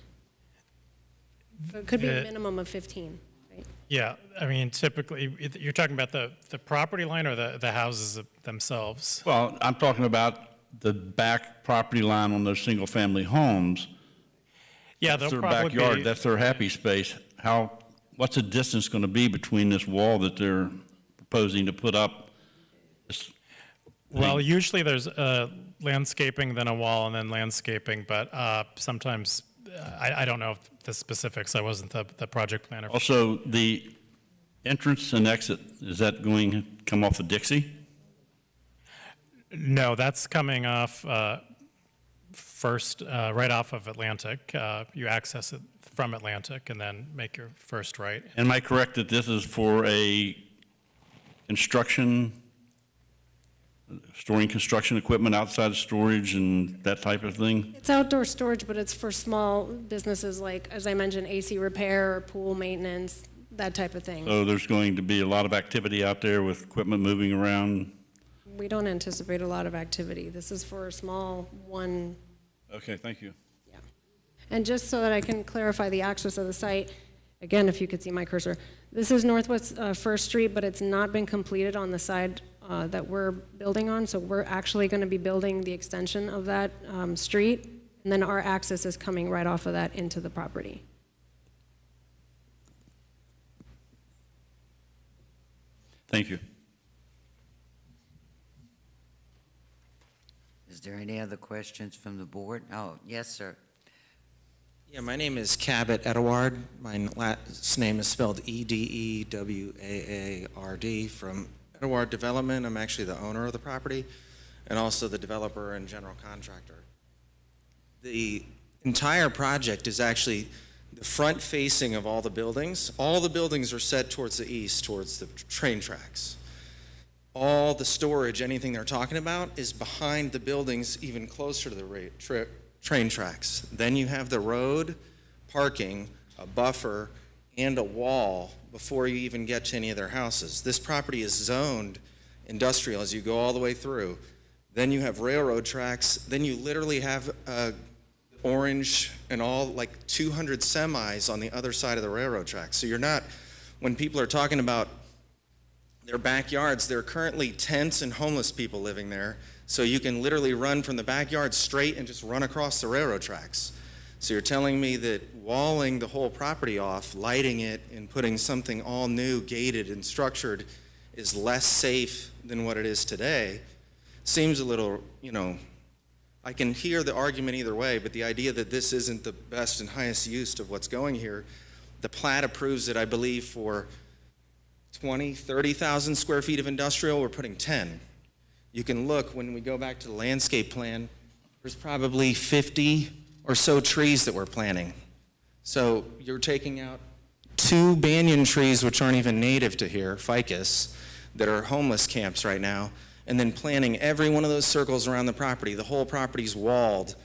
So it could be a minimum of 15, right? Yeah, I mean, typically, you're talking about the property line or the houses themselves? Well, I'm talking about the back property line on those single-family homes. Yeah, That's they'll their probably backyard, be, that's their happy space. What's the distance going to be between this wall that they're proposing to put up? well, usually there's landscaping, then a wall, and then landscaping, but sometimes, I don't know the specifics, I wasn't the project planner. Also, the entrance and exit, is that going to come off of Dixie? No, that's coming off first, right off of Atlantic. You access it from Atlantic and then make your first right. Am I correct that this is for a storing construction equipment outside of storage and that type of thing? It's outdoor storage, but it's for small businesses like, as I mentioned, AC repair, pool maintenance, that type of thing. So there's going to be a lot of activity out there with equipment moving around? We don't anticipate a lot of activity. This is for a small one. Okay, thank you. And just so that I can clarify the access of the site, again, if you could see my cursor, this is Northwest First Street, but it's not been completed on the side that we're building on, so we're actually going to be building the extension of that street, and then our access is coming right off of that into the property. Thank you. Is there any other questions from the board? Oh, yes, sir. Yeah, my name is Cabot Edward. My last name is spelled Edewaard from Edward Development. I'm actually the owner of the property and also the developer and general contractor. The entire project is actually the front facing of all the buildings. All the buildings are set towards the east, towards the train tracks. All the storage, anything they're talking about, is behind the buildings, even closer to the train tracks. Then you have the road, parking, a buffer, and a wall before you even get to any of their houses. This property is zoned industrial as you go all the way through. Then you have railroad tracks. Then you literally have orange and all like 200 semis on the other side of the railroad tracks. So you're not, when people are talking about their backyards, there are currently tents and homeless people living there. So you can literally run from the backyard straight and just run across the railroad tracks. So you're telling me that walling the whole property off, lighting it, and putting something all new, gated and structured is less safe than what it is today seems a little, I can hear the argument either way, but the idea that this isn't the best and highest use of what's going here, the plat approves it, I believe, for 20, 30,000 square feet of industrial. We're putting 10. You can look, when we go back to the landscape plan, there's probably 50 or so trees that we're planting. So you're taking out 2 banyan trees, which aren't even native to here, ficus, that are homeless camps right now, and then planting every one of those circles around the property. The whole property's walled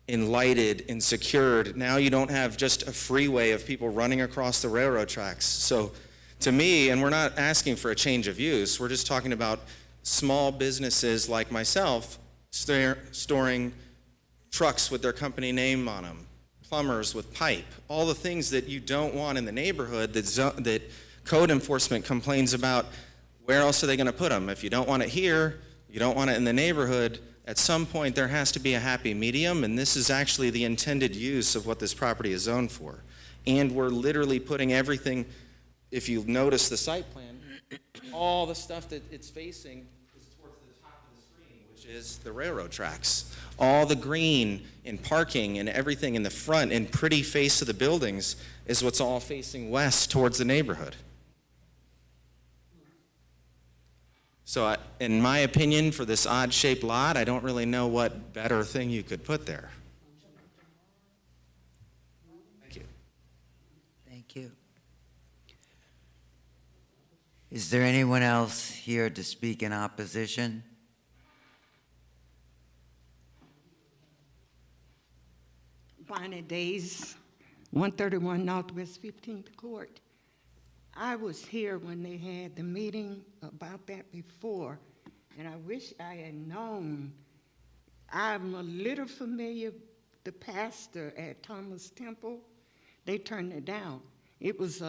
and lighted and secured. Now you don't have just a freeway of people running across the railroad tracks. So To me, and we're not asking for a change of use, we're just talking about small businesses like myself storing trucks with their company name on them, plumbers with pipe, all the things that you don't want in the neighborhood that code enforcement complains about. Where else are they going to put them? If you don't want it here, you don't want it in the neighborhood, at some point there has to be a happy medium, and this is actually the intended use of what this property is zoned for. And we're literally putting everything, if you notice the site plan, all the stuff that it's facing is towards the top of the screen, which is the railroad tracks. All the green and parking and everything in the front and pretty face of the buildings is what's all facing west towards the neighborhood. So in my opinion, for this odd-shaped lot, I don't really know what better thing you could put there. Thank you. Thank you. Is there anyone else here to speak in opposition? Bonnie Days, 131 Northwest 15th Court. I was here when they had the meeting about that before, and I wish I had known. I'm a little familiar with the pastor at Thomas Temple. They turned it down. It was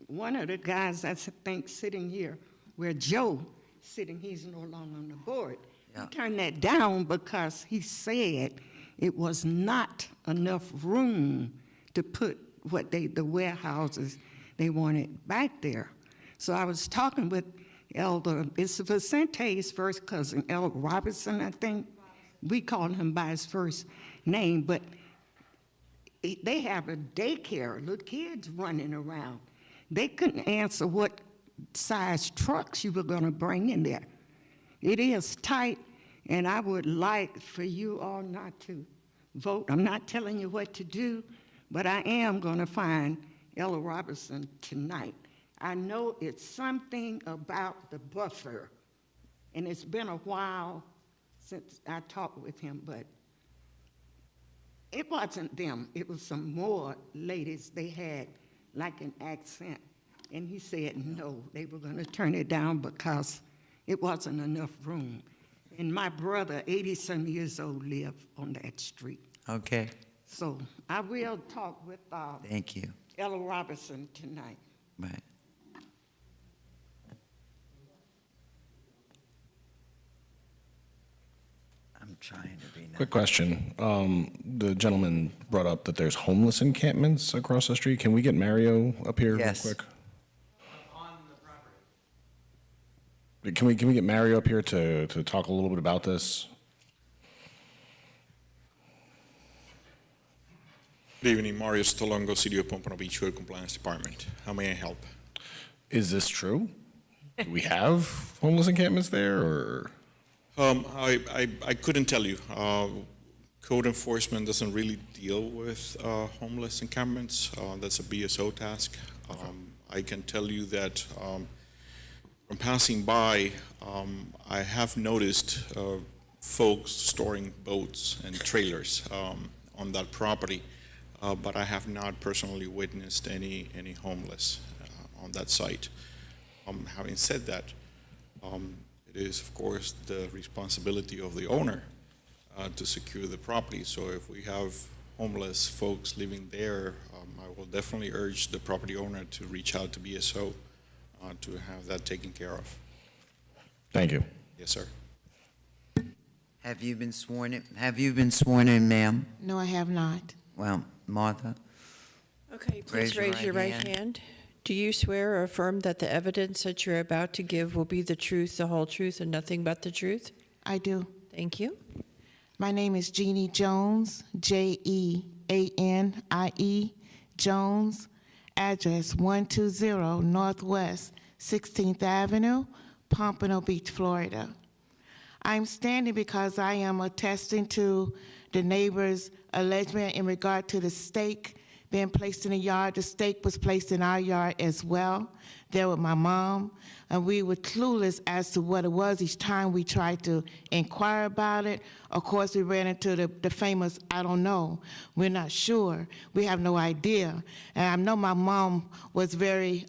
one of the guys I think sitting here, where Joe sitting, he's no longer on the board. Yeah. He turned that down because he said it was not enough room to put the warehouses they wanted back there. So I was talking with Elder, it's Vicente's first cousin, Elder Robinson, I think. We call him by his first name, but they have a daycare, little kids running around. They couldn't answer what size trucks you were gonna bring in there. It is tight, and I would like for you all not to vote. I'm not telling you what to do, but I am gonna find Ella Robertson tonight. I know it's something about the buffer, and it's been a while since I talked with him, but it wasn't them. It was some more ladies they had like an accent, and he said no, they were gonna turn it down because it wasn't enough room. And my brother, 80-some years old, lived on that street. Okay, So I will talk with thank you. Ella Robertson tonight. Right. I'm trying to be nice. Quick question. The gentleman brought up that there's homeless encampments across the street. Can we get Mario up here real Yes. quick? Can we get Mario up here to talk a little bit about this? Good evening, Mario Stolongo, City of Pompano Beach Code Compliance Department. How may I help? Is this true? Do we have homeless encampments there, or? I couldn't tell you. Code enforcement doesn't really deal with homeless encampments. That's a BSO task. I can tell you that from passing by, I have noticed folks storing boats and trailers on that property, but I have not personally witnessed any homeless on that site. Having said that, it is, of course, the responsibility of the owner to secure the property. So if we have homeless folks living there, I will definitely urge the property owner to reach out to BSO to have that taken care of. Thank you. Yes, sir. Have you been sworn in? Have you been sworn in, ma'am? No, I have not. Well, Martha? Okay, please raise your right hand. Do you swear or affirm that the evidence that you're about to give will be the truth, the whole truth, and nothing but the truth? I do. Thank you. My name is Jeannie Jones, Jeanie Jones, address 120 Northwest 16th Avenue, Pompano Beach, Florida. I'm standing because I am attesting to the neighbor's allegement in regard to the stake being placed in the yard. The stake was placed in our yard as well, there with my mom, and we were clueless as to what it was each time we tried to inquire about it. Of course, we ran into the famous, I don't know, we're not sure, we have no idea. And I know my mom was very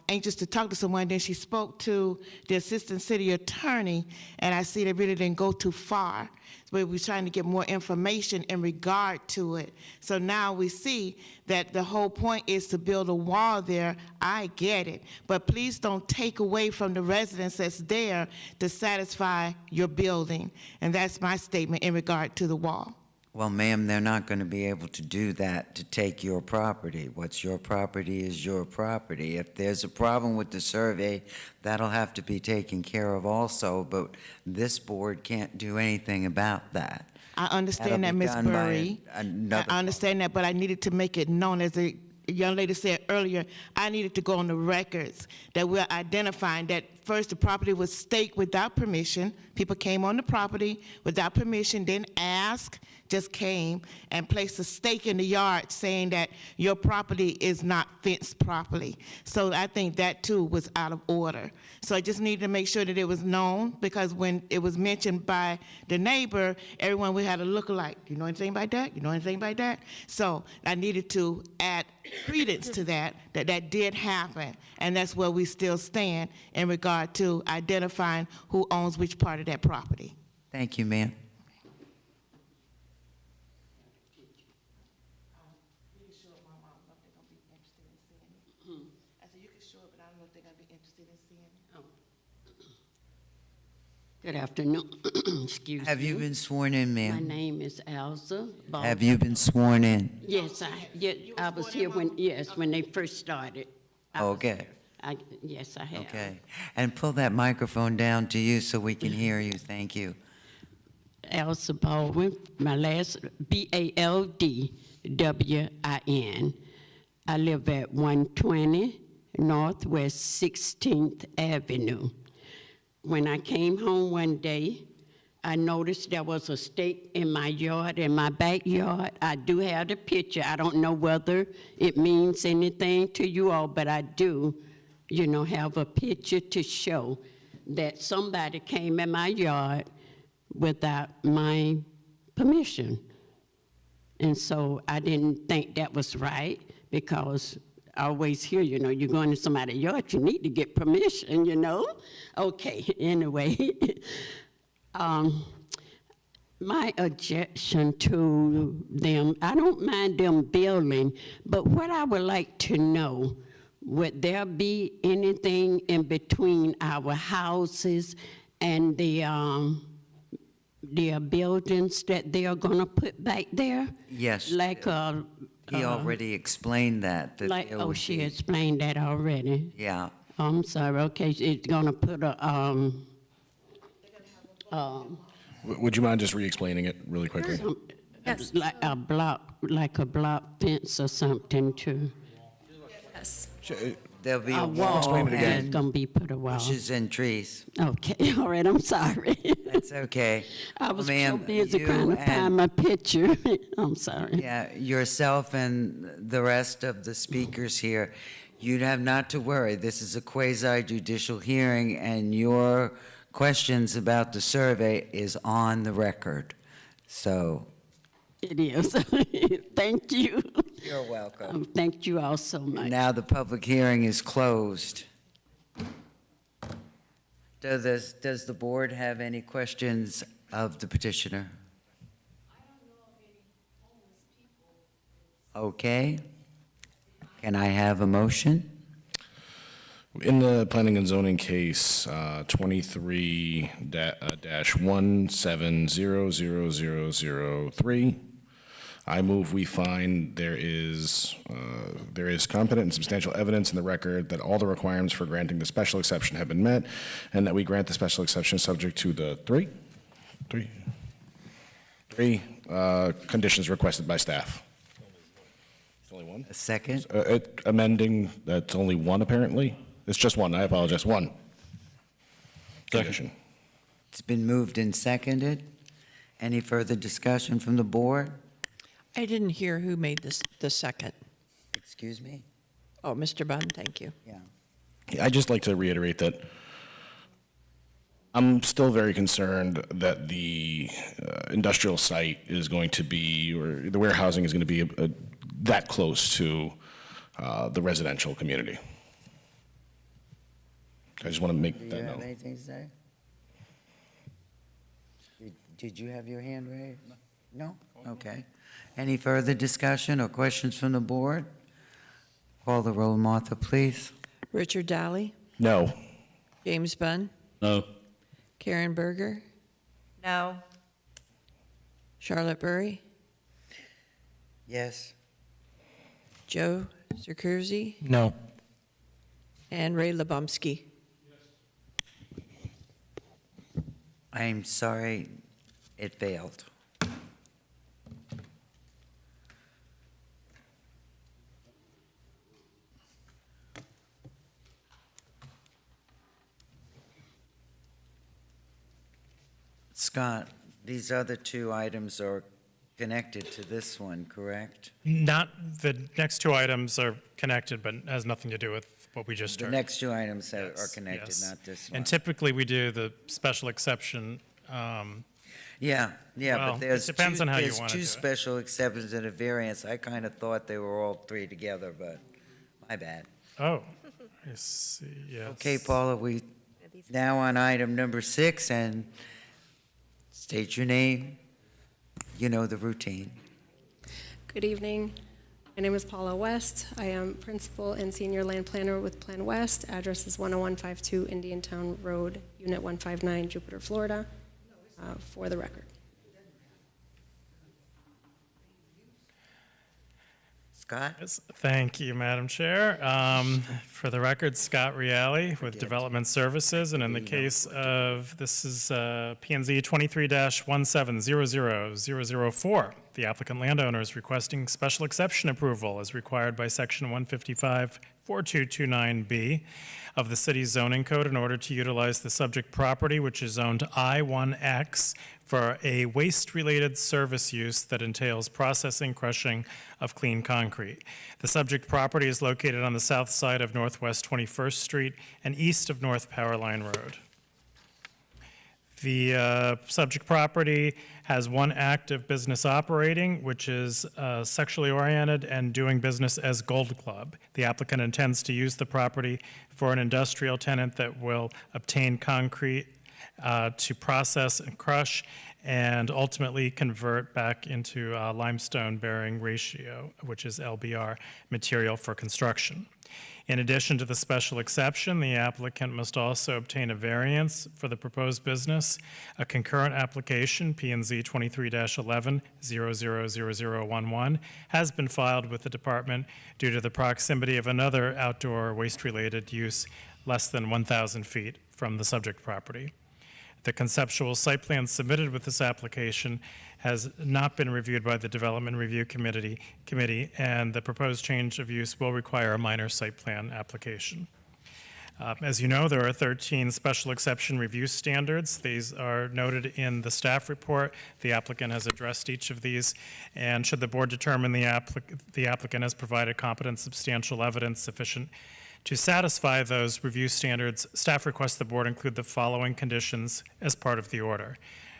anxious to talk to someone, then she spoke to the assistant city attorney, and I see they really didn't go too far. We were trying to get more information in regard to it. So now we see that the whole point is to build a wall there. I get it. But please don't take away from the residents that's there to satisfy your building. And that's my statement in regard to the wall. Well, ma'am, they're not going to be able to do that to take your property. What's your property is your property. If there's a problem with the survey, that'll have to be taken care of also, but this board can't do anything about that. I understand that, Ms. Burry. I understand that, but I needed to make it known, as a young lady said earlier, I needed to go on the records that we're identifying that first the property was staked without permission. People came on the property without permission, didn't ask, just came and placed a stake in the yard saying that your property is not fenced properly. So I think that too was out of order. So I just needed to make sure that it was known, because when it was mentioned by the neighbor, everyone we had a look alike. You know anything about that? You know anything about that? So I needed to add credence to that did happen. And that's where we still stand in regard to identifying who owns which part of that property. Thank you, ma'am. Good afternoon. Excuse me. Have you been sworn in, ma'am? My name is Elsa. Have you been sworn in? Yes, I was here when they first started. Okay. Yes, I have. Okay. And pull that microphone down to you so we can hear you. Thank you. Elsa Baldwin, my last, Baldwin. I live at 120 Northwest 16th Avenue. When I came home one day, I noticed there was a stake in my yard, in my backyard. I do have the picture. I don't know whether it means anything to you all, but I do, have a picture to show that somebody came in my yard without my permission. And so I didn't think that was right, because I always hear, you go into somebody's yard, you need to get permission, Okay, anyway. My objection to them, I don't mind them building, but what I would like to know, would there be anything in between our houses and the buildings that they are gonna put back there? Yes. Like he already explained that. She explained that already. Yeah. I'm sorry. Okay, it's gonna put a Would you mind just re-explaining it really quickly? Yes. Like a block fence or something too. Yes. There'll be A wall. explain it again. It's gonna be put a wall. Bushes and trees. Okay, all right, I'm sorry. That's okay. I was Ma'am, so busy you trying to and- find my picture. I'm sorry. Yeah, yourself and the rest of the speakers here, you'd have not to worry. This is a quasi-judicial hearing, and your questions about the survey is on the record. So. It is. Thank you. You're welcome. Thank you all so much. Now the public hearing is closed. Does the board have any questions of the petitioner? Okay. Can I have a motion? In the planning and zoning case 23-170003, I move we find there is competent and substantial evidence in the record that all the requirements for granting the special exception have been met, and that we grant the special exception subject to the three conditions requested by staff. It's only one? A second? Amending, that's only one apparently? It's just one, I apologize, one condition. It's been moved and seconded. Any further discussion from the board? I didn't hear who made the second. Excuse me? Oh, Mr. Bunn, thank you. Yeah. I'd just like to reiterate that I'm still very concerned that the industrial site is going to be, or the warehousing is going to be that close to the residential community. I just want to make Do you that have known. anything to say? Did you have your hand raised? No? Okay. Any further discussion or questions from the board? Call the roll, Martha, please. Richard Daly, No. James Bunn, No. Karen Berger, No. Charlotte Burry, Yes. Joe Zerkourzy, No. and Ray Lebomsky. I'm sorry, it failed. Scott, these other two items are connected to this one, correct? Not, the next two items are connected, but has nothing to do with what we just The heard. next two items are Yes, connected, yes. not this one. And typically, we do the special exception. Yeah, Well, but there's it depends two, on how you there's wanna two do it. special exceptions and a variance. I kind of thought they were all three together, but my bad. Oh, I see, yes. Okay, Paula, we now on item number 6, and state your name. You know the routine. Good evening. My name is Paula West. I am Principal and Senior Land Planner with Plan West. Address is 10152 Indiantown Road, Unit 159, Jupiter, Florida, for the record. Scott? Yes, thank you, Madam Chair. For the record, Scott Reale with Development Services, and in the case of, this is P&Z 23-1700004. The applicant landowner is requesting special exception approval as required by Section 155-4229B of the city's zoning code in order to utilize the subject property, which is zoned I-1X, for a waste-related service use that entails processing, crushing of clean concrete. The subject property is located on the south side of Northwest 21st Street and east of North Powerline Road. The subject property has one active business operating, which is sexually oriented and doing business as Gold Club. The applicant intends to use the property for an industrial tenant that will obtain concrete to process and crush and ultimately convert back into limestone-bearing ratio, which is LBR, material for construction. In addition to the special exception, the applicant must also obtain a variance for the proposed business. A concurrent application, P&Z 23-11000011, has been filed with the department due to the proximity of another outdoor waste-related use less than 1,000 feet from the subject property. The conceptual site plan submitted with this application has not been reviewed by the Development Review Committee, and the proposed change of use will require a minor site plan application. As you know, there are 13 special exception review standards. These are noted in the staff report. The applicant has addressed each of these, and should the board determine the applicant has provided competent substantial evidence sufficient to satisfy those review standards, staff requests the board include the following conditions as part of the order.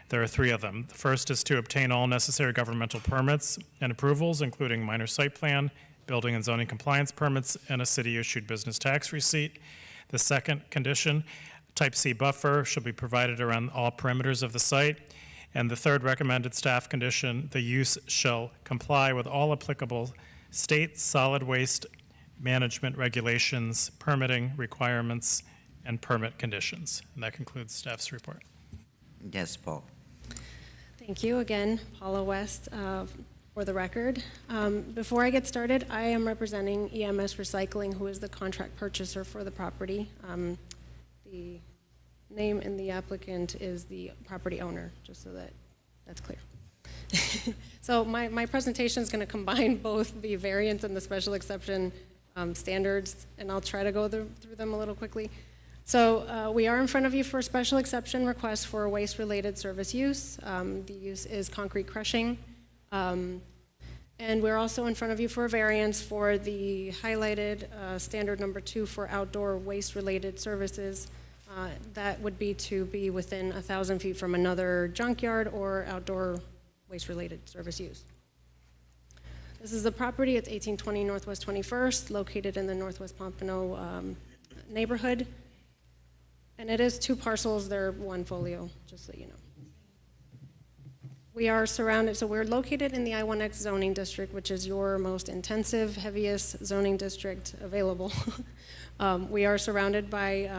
There are 3 of them. The first is to obtain all necessary governmental permits and approvals, including minor site plan, building and zoning compliance permits, and a city-issued business tax receipt. The second condition, type C buffer shall be provided around all perimeters of the site. And the third recommended staff condition, the use shall comply with all applicable state solid waste management regulations, permitting requirements, and permit conditions. And that concludes staff's report. Yes, Paul. Thank you again, Paula West, for the record. Before I get started, I am representing EMS Recycling, who is the contract purchaser for the property. The name in the applicant is the property owner, just so that that's clear. So my presentation is going to combine both the variance and the special exception standards, and I'll try to go through them a little quickly. So we are in front of you for a special exception request for a waste-related service use. The use is concrete crushing. And we're also in front of you for a variance for the highlighted standard number 2 for outdoor waste-related services. That would be to be within 1,000 feet from another junkyard or outdoor waste-related service use. This is the property. It's 1820 Northwest 21st, located in the Northwest Pompano neighborhood. And it is 2 parcels. They're 1 folio, just so you know. We are surrounded, so we're located in the I-1X zoning district, which is your most intensive, heaviest zoning district available. We are surrounded by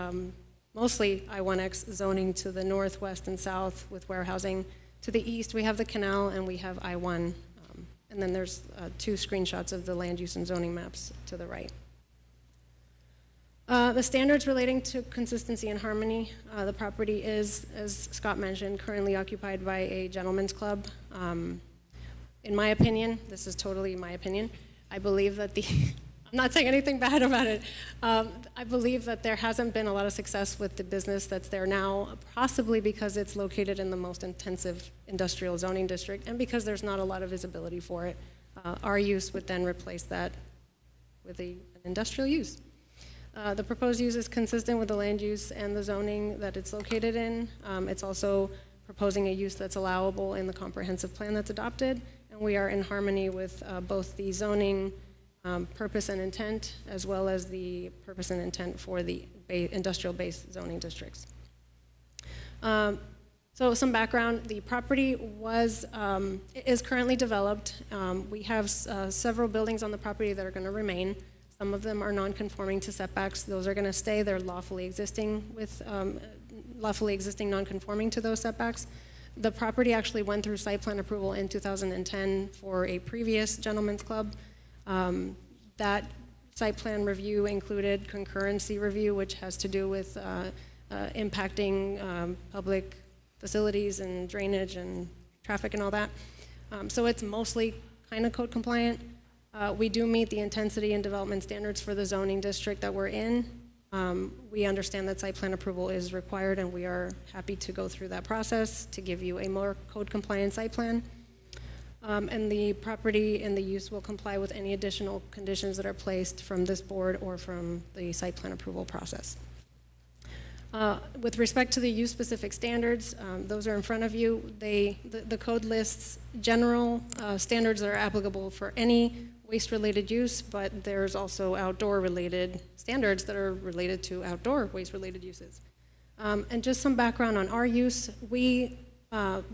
mostly I-1X zoning to the northwest and south with warehousing. To the east, we have the canal and we have I-1. And then there's 2 screenshots of the land use and zoning maps to the right. The standards relating to consistency and harmony, the property is, as Scott mentioned, currently occupied by a gentleman's club. In my opinion, this is totally my opinion, I believe that I'm not saying anything bad about it. I believe that there hasn't been a lot of success with the business that's there now, possibly because it's located in the most intensive industrial zoning district and because there's not a lot of visibility for it. Our use would then replace that with an industrial use. The proposed use is consistent with the land use and the zoning that it's located in. It's also proposing a use that's allowable in the comprehensive plan that's adopted, and we are in harmony with both the zoning purpose and intent, as well as the purpose and intent for the industrial-based zoning districts. So some background, the property is currently developed. We have several buildings on the property that are going to remain. Some of them are non-conforming to setbacks. Those are going to stay. They're lawfully existing non-conforming to those setbacks. The property actually went through site plan approval in 2010 for a previous gentleman's club. That site plan review included concurrency review, which has to do with impacting public facilities and drainage and traffic and all that. So it's mostly kind of code compliant. We do meet the intensity and development standards for the zoning district that we're in. We understand that site plan approval is required, and we are happy to go through that process to give you a more code compliant site plan. And the property and the use will comply with any additional conditions that are placed from this board or from the site plan approval process. With respect to the use-specific standards, those are in front of you. The code lists general standards that are applicable for any waste-related use, but there's also outdoor-related standards that are related to outdoor waste-related uses. And just some background on our use, we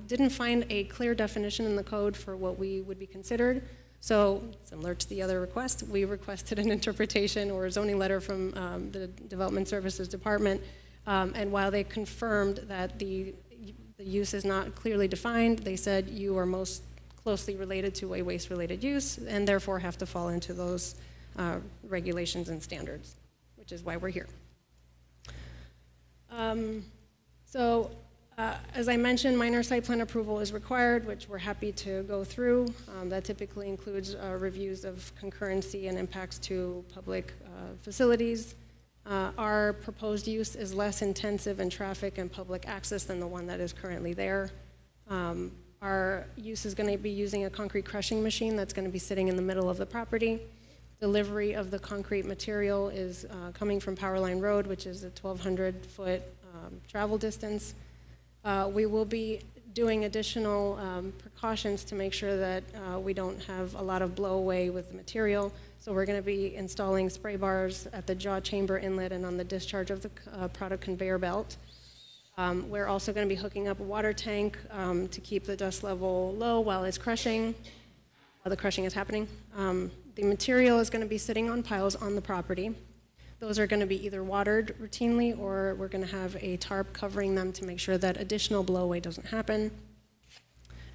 didn't find a clear definition in the code for what we would be considered. So, similar to the other request, we requested an interpretation or a zoning letter from the Development Services Department. And while they confirmed that the use is not clearly defined, they said you are most closely related to a waste-related use and therefore have to fall into those regulations and standards, which is why we're here. As I mentioned, minor site plan approval is required, which we're happy to go through. That typically includes reviews of concurrency and impacts to public facilities. Our proposed use is less intensive in traffic and public access than the one that is currently there. Our use is going to be using a concrete crushing machine that's going to be sitting in the middle of the property. Delivery of the concrete material is coming from Powerline Road, which is a 1,200-foot travel distance. We will be doing additional precautions to make sure that we don't have a lot of blow-away with the material. So we're going to be installing spray bars at the jaw chamber inlet and on the discharge of the product conveyor belt. We're also going to be hooking up a water tank to keep the dust level low while it's crushing, while the crushing is happening. The material is going to be sitting on piles on the property. Those are going to be either watered routinely, or we're going to have a tarp covering them to make sure that additional blow-away doesn't happen.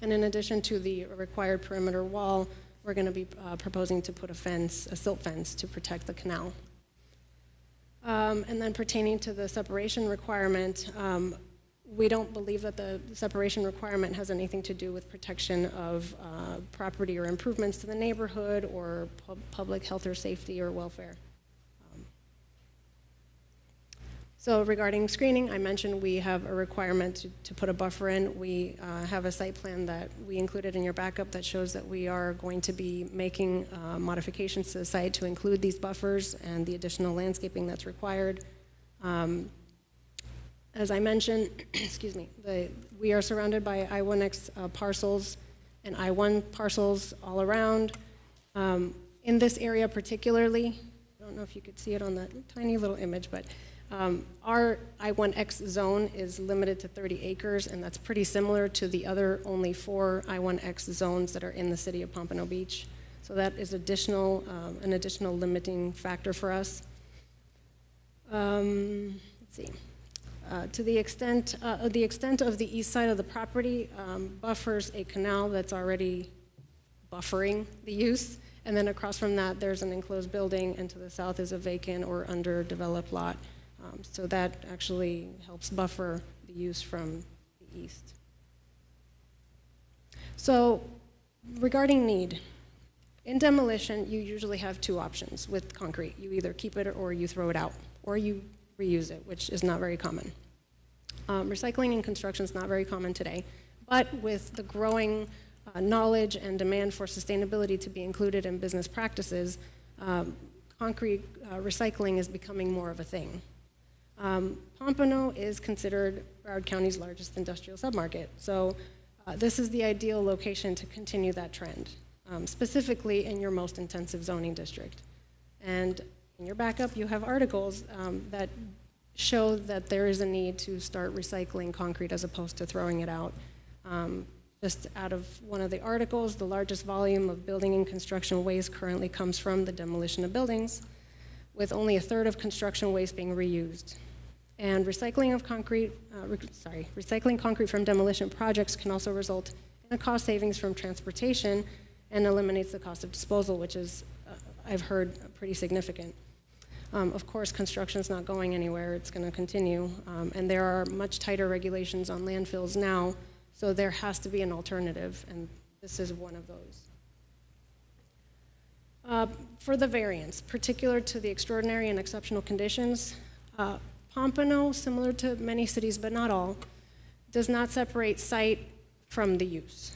And in addition to the required perimeter wall, we're going to be proposing to put a fence, a silt fence, to protect the canal. And then pertaining to the separation requirement, we don't believe that the separation requirement has anything to do with protection of property or improvements to the neighborhood or public health or safety or welfare. So regarding screening, I mentioned we have a requirement to put a buffer in. We have a site plan that we included in your backup that shows that we are going to be making modifications to the site to include these buffers and the additional landscaping that's required. As I mentioned, excuse me, we are surrounded by I-1X parcels and I-1 parcels all around. In this area particularly, I don't know if you could see it on that tiny little image, but our I-1X zone is limited to 30 acres, and that's pretty similar to the other only 4 I-1X zones that are in the city of Pompano Beach. So that is an additional limiting factor for us. Let's see. To the extent of the east side of the property buffers a canal that's already buffering the use, and then across from that there's an enclosed building, and to the south is a vacant or underdeveloped lot. So that actually helps buffer the use from the east. So regarding need, in demolition you usually have 2 options with concrete. You either keep it or you throw it out, or you reuse it, which is not very common. Recycling in construction is not very common today, but with the growing knowledge and demand for sustainability to be included in business practices, concrete recycling is becoming more of a thing. Pompano is considered Broward County's largest industrial submarket, so this is the ideal location to continue that trend, specifically in your most intensive zoning district. And in your backup, you have articles that show that there is a need to start recycling concrete as opposed to throwing it out. Just out of one of the articles, the largest volume of building and construction waste currently comes from the demolition of buildings, with only 1/3 of construction waste being reused. And recycling concrete from demolition projects can also result in a cost savings from transportation and eliminates the cost of disposal, which is, I've heard, pretty significant. Of course, construction is not going anywhere. It's going to continue. And there are much tighter regulations on landfills now, so there has to be an alternative, and this is one of those. For the variance, particular to the extraordinary and exceptional conditions, Pompano, similar to many cities but not all, does not separate site from the use.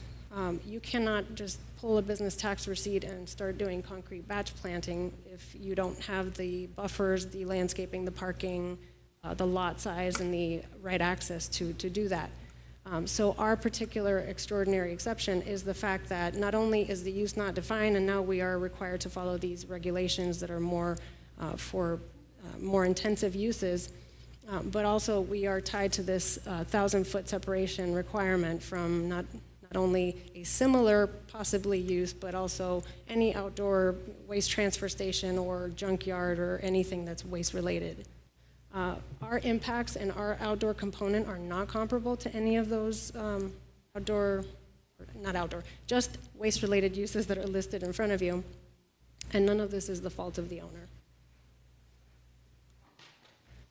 You cannot just pull a business tax receipt and start doing concrete batch planting if you don't have the buffers, the landscaping, the parking, the lot size, and the right access to do that. So our particular extraordinary exception is the fact that not only is the use not defined, and now we are required to follow these regulations that are more for more intensive uses, but also we are tied to this 1,000-foot separation requirement from not only a similar possibly use, but also any outdoor waste transfer station or junkyard or anything that's waste related. Our impacts and our outdoor component are not comparable to any of those just waste related uses that are listed in front of you, and none of this is the fault of the owner.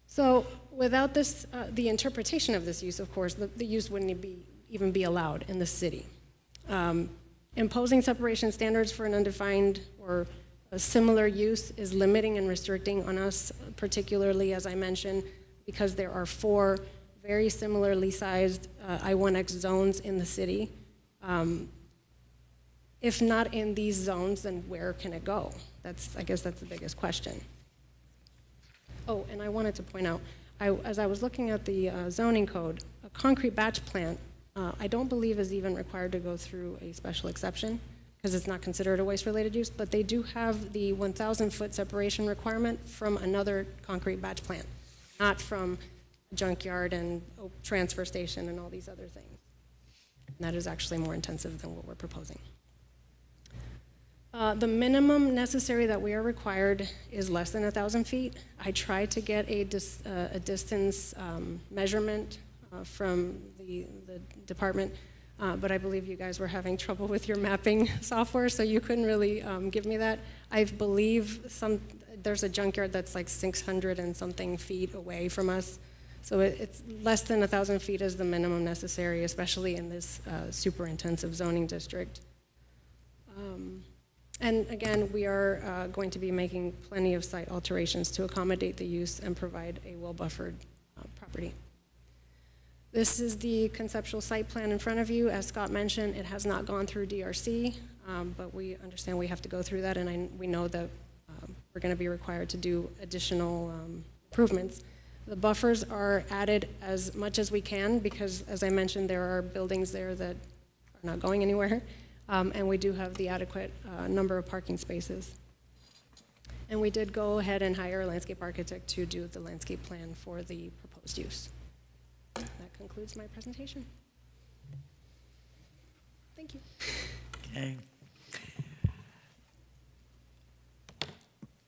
So without this, the interpretation of this use, of course, the use wouldn't even be allowed in the city. Imposing separation standards for an undefined or a similar use is limiting and restricting on us, particularly, as I mentioned, because there are 4 very similarly sized I-1X zones in the city. If not in these zones, then where can it go? I guess that's the biggest question. Oh, and I wanted to point out, as I was looking at the zoning code, a concrete batch plant, I don't believe is even required to go through a special exception because it's not considered a waste-related use, but they do have the 1,000-foot separation requirement from another concrete batch plant, not from a junkyard and a transfer station and all these other things. And that is actually more intensive than what we're proposing. The minimum necessary that we are required is less than 1,000 feet. I tried to get a distance measurement from the department, but I believe you guys were having trouble with your mapping software, so you couldn't really give me that. I believe there's a junkyard that's like 600 and something feet away from us, so it's less than 1,000 feet is the minimum necessary, especially in this super intensive zoning district. And again, we are going to be making plenty of site alterations to accommodate the use and provide a well-buffered property. This is the conceptual site plan in front of you. As Scott mentioned, it has not gone through DRC, but we understand we have to go through that, and we know that we're going to be required to do additional improvements. The buffers are added as much as we can because, as I mentioned, there are buildings there that are not going anywhere, and we do have the adequate number of parking spaces. And we did go ahead and hire a landscape architect to do the landscape plan for the proposed use. That concludes my presentation. Thank you. Okay.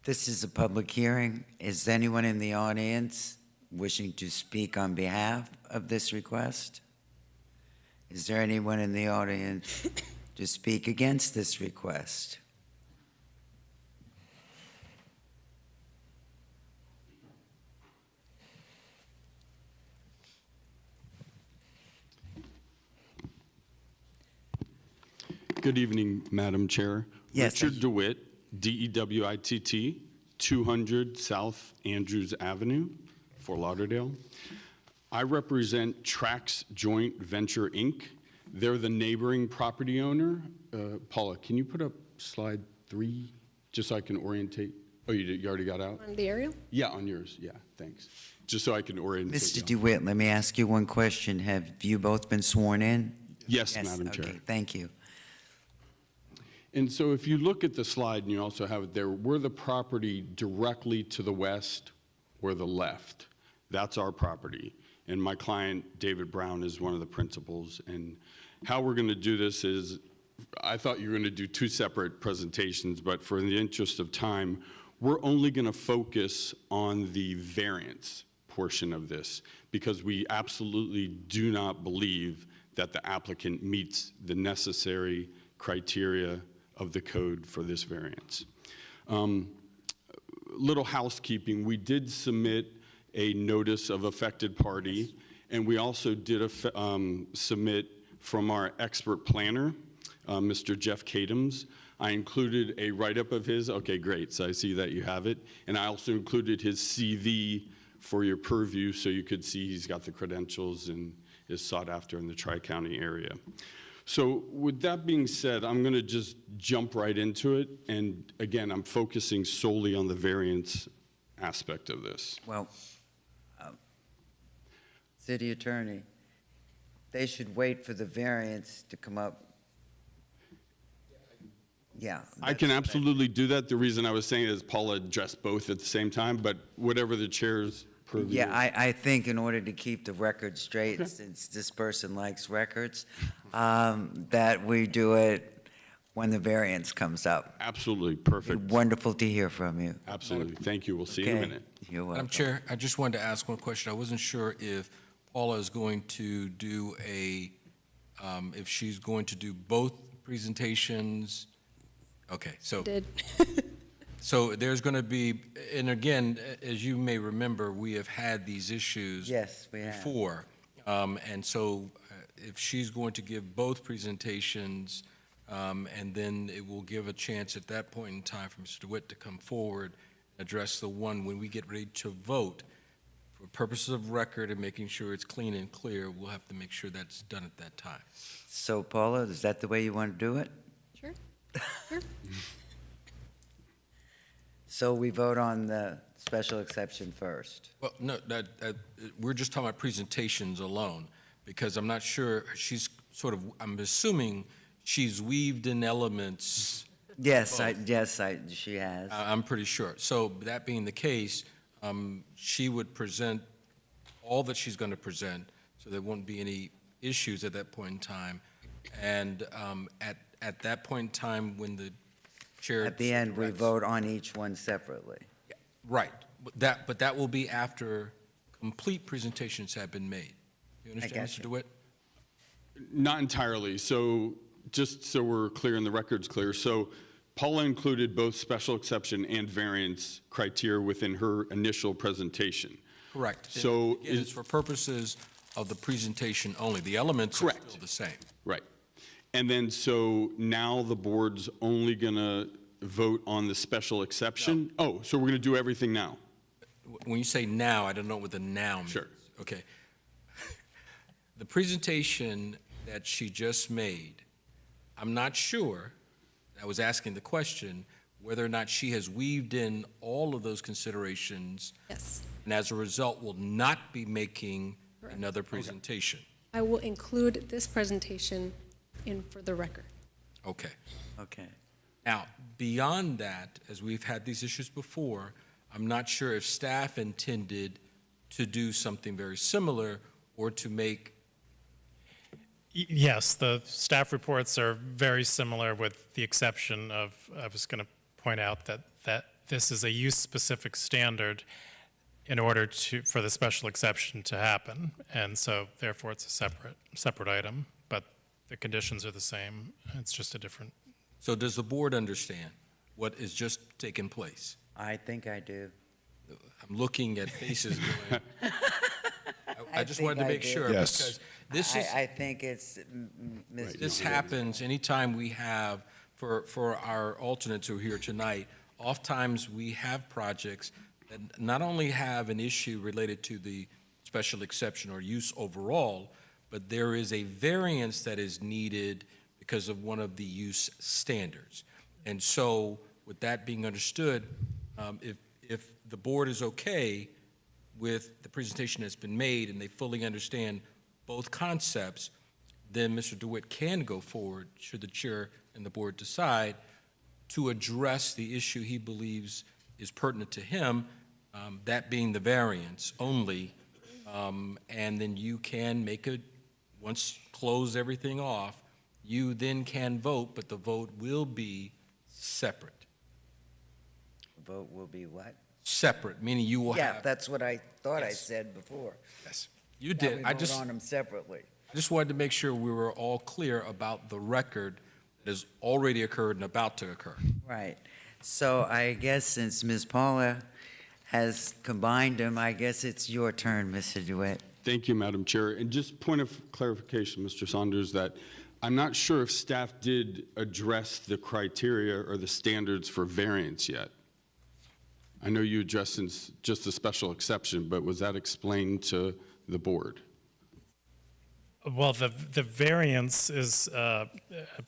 This is a public hearing. Is anyone in the audience wishing to speak on behalf of this request? Is there anyone in the audience to speak against this request? Good evening, Madam Chair. Yes, Richard DeWitt, DEWITT, 200 South Andrews Avenue, Fort Lauderdale. I represent Trax Joint Venture, Inc. They're the neighboring property owner. Paula, can you put up slide 3, just so I can orientate? Oh, you already got out? On the aerial? Yeah, on yours. Yeah, thanks. Just so I can orientate. Mr. you. DeWitt, let me ask you one question. Have you both been sworn in? Yes, Madam Chair. Okay, thank you. And so if you look at the slide, and you also have it there, we're the property directly to the west or the left. That's our property. And my client, David Brown, is one of the principals. And how we're going to do this is, I thought you were going to do 2 separate presentations, but for the interest of time, we're only going to focus on the variance portion of this because we absolutely do not believe that the applicant meets the necessary criteria of the code for this variance. Little housekeeping, we did submit a notice of affected party, and we also did submit from our expert planner, Mr. Jeff Kadams. I included a write-up of his. Okay, great, so I see that you have it. And I also included his CV for your purview so you could see he's got the credentials and is sought after in the Tri-County area. So with that being said, I'm going to just jump right into it. And again, I'm focusing solely on the variance aspect of this. Well, City Attorney, they should wait for the variance to come up. Yeah. I can absolutely do that. The reason I was saying is Paula addressed both at the same time, but whatever the chair's purview. Yeah, I think in order to keep the record straight, since this person likes records, that we do it when the variance comes up. Absolutely, perfect. Wonderful to hear from you. Absolutely, thank you. We'll see you in a Okay. minute. You're welcome. Madam Chair, I just wanted to ask one question. I wasn't sure if Paula is going to do if she's going to do both presentations. Okay, so. Did. So there's going to be, and again, as you may remember, we have had these issues Yes, we have. before. And so if she's going to give both presentations, and then it will give a chance at that point in time for Mr. DeWitt to come forward, address the one when we get ready to vote. For purposes of record and making sure it's clean and clear, we'll have to make sure that's done at that time. So Paula, is that the way you want to do it? Sure. Sure. So we vote on the special exception first. Well, no, we're just talking about presentations alone, because I'm not sure, she's sort of, I'm assuming she's weaved in elements. Yes, she has. I'm pretty sure. So that being the case, she would present all that she's going to present, so there won't be any issues at that point in time. And at that point in time, when the chair. At the end, we vote on each one separately. Right, but that will be after complete presentations have been made. You understand, Mr. DeWitt? Not entirely. So just so we're clear and the record's clear, so Paula included both special exception and variance criteria within her initial presentation. Correct. So it's for purposes of the presentation only. The elements are still the same. Right. And then, so now the board's only gonna vote on the special exception? Oh, so we're gonna do everything now? When you say now, I don't know what the now means. Sure. Okay. The presentation that she just made, I'm not sure, I was asking the question, whether or not she has weaved in all of those considerations. Yes. And as a result, will not be making another presentation. I will include this presentation in for the record. Okay. Okay. Now, beyond that, as we've had these issues before, I'm not sure if staff intended to do something very similar or to make. Yes, the staff reports are very similar with the exception of, I was going to point out that this is a use-specific standard in order for the special exception to happen. And so therefore it's a separate item, but the conditions are the same. It's just a different. So does the board understand what is just taking place? I think I do. I'm looking at faces going, I just wanted to think I make do. sure. Yes. Because this is. I think it's, This happens anytime we have, for our alternates who are here tonight, oftentimes we have projects that not only have an issue related to the special exception or use overall, but there is a variance that is needed because of one of the use standards. And so with that being understood, if the board is okay with the presentation that's been made and they fully understand both concepts, then Mr. DeWitt can go forward, should the chair and the board decide, to address the issue he believes is pertinent to him, that being the variance only, and then you can once close everything off, you then can vote, but the vote will be separate. Vote will be what? Separate, meaning you will have. Yeah, that's what I thought I Yes. said before. Yes, you That did. we I vote just on them separately. wanted to make sure we were all clear about the record that has already occurred and about to occur. Right. So I guess since Ms. Paula has combined them, I guess it's your turn, Mr. DeWitt. Thank you, Madam Chair. And just point of clarification, Mr. Saunders, that I'm not sure if staff did address the criteria or the standards for variance yet. I know you addressed just a special exception, but was that explained to the board? Well, the variance is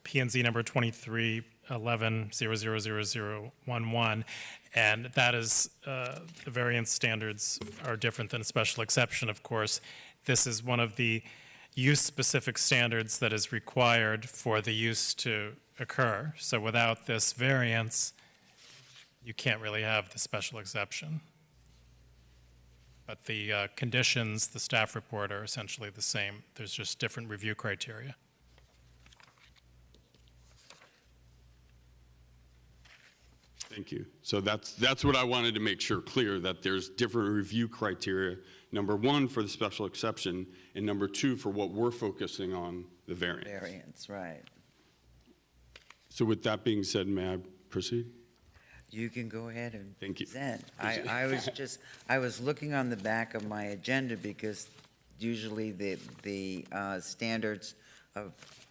P&Z number 2311000011, and that is, the variance standards are different than a special exception, of course. This is one of the use-specific standards that is required for the use to occur. So without this variance, you can't really have the special exception. But the conditions, the staff report are essentially the same. There's just different review criteria. Thank you. So that's what I wanted to make sure clear, that there's different review criteria. Number one, for the special exception, and number two, for what we're focusing on, the variance. Variance, right. So with that being said, may I proceed? You can go ahead and Thank you. present. I was looking on the back of my agenda because usually the standards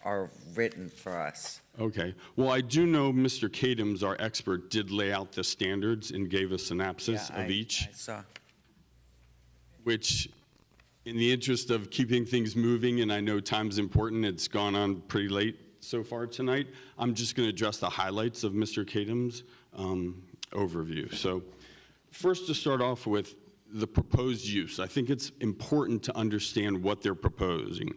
are written for us. Okay. Well, I do know Mr. Kadams, our expert, did lay out the standards and gave a synopsis Yeah, of each, I saw. which, in the interest of keeping things moving, and I know time's important, it's gone on pretty late so far tonight, I'm just going to address the highlights of Mr. Kadams' overview. So first, to start off with the proposed use, I think it's important to understand what they're proposing.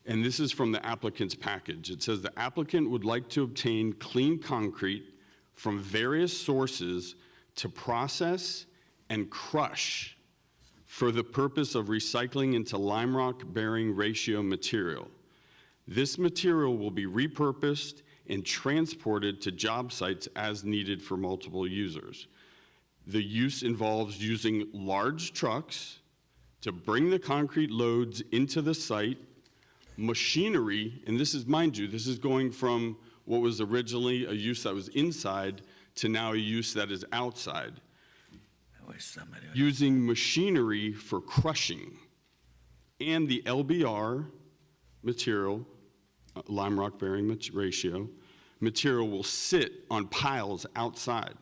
And this is from the applicant's package. It says the applicant would like to obtain clean concrete from various sources to process and crush for the purpose of recycling into lime rock bearing ratio material. This material will be repurposed and transported to job sites as needed for multiple users. The use involves using large trucks to bring the concrete loads into the site, machinery, and this is, mind you, this is going from what was originally a use that was inside to now a use that is outside. Using machinery for crushing and the LBR material lime rock bearing ratio, material will sit on piles outside.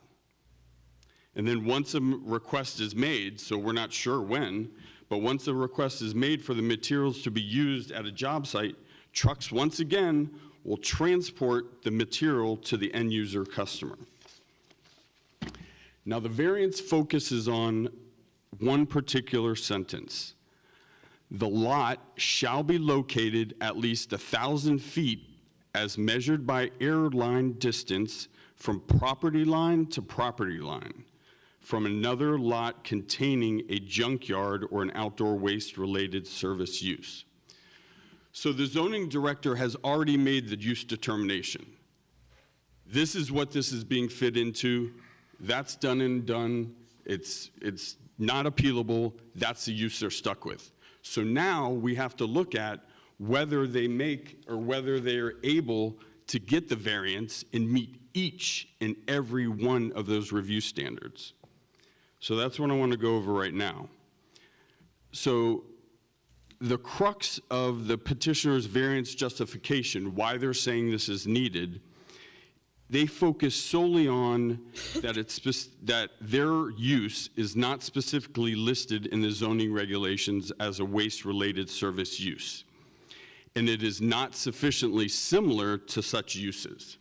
And then once a request is made, so we're not sure when, but once a request is made for the materials to be used at a job site, trucks once again will transport the material to the end user customer. Now the variance focuses on one particular sentence. The lot shall be located at least 1,000 feet as measured by air line distance from property line to property line from another lot containing a junkyard or an outdoor waste-related service use. So the zoning director has already made the use determination. This is what this is being fit into. That's done and done. It's not appealable. That's the use they're stuck with. So now we have to look at whether they make or whether they are able to get the variance and meet each and every one of those review standards. So that's what I want to go over right now. So the crux of the petitioner's variance justification, why they're saying this is needed, they focus solely on that their use is not specifically listed in the zoning regulations as a waste-related service use, and it is not sufficiently similar to such uses.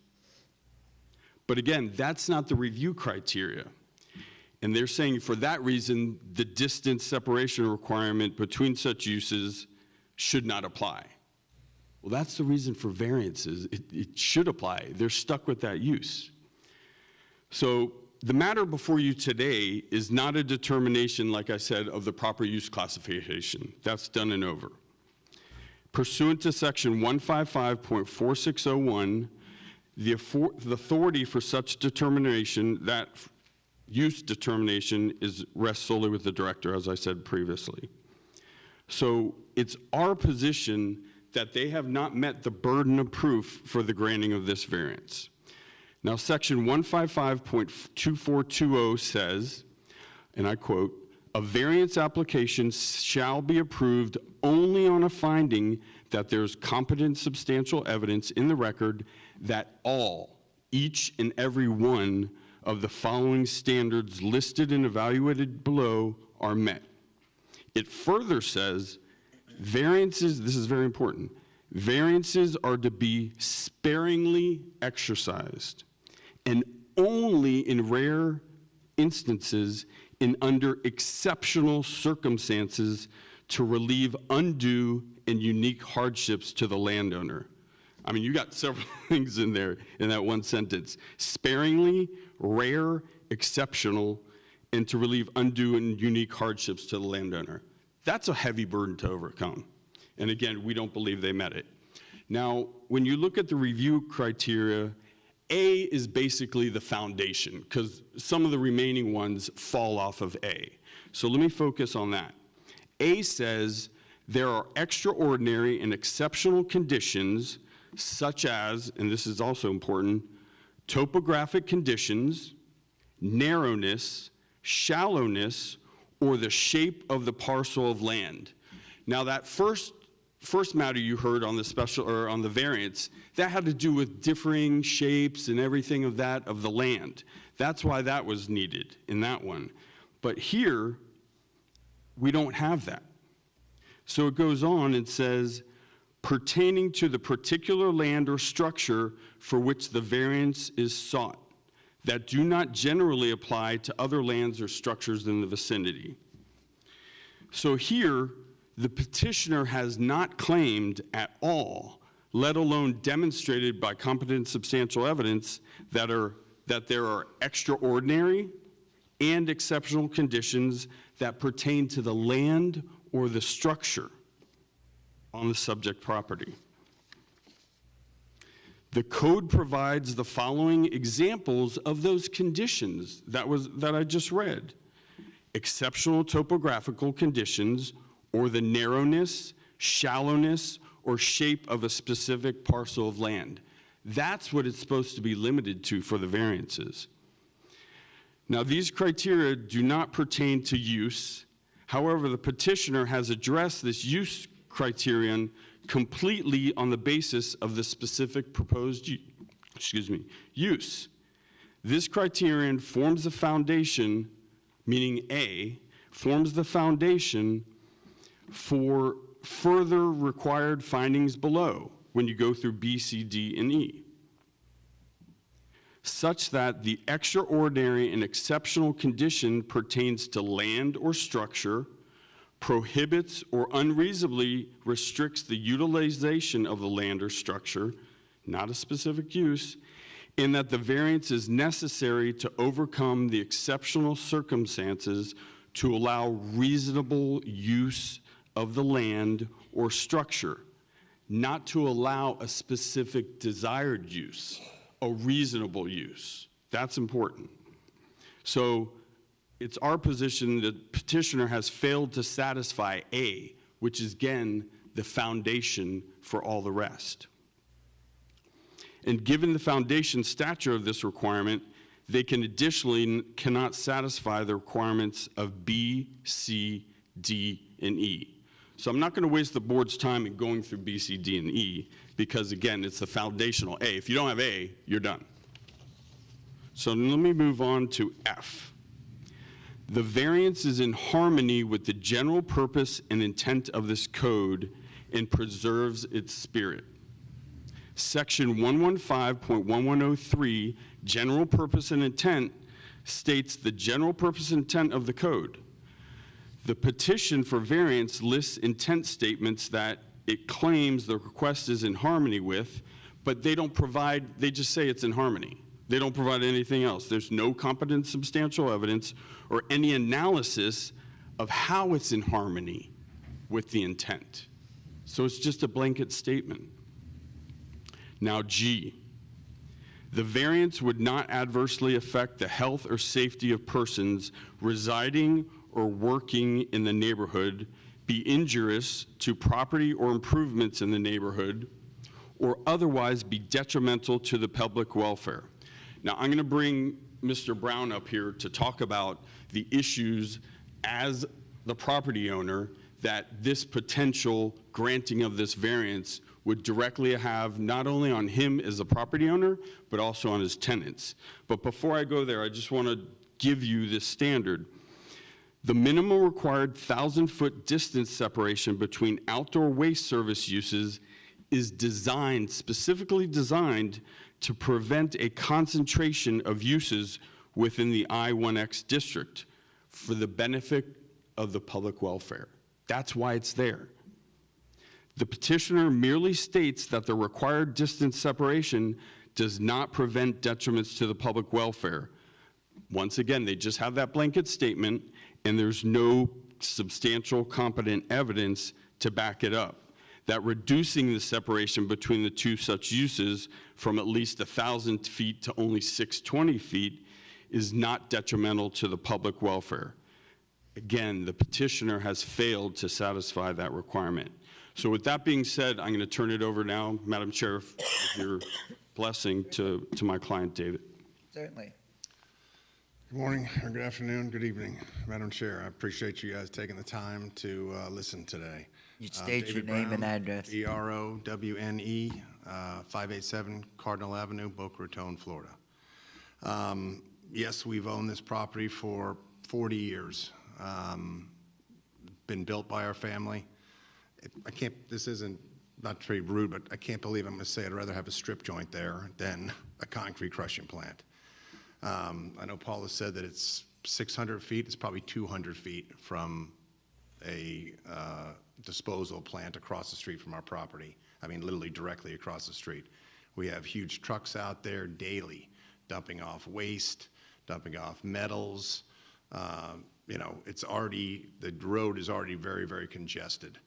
But again, that's not the review criteria. And they're saying for that reason, the distance separation requirement between such uses should not apply. Well, that's the reason for variances. It should apply. They're stuck with that use. So the matter before you today is not a determination, like I said, of the proper use classification. That's done and over. Pursuant to section 155.4601, the authority for such determination, that use determination, rests solely with the director, as I said previously. So it's our position that they have not met the burden of proof for the granting of this variance. Now, section 155.2420 says, and I quote, "A variance application shall be approved only on a finding that there's competent substantial evidence in the record that each and every one of the following standards listed and evaluated below are met." It further says, variances, this is very important, variances are to be sparingly exercised and only in rare instances and under exceptional circumstances to relieve undue and unique hardships to the landowner. I mean, you got several things in there in that one sentence. Sparingly, rare, exceptional, and to relieve undue and unique hardships to the landowner. That's a heavy burden to overcome. And again, we don't believe they met it. Now, when you look at the review criteria, A is basically the foundation, because some of the remaining ones fall off of A. So let me focus on that. A says there are extraordinary and exceptional conditions such as, and this is also important, topographic conditions, narrowness, shallowness, or the shape of the parcel of land. Now that first matter you heard on the special, or on the variance, that had to do with differing shapes and everything of the land. That's why that was needed in that one. But here, we don't have that. So it goes on and says, pertaining to the particular land or structure for which the variance is sought, that do not generally apply to other lands or structures in the vicinity. So here, the petitioner has not claimed at all, let alone demonstrated by competent substantial evidence, that there are extraordinary and exceptional conditions that pertain to the land or the structure on the subject property. The code provides the following examples of those conditions that I just read. Exceptional topographical conditions, or the narrowness, shallowness, or shape of a specific parcel of land. That's what it's supposed to be limited to for the variances. Now, these criteria do not pertain to use. However, the petitioner has addressed this use criterion completely on the basis of the specific proposed use. This criterion forms the foundation, meaning A, forms the foundation for further required findings below when you go through B, C, D, and E, such that the extraordinary and exceptional condition pertains to land or structure, prohibits or unreasonably restricts the utilization of the land or structure, not a specific use, in that the variance is necessary to overcome the exceptional circumstances to allow reasonable use of the land or structure, not to allow a specific desired use, a reasonable use. That's important. So it's our position that petitioner has failed to satisfy A, which is again the foundation for all the rest. And given the foundation stature of this requirement, they can additionally cannot satisfy the requirements of B, C, D, and E. So I'm not going to waste the board's time in going through B, C, D, and E, because again, it's the foundational A. If you don't have A, you're done. So let me move on to F. The variance is in harmony with the general purpose and intent of this code and preserves its spirit. Section 115.1103, general purpose and intent, states the general purpose and intent of the code. The petition for variance lists intent statements that it claims the request is in harmony with, but they don't provide, they just say it's in harmony. They don't provide anything else. There's no competent substantial evidence or any analysis of how it's in harmony with the intent. So it's just a blanket statement. Now G, the variance would not adversely affect the health or safety of persons residing or working in the neighborhood, be injurious to property or improvements in the neighborhood, or otherwise be detrimental to the public welfare. Now, I'm going to bring Mr. Brown up here to talk about the issues as the property owner that this potential granting of this variance would directly have not only on him as a property owner, but also on his tenants. But before I go there, I just want to give you this standard. The minimum required 1,000-foot distance separation between outdoor waste service uses is designed, specifically designed, to prevent a concentration of uses within the I-1X district for the benefit of the public welfare. That's why it's there. The petitioner merely states that the required distance separation does not prevent detriments to the public welfare. Once again, they just have that blanket statement, and there's no substantial competent evidence to back it up. That reducing the separation between the two such uses from at least 1,000 feet to only 620 feet is not detrimental to the public welfare. Again, the petitioner has failed to satisfy that requirement. So with that being said, I'm going to turn it over now, Madam Chair, with your blessing to my client, David. Certainly. Good morning, or good afternoon, good evening, Madam Chair. I appreciate you guys taking the time to listen today. You state your David name and Brown, address. BROWNE, 587 Cardinal Avenue, Boca Raton, Florida. Yes, we've owned this property for 40 years. Been built by our family. This isn't, not to be rude, but I can't believe I'm going to say I'd rather have a strip joint there than a concrete crushing plant. I know Paula said that it's 600 feet. It's probably 200 feet from a disposal plant across the street from our property. I mean, literally directly across the street. We have huge trucks out there daily dumping off waste, dumping off metals. You know, it's already, the road is already very, very congested.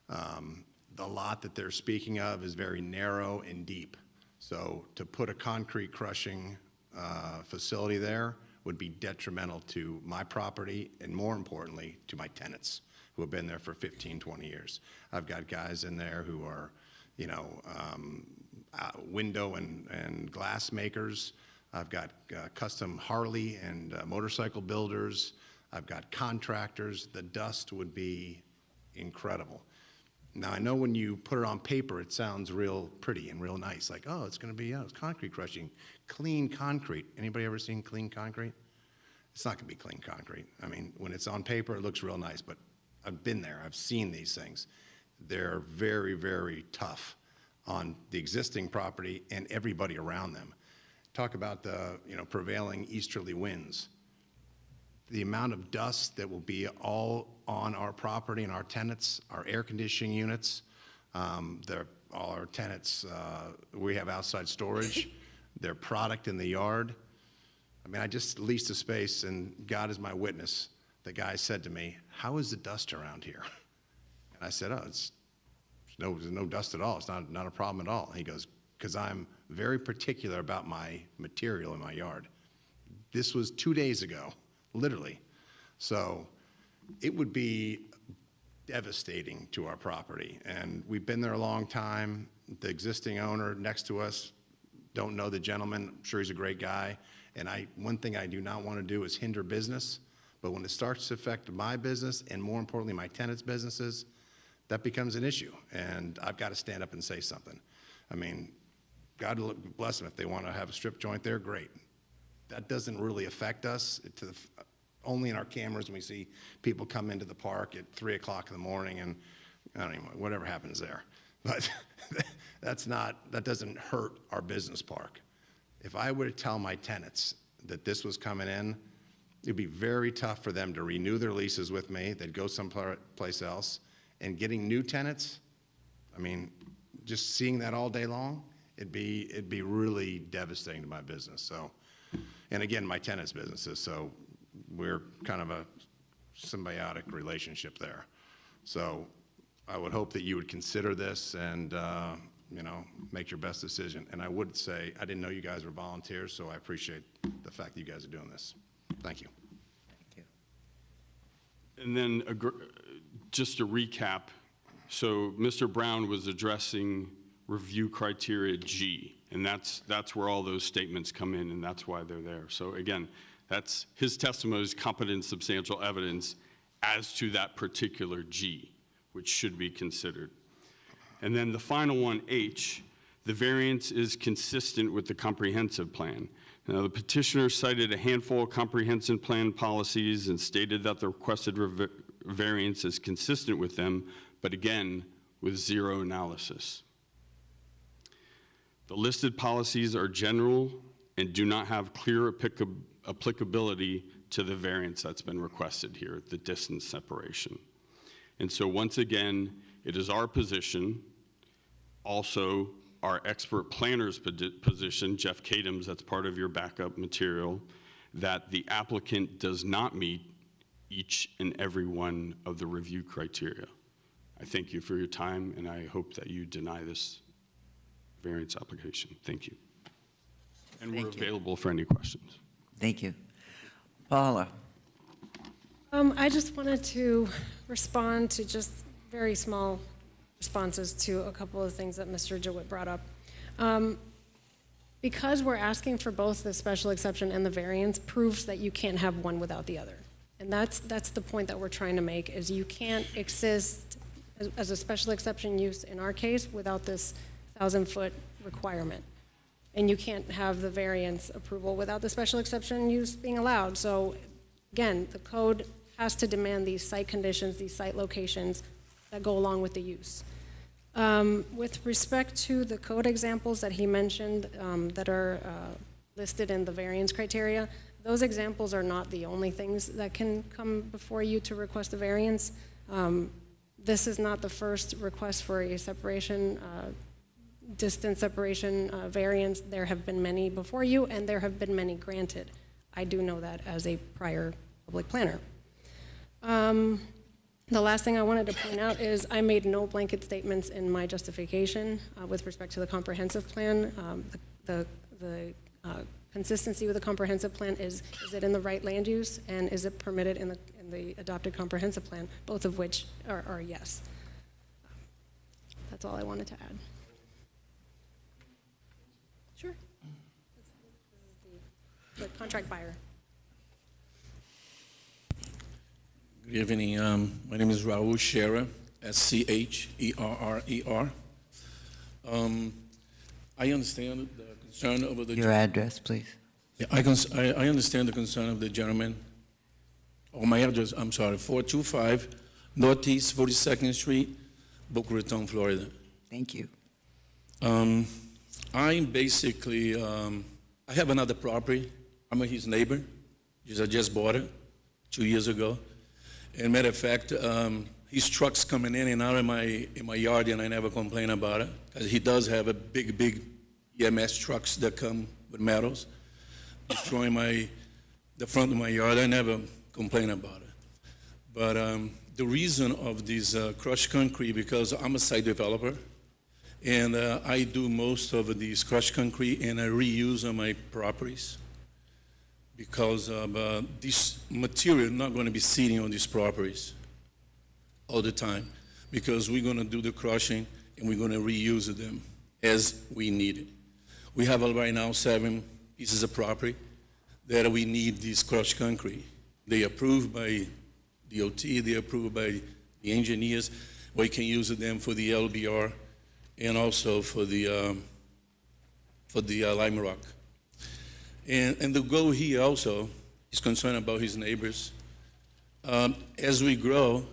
The lot that they're speaking of is very narrow and deep. So to put a concrete crushing facility there would be detrimental to my property and, more importantly, to my tenants who have been there for 15, 20 years. I've got guys in there who are, you know, window and glass makers. I've got custom Harley and motorcycle builders. I've got contractors. The dust would be incredible. Now, I know when you put it on paper, it sounds real pretty and real nice, like, oh, it's gonna be, it's concrete crushing, clean concrete. Anybody ever seen clean concrete? It's not gonna be clean concrete. I mean, when it's on paper, it looks real nice, but I've been there, I've seen these things. They're very, very tough on the existing property and everybody around them. Talk about the, prevailing easterly winds. The amount of dust that will be all on our property and our tenants, our air conditioning units, all our tenants, we have outside storage, their product in the yard. I mean, I just leased a space, and God is my witness. The guy said to me, "How is the dust around here?" And I said, "Oh, there's no dust at all. It's not a problem at all." He goes, "Because I'm very particular about my material in my yard." This was 2 days ago, literally. So it would be devastating to our property. And we've been there a long time. The existing owner next to us, don't know the gentleman. I'm sure he's a great guy. And one thing I do not want to do is hinder business. But when it starts to affect my business, and more importantly, my tenants' businesses, that becomes an issue. And I've got to stand up and say something. I mean, God bless them. If they want to have a strip joint there, great. That doesn't really affect us. Only in our cameras when we see people come into the park at 3 o'clock in the morning, and I don't even know, whatever happens there. But that doesn't hurt our business park. If I were to tell my tenants that this was coming in, it'd be very tough for them to renew their leases with me. They'd go someplace else. And getting new tenants, I mean, just seeing that all day long, it'd be really devastating to my business. So, and again, my tenants' businesses. So we're kind of a symbiotic relationship there. So I would hope that you would consider this and, make your best decision. And I would say, I didn't know you guys were volunteers, so I appreciate the fact that you guys are doing this. Thank you. Thank you. And then just to recap, so Mr. Brown was addressing review criteria G, and that's where all those statements come in, and that's why they're there. So again, that's his testimony is competent substantial evidence as to that particular G, which should be considered. And then the final one, H, the variance is consistent with the comprehensive plan. Now, the petitioner cited a handful of comprehensive plan policies and stated that the requested variance is consistent with them, but again, with zero analysis. The listed policies are general and do not have clear applicability to the variance that's been requested here, the distance separation. And so once again, it is our position, also our expert planner's position, Jeff Kadams, that's part of your backup material, that the applicant does not meet each and every one of the review criteria. I thank you for your time, and I hope that you deny this variance application. Thank you. And we're available for any questions. Thank you. Paula? I just wanted to respond to just very small responses to a couple of things that Mr. DeWitt brought up. Because we're asking for both the special exception and the variance proves that you can't have one without the other. And that's the point that we're trying to make, is you can't exist as a special exception use in our case without this 1,000-foot requirement. And you can't have the variance approval without the special exception use being allowed. So again, the code has to demand these site conditions, these site locations that go along with the use. With respect to the code examples that he mentioned that are listed in the variance criteria, those examples are not the only things that can come before you to request a variance. This is not the first request for a separation, distance separation variance. There have been many before you, and there have been many granted. I do know that as a prior public planner. The last thing I wanted to point out is I made no blanket statements in my justification with respect to the comprehensive plan. The consistency with the comprehensive plan is it in the right land use, and is it permitted in the adopted comprehensive plan, both of which are yes. That's all I wanted to add. Sure. This is the contract buyer. Good evening. My name is Raul Scherer. Scherrer. I understand the concern of the... Your address, please. Yeah, I understand the concern of the gentleman. Oh, my address, I'm sorry, 425 Northeast 42nd Street, Boca Raton, Florida. Thank you. I'm basically, I have another property. I'm his neighbor. I just bought it 2 years ago. And matter of fact, his trucks coming in and out of my yard, and I never complain about it, because he does have a big EMS trucks that come with metals, destroying the front of my yard. I never complain about it. But the reason of this crushed concrete, because I'm a site developer, and I do most of these crushed concrete and I reuse on my properties, because this material is not going to be sitting on these properties all the time, because we're going to do the crushing and we're going to reuse them as we need it. We have right now 7 pieces of property that we need this crushed concrete. They approved by DOT, they approved by the engineers. We can use them for the LBR and also for the lime rock. And the goal here also is concerned about his neighbors. As we grow,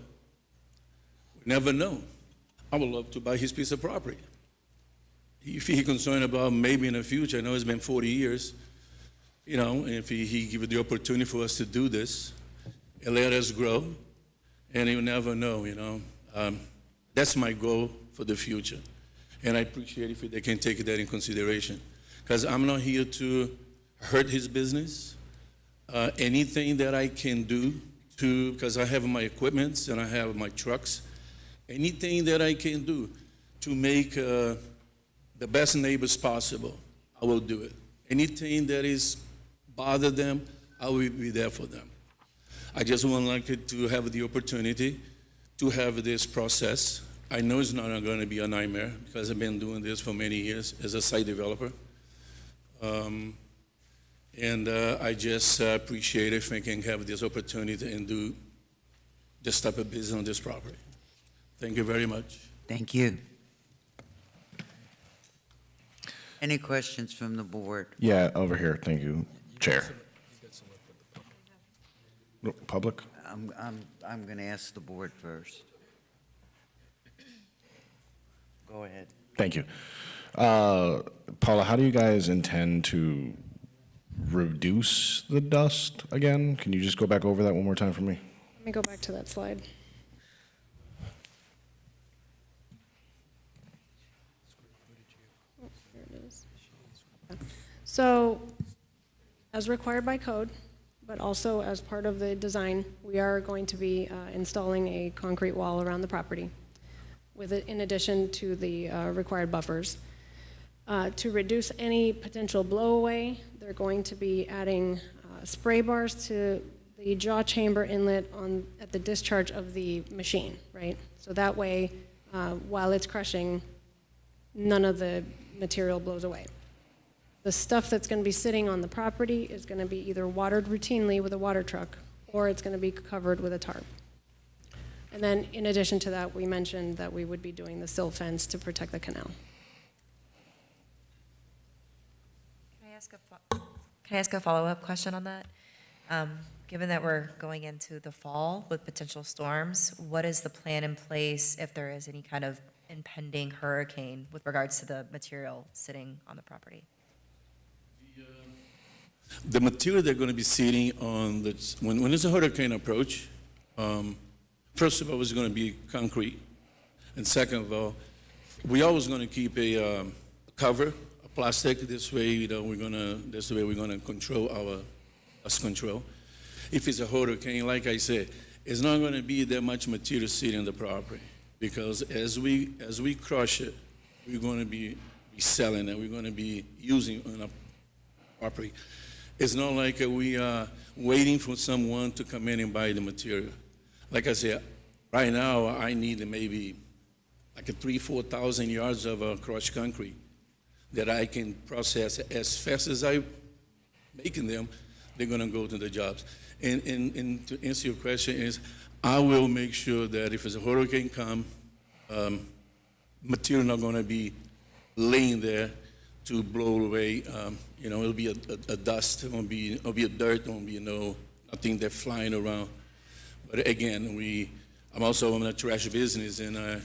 we never know. I would love to buy his piece of property. If he's concerned about maybe in the future, I know it's been 40 years, if he give the opportunity for us to do this and let us grow, and you never know, that's my goal for the future. And I appreciate if they can take that in consideration, because I'm not here to hurt his business. Anything that I can do because I have my equipment and I have my trucks, anything that I can do to make the best neighbors possible, I will do it. Anything that is bother them, I will be there for them. I just want to have the opportunity to have this process. I know it's not going to be a nightmare, because I've been doing this for many years as a site developer. And I just appreciate if I can have this opportunity and do this type of business on this property. Thank you very much. Thank you. Any questions from the board? Yeah, over here, thank you, Chair. No, public? I'm going to ask the board first. Go ahead. Thank you. Paula, how do you guys intend to reduce the dust again? Can you just go back over that one more time for me? Let me go back to that slide. Oh, there it is. So, as required by code, but also as part of the design, we are going to be installing a concrete wall around the property, with it in addition to the required buffers. To reduce any potential blowaway, they're going to be adding spray bars to the jaw chamber inlet at the discharge of the machine, right? So that way, while it's crushing, none of the material blows away. The stuff that's going to be sitting on the property is going to be either watered routinely with a water truck, or it's going to be covered with a tarp. And then in addition to that, we mentioned that we would be doing the silt fence to protect the canal. Can I ask a follow-up question on that? Given that we're going into the fall with potential storms, what is the plan in place if there is any kind of impending hurricane with regards to the material sitting on the property? The material they're going to be sitting on, when there's a hurricane approach, first of all, it's going to be concrete. And second of all, we always going to keep a cover, a plastic. This way, that's the way we're going to control our dust control. If it's a hurricane, like I said, it's not going to be that much material sitting on the property, because as we crush it, we're going to be selling it. We're going to be using on a property. It's not like we are waiting for someone to come in and buy the material. Like I said, right now I need maybe like 3,000-4,000 yards of crushed concrete that I can process as fast as I'm making them. They're going to go to the jobs. And to answer your question is, I will make sure that if it's a hurricane come, material not going to be laying there to blow away. It'll be a dust. It won't be a dirt. It won't be nothing there flying around. But again, I'm also in a trash business, and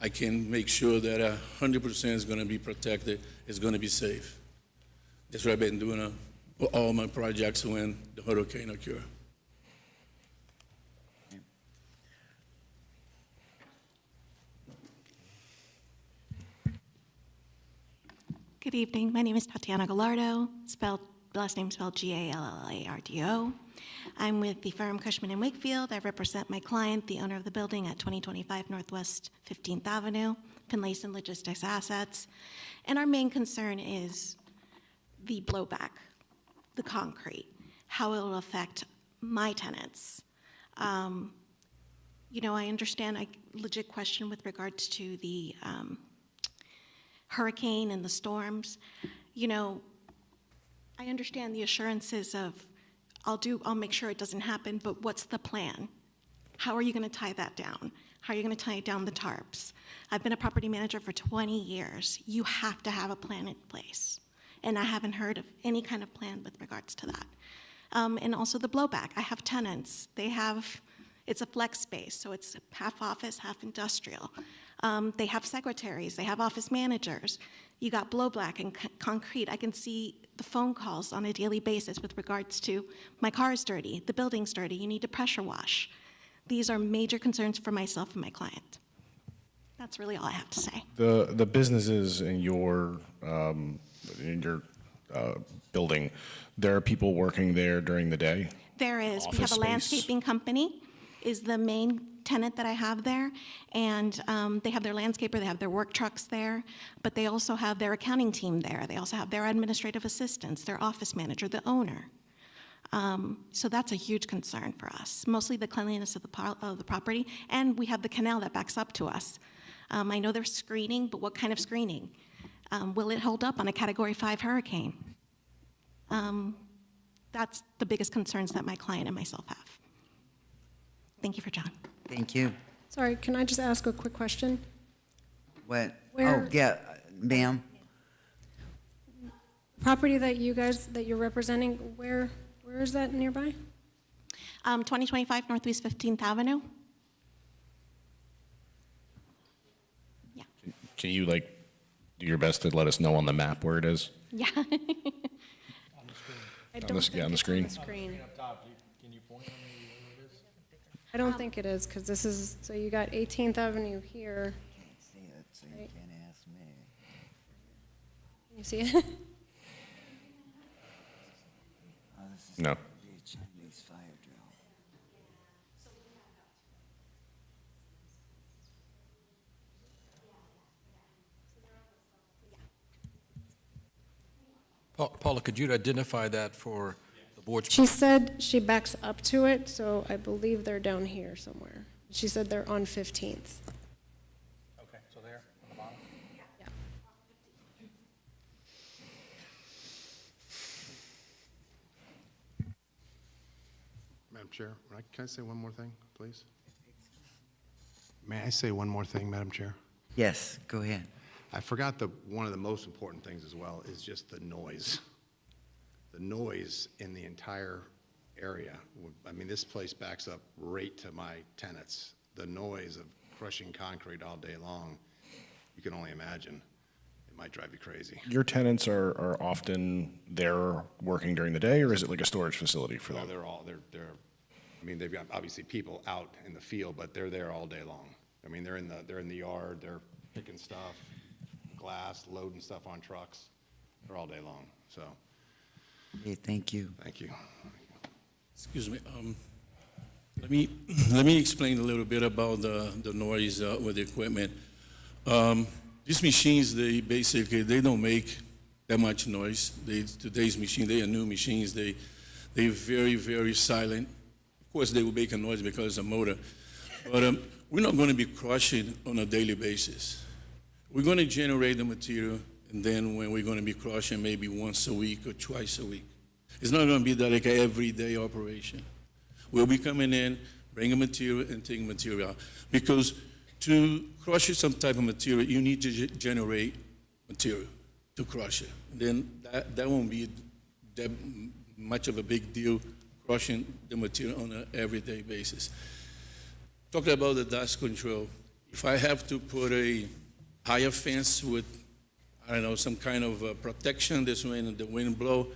I can make sure that 100% is going to be protected. It's going to be safe. That's what I've been doing all my projects when the hurricane occurred. Good evening. My name is Tatiana Gallardo, last name spelled Gallardo. I'm with the firm Cushman & Wakefield. I represent my client, the owner of the building at 2025 Northwest 15th Avenue, Finlayson Logistics Assets. And our main concern is the blowback, the concrete, how it will affect my tenants. I understand a legit question with regards to the hurricane and the storms. I understand the assurances of I'll make sure it doesn't happen, but what's the plan? How are you going to tie that down? How are you going to tie down the tarps? I've been a property manager for 20 years. You have to have a plan in place. And I haven't heard of any kind of plan with regards to that. And also the blowback. I have tenants. It's a flex space, so it's half office, half industrial. They have secretaries, they have office managers. You got blowback and concrete. I can see the phone calls on a daily basis with regards to my car is dirty, the building's dirty, you need to pressure wash. These are major concerns for myself and my client. That's really all I have to say. The businesses in your building, there are people working there during the day? There is. We Office have a space. landscaping company is the main tenant that I have there, and they have their landscaper, they have their work trucks there, but they also have their accounting team there. They also have their administrative assistants, their office manager, the owner. So that's a huge concern for us, mostly the cleanliness of the property, and we have the canal that backs up to us. I know there's screening, but what kind of screening? Will it hold up on a Category 5 hurricane? That's the biggest concerns that my client and myself have. Thank you for John. Thank you. Sorry, can I just ask a quick question? What? Where- Oh, yeah, ma'am. Property that you're representing, where is that nearby? 2025 Northwest 15th Avenue. Can you do your best to let us know on the map where it is? Yeah. I On don't the- think yeah, on the it's screen. I don't think it is, because this is, so you got 18th Avenue here. See it, so you Right. can't ask me. You see it? Oh, this is No. gonna be a Chinese fire drill. Paula, could you identify that for the board's? She said she backs up to it, so I believe they're down here somewhere. She said they're on 15th. Okay, so there, on the bottom? Yeah. Madam Chair, can I say one more thing, please? May I say one more thing, Madam Chair? Yes, go ahead. I forgot one of the most important things as well is just the noise. The noise in the entire area. I mean, this place backs up right to my tenants. The noise of crushing concrete all day long, you can only imagine. It might drive you crazy. Your tenants are often there working during the day, or is it like a storage facility for No, them? I mean, they've got obviously people out in the field, but they're there all day long. I mean, they're in the yard, they're picking stuff, glass, loading stuff on trucks. They're all day long, so. Okay, thank you. Thank you. Excuse me. Let me explain a little bit about the noise with the equipment. These machines, they don't make that much noise. Today's machine, they are new machines. They're very, very silent. Of course, they will make a noise because it's a motor. But we're not going to be crushing on a daily basis. We're going to generate the material, and then when we're going to be crushing maybe once a week or twice a week. It's not going to be that like an everyday operation. We'll be coming in, bringing material, and taking material out. Because To crush some type of material, you need to generate material to crush it. Then that won't be that much of a big deal, crushing the material on an everyday basis. Talking about the dust control, if I have to put a higher fence with, I don't know, some kind of protection this way when the wind blow,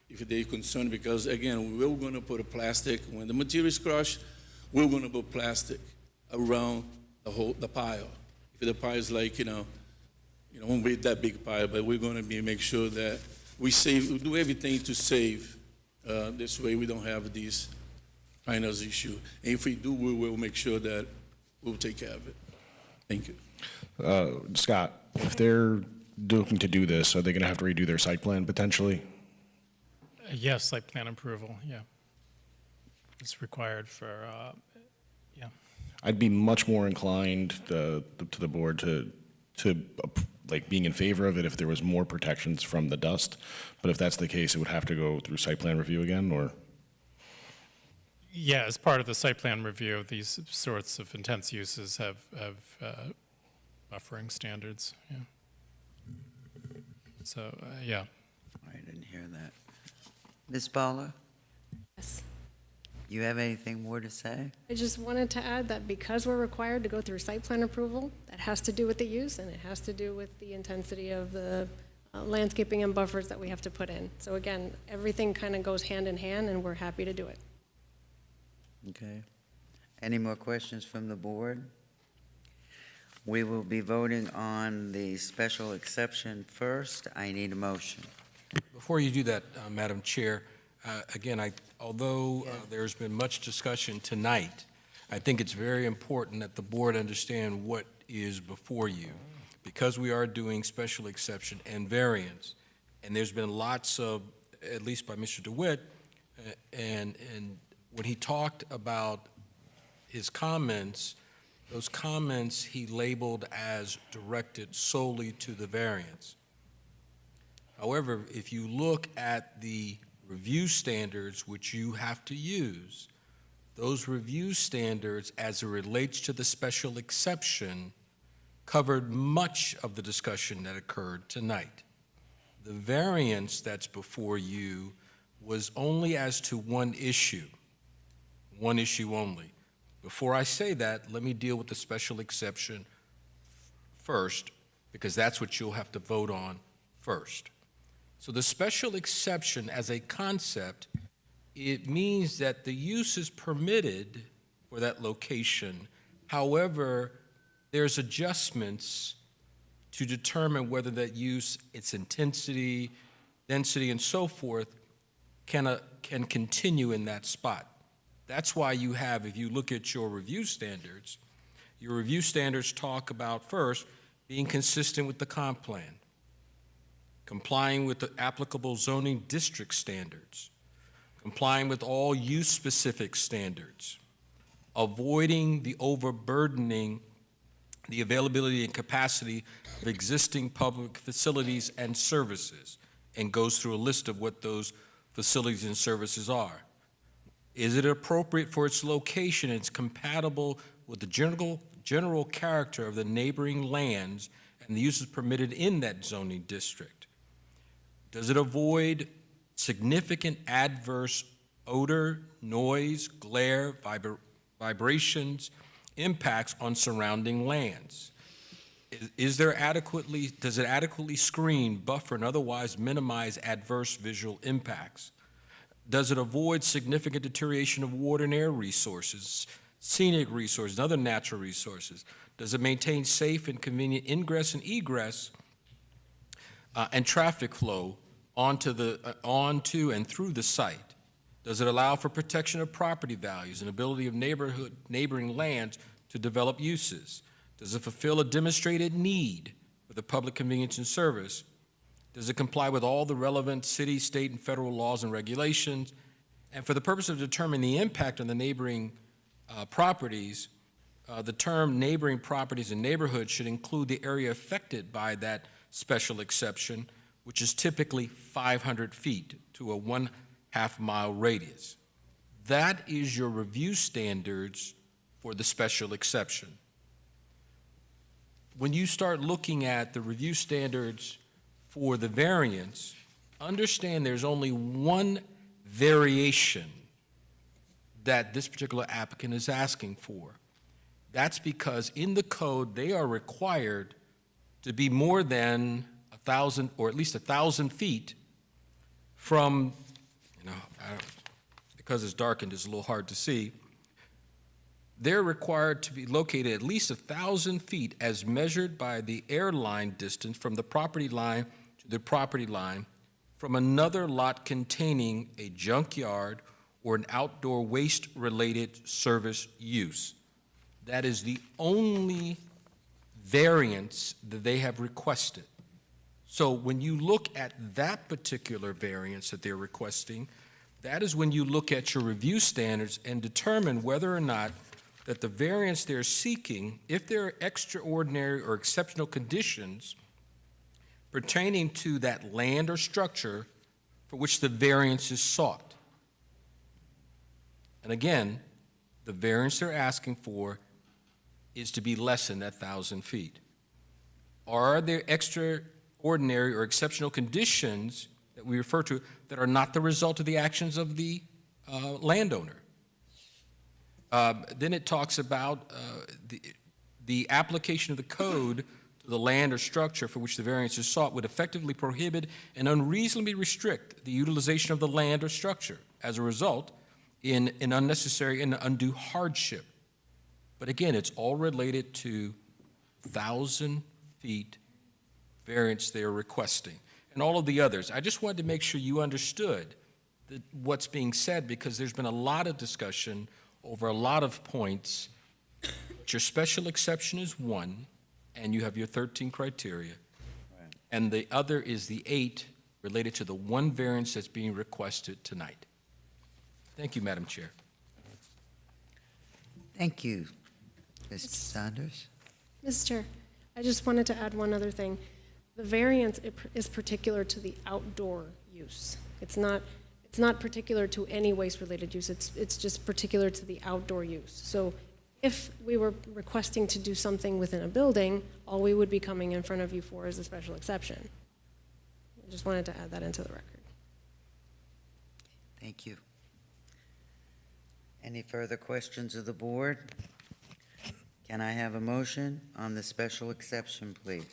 if they're concerned, because again, we're going to put a plastic, when the material is crushed, we're going to put plastic around the pile. If the pile is like, won't be that big pile, but we're going to make sure that we do everything to save. This way we don't have these kind of issue. And if we do, we will make sure that we'll take care of it. Thank you. Scott, if they're looking to do this, are they going to have to redo their site plan potentially? Yes, site plan approval, yeah. It's required for, yeah. I'd be much more inclined to the board to like being in favor of it if there was more protections from the dust. But if that's the case, it would have to go through site plan review again, or? Yeah, as part of the site plan review, these sorts of intense uses have buffering standards, yeah. So, yeah. I didn't hear that. Ms. Bala, Yes. you have anything more to say? I just wanted to add that because we're required to go through site plan approval, that has to do with the use and it has to do with the intensity of the landscaping and buffers that we have to put in. So again, everything kind of goes hand in hand and we're happy to do it. Okay. Any more questions from the board? We will be voting on the special exception first. I need a motion. Before you do that, Madam Chair, again, although there's been much discussion tonight, I think it's very important that the board understand what is before you, because we are doing special exception and variance, and there's been lots of, at least by Mr. DeWitt, and when he talked about his comments, those comments he labeled as directed solely to the variance. However, if you look at the review standards which you have to use, those review standards as it relates to the special exception covered much of the discussion that occurred tonight. The variance that's before you was only as to one issue only. Before I say that, let me deal with the special exception first, because that's what you'll have to vote on first. So the special exception as a concept, it means that the use is permitted for that location. However, there's adjustments to determine whether that use, its intensity, density, and so forth, can continue in that spot. That's why you have, if you look at your review standards talk about first being consistent with the comp plan, complying with the applicable zoning district standards, complying with all use-specific standards, avoiding the overburdening the availability and capacity of existing public facilities and services, and goes through a list of what those facilities and services are. Is it appropriate for its location and it's compatible with the general character of the neighboring lands and the uses permitted in that zoning district? Does it avoid significant adverse odor, noise, glare, vibrations, impacts on surrounding lands? Does it adequately screen, buffer, and otherwise minimize adverse visual impacts? Does it avoid significant deterioration of water and air resources, scenic resources, and other natural resources? Does it maintain safe and convenient ingress and egress and traffic flow onto and through the site? Does it allow for protection of property values and ability of neighboring lands to develop uses? Does it fulfill a demonstrated need for the public convenience and service? Does it comply with all the relevant city, state, and federal laws and regulations? And for the purpose of determining the impact on the neighboring properties, the term neighboring properties and neighborhoods should include the area affected by that special exception, which is typically 500 feet to a 1/2 mile radius. That is your review standards for the special exception. when you start looking at the review standards for the variance, understand there's only one variation that this particular applicant is asking for. That's because in the code, they are required to be more than 1,000, or at least 1,000 feet from, because it's darkened, it's a little hard to see. They're required to be located at least 1,000 feet as measured by the airline distance from the property line to the property line from another lot containing a junkyard or an outdoor waste-related service use. That is the only variance that they have requested. So when you look at that particular variance that they're requesting, that is when you look at your review standards and determine whether or not that the variance they're seeking, if there are extraordinary or exceptional conditions pertaining to that land or structure for which the variance is sought. And again, the variance they're asking for is to be less than that 1,000 feet. Are there extraordinary or exceptional conditions that we refer to that are not the result of the actions of the landowner? Then it talks about the application of the code to the land or structure for which the variance is sought would effectively prohibit and unreasonably restrict the utilization of the land or structure. As a result, in an unnecessary and undue hardship. But again, it's all related to 1,000 feet variance they are requesting. And all of the others. I just wanted to make sure you understood what's being said, because there's been a lot of discussion over a lot of points. Your special exception is one, and you have your 13 criteria. Right. And the other is the 8 related to the one variance that's being requested tonight. Thank you, Madam Chair. Thank you. Mr. Saunders? Mr. Chair, I just wanted to add one other thing. The variance is particular to the outdoor use. It's not particular to any waste-related use. It's just particular to the outdoor use. So if we were requesting to do something within a building, all we would be coming in front of you for is a special exception. I just wanted to add that into the record. Thank you. Any further questions of the board? Can I have a motion on the special exception, please?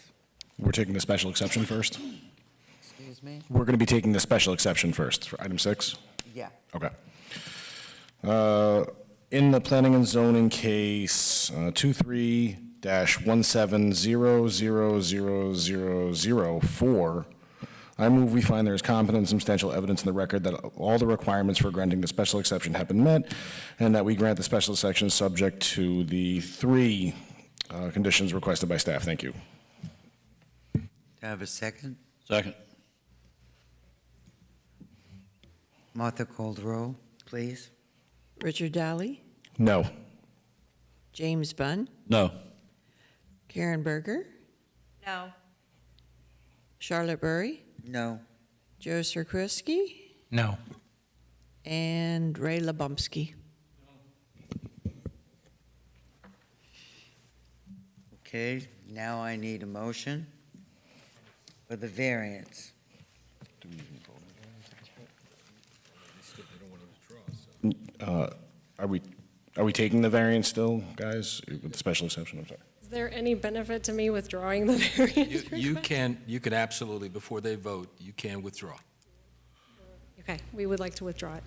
We're taking the special exception first? Excuse me? We're going to be taking the special exception first for item 6? Yeah. Okay. In the planning and zoning case 23-17000004, I move we find there is competent and substantial evidence in the record that all the requirements for granting the special exception have been met, and that we grant the special exception subject to the 3 conditions requested by staff. Thank you. Do I have a second? Second. Martha called roll, please. Richard Daly, No. James Bunn, No. Karen Berger, No. Charlotte Burry, No. Joe Sirkowski, No. and Ray Labumsky. Okay, now I need a motion for the variance. Are we taking the variance still, guys, with the special exception? I'm sorry. Is there any benefit to me withdrawing the variance? You can absolutely, before they vote, you can withdraw. Okay, we would like to withdraw it.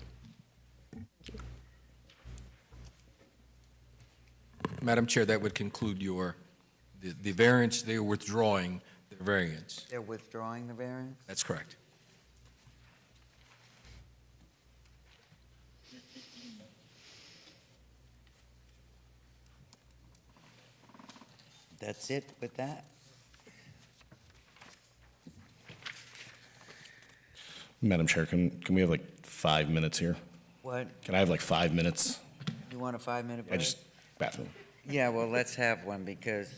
Madam Chair, that would conclude the variance. They are withdrawing their variance. They're withdrawing the variance? That's correct. That's it with that? Madam Chair, can we have like 5 minutes here? What? Can I have like 5 minutes? You want a 5-minute break? Bathroom. Yeah, well, let's have one because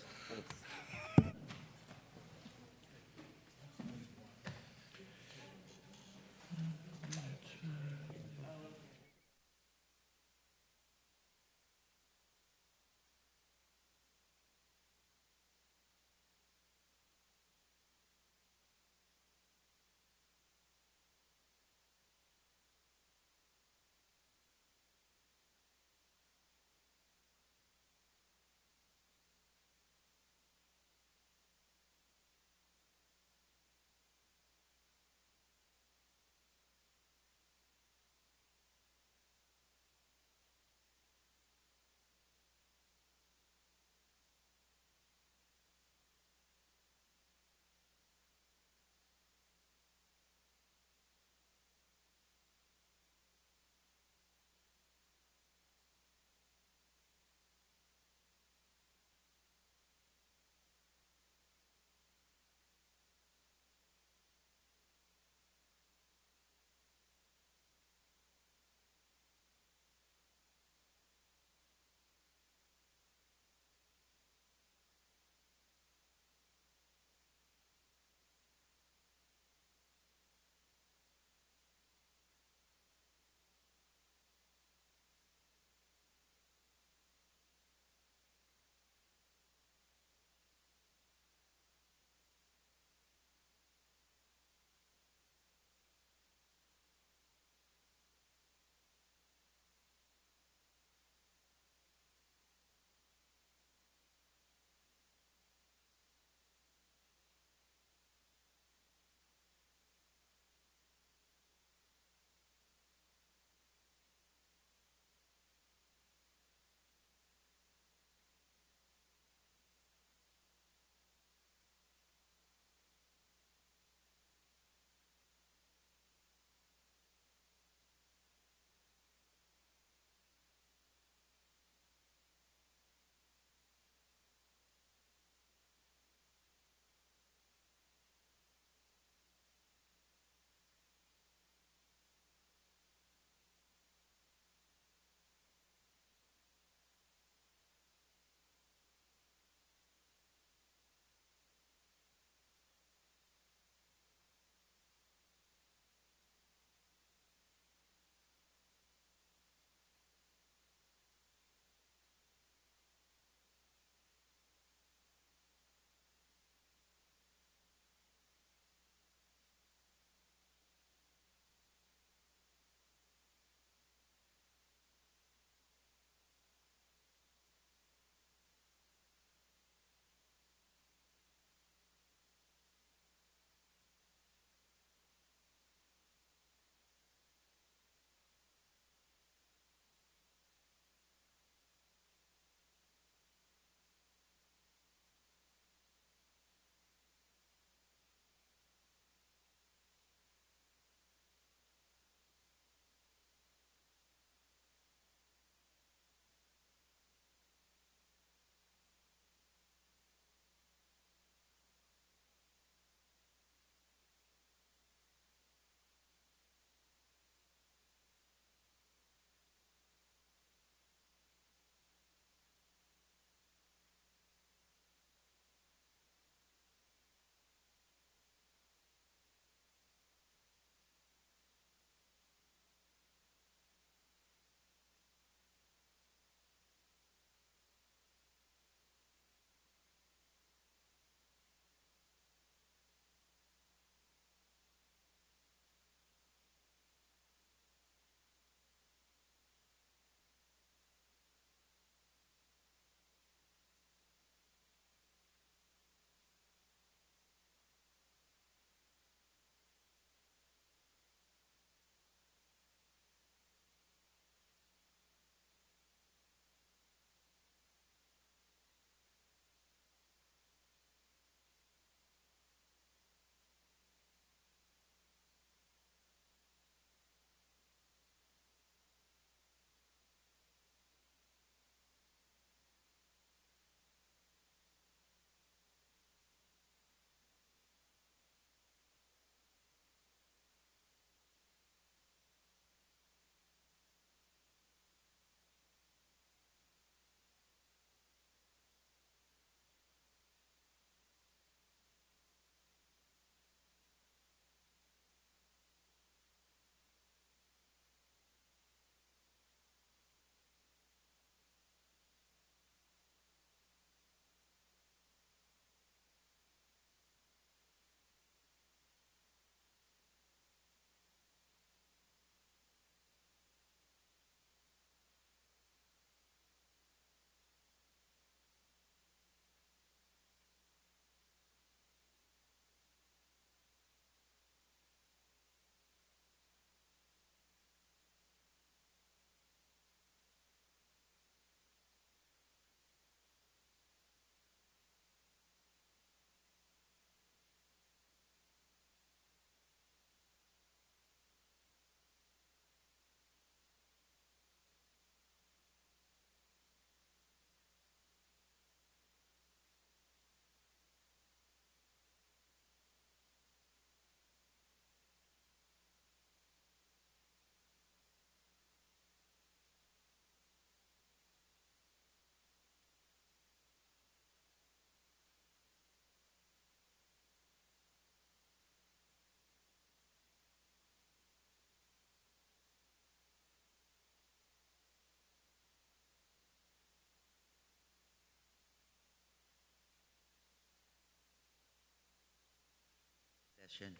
motion.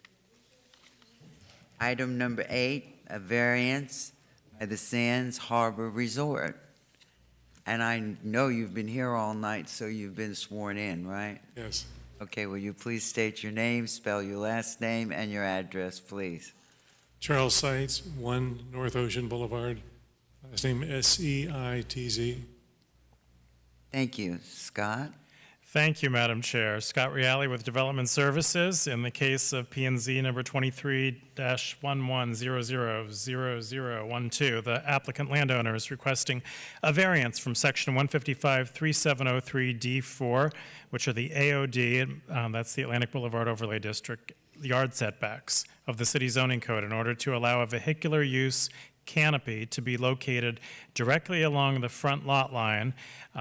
Item number 8, a variance by the Sands Harbor Resort. And I know you've been here all night, so you've been sworn in, right? Yes. Okay, will you please state your name, spell your last name, and your address, please? Charles Seitz, 1 North Ocean Boulevard. Last name S-E-I-T-Z. Thank you. Scott? Thank you, Madam Chair. Scott Reale with Development Services. In the case of P&Z number 23-11000012, the applicant landowner is requesting a variance from section 155-3703D4, which are the AOD, that's the Atlantic Boulevard Overlay District, yard setbacks of the city zoning code in order to allow a vehicular use canopy to be located directly along the front lot line,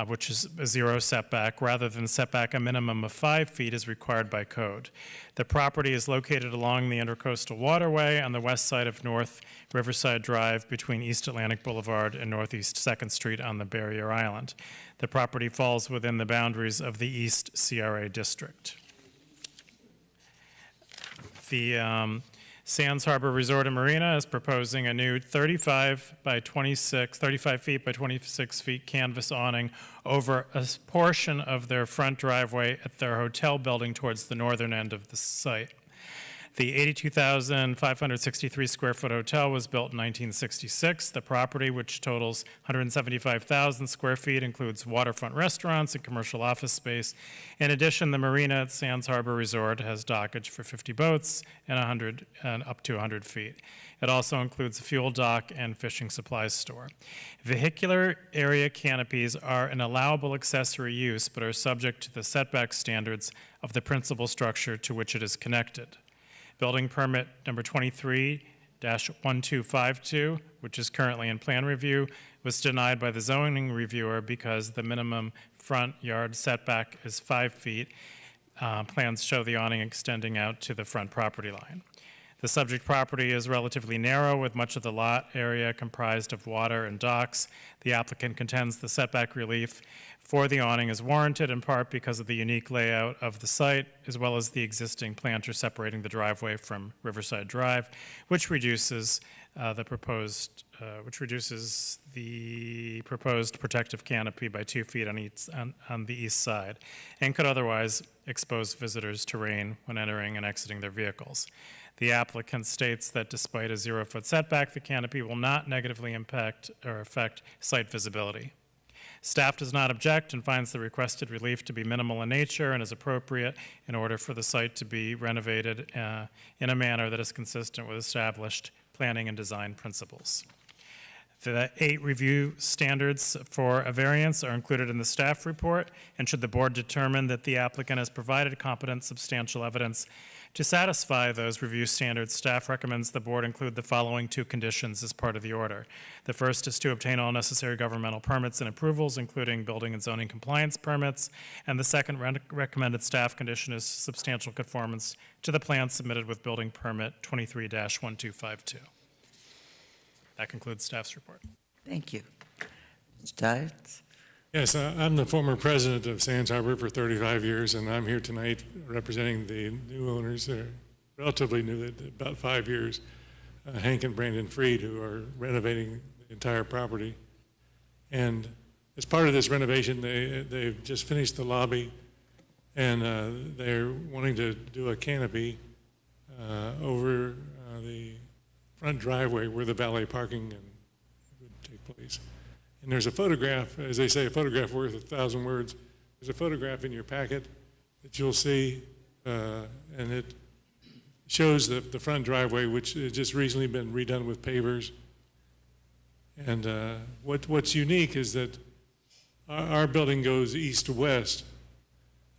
which is a 0 setback, rather than setback a minimum of 5 feet as required by code. The property is located along the Intercoastal Waterway on the west side of North Riverside Drive between East Atlantic Boulevard and Northeast 2nd Street on the Barrier Island. The property falls within the boundaries of the East CRA District. The Sands Harbor Resort and Marina is proposing a new 35 feet by 26 feet canvas awning over a portion of their front driveway at their hotel building towards the northern end of the site. The 82,563 square foot hotel was built in 1966. The property, which totals 175,000 square feet, includes waterfront restaurants and commercial office space. In addition, the marina at Sands Harbor Resort has dockage for 50 boats and up to 100 feet. It also includes a fuel dock and fishing supplies store. Vehicular area canopies are an allowable accessory use, but are subject to the setback standards of the principal structure to which it is connected. Building permit number 23-1252, which is currently in plan review, was denied by the zoning reviewer because the minimum front yard setback is 5 feet. Plans show the awning extending out to the front property line. The subject property is relatively narrow, with much of the lot area comprised of water and docks. The applicant contends the setback relief for the awning is warranted in part because of the unique layout of the site, as well as the existing planter separating the driveway from Riverside Drive, which reduces the proposed protective canopy by 2 feet on the east side, and could otherwise expose visitors to rain when entering and exiting their vehicles. The applicant states that despite a 0-foot setback, the canopy will not negatively impact or affect site visibility. Staff does not object and finds the requested relief to be minimal in nature and is appropriate in order for the site to be renovated in a manner that is consistent with established planning and design principles. The 8 review standards for a variance are included in the staff report, and should the board determine that the applicant has provided competent substantial evidence to satisfy those review standards, staff recommends the board include the following 2 conditions as part of the order. The first is to obtain all necessary governmental permits and approvals, including building and zoning compliance permits, and the second recommended staff condition is substantial conformance to the plan submitted with building permit 23-1252. That concludes staff's report. Thank you. Mr. Tides? Yes, I'm the former president of Sands Harbor for 35 years, and I'm here tonight representing the new owners. They're relatively new, about 5 years, Hank and Brandon Freed, who are renovating the entire property. And as part of this renovation, they've just finished the lobby, and they're wanting to do a canopy over the front driveway where the valet parking would take place. And there's a photograph, as they say, a photograph worth 1,000 words. There's a photograph in your packet that you'll see, and it shows the front driveway, which has just recently been redone with pavers. And what's unique is that our building goes east to west,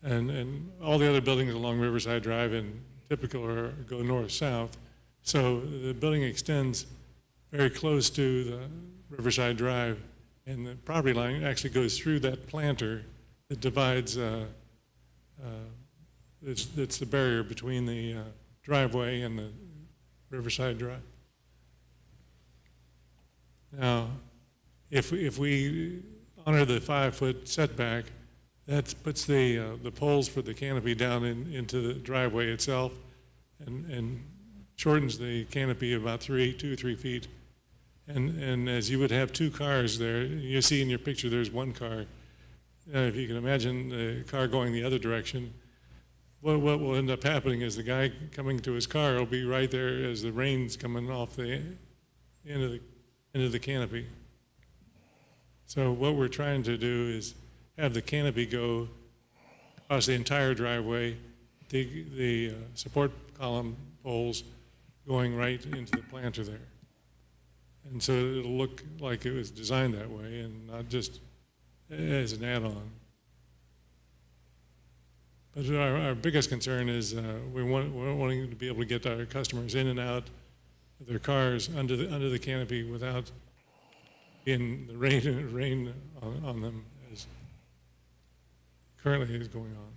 and all the other buildings along Riverside Drive in typical go north-south. So the building extends very close to the Riverside Drive, and the property line actually goes through that planter that divides, it's the barrier between the driveway and the Riverside Drive. Now, if we honor the 5-foot setback, that puts the poles for the canopy down into the driveway itself, and shortens the canopy about 2 or 3 feet. And as you would have 2 cars there, you see in your picture there's 1 car. If you can imagine the car going the other direction, what will end up happening is the guy coming to his car will be right there as the rain's coming off the end of the canopy. So what we're trying to do is have the canopy go across the entire driveway, the support column poles going right into the planter there. And so it'll look like it was designed that way and not just as an add-on. But our biggest concern is we're wanting to be able to get our customers in and out of their cars under the canopy without being the rain on them as currently is going on.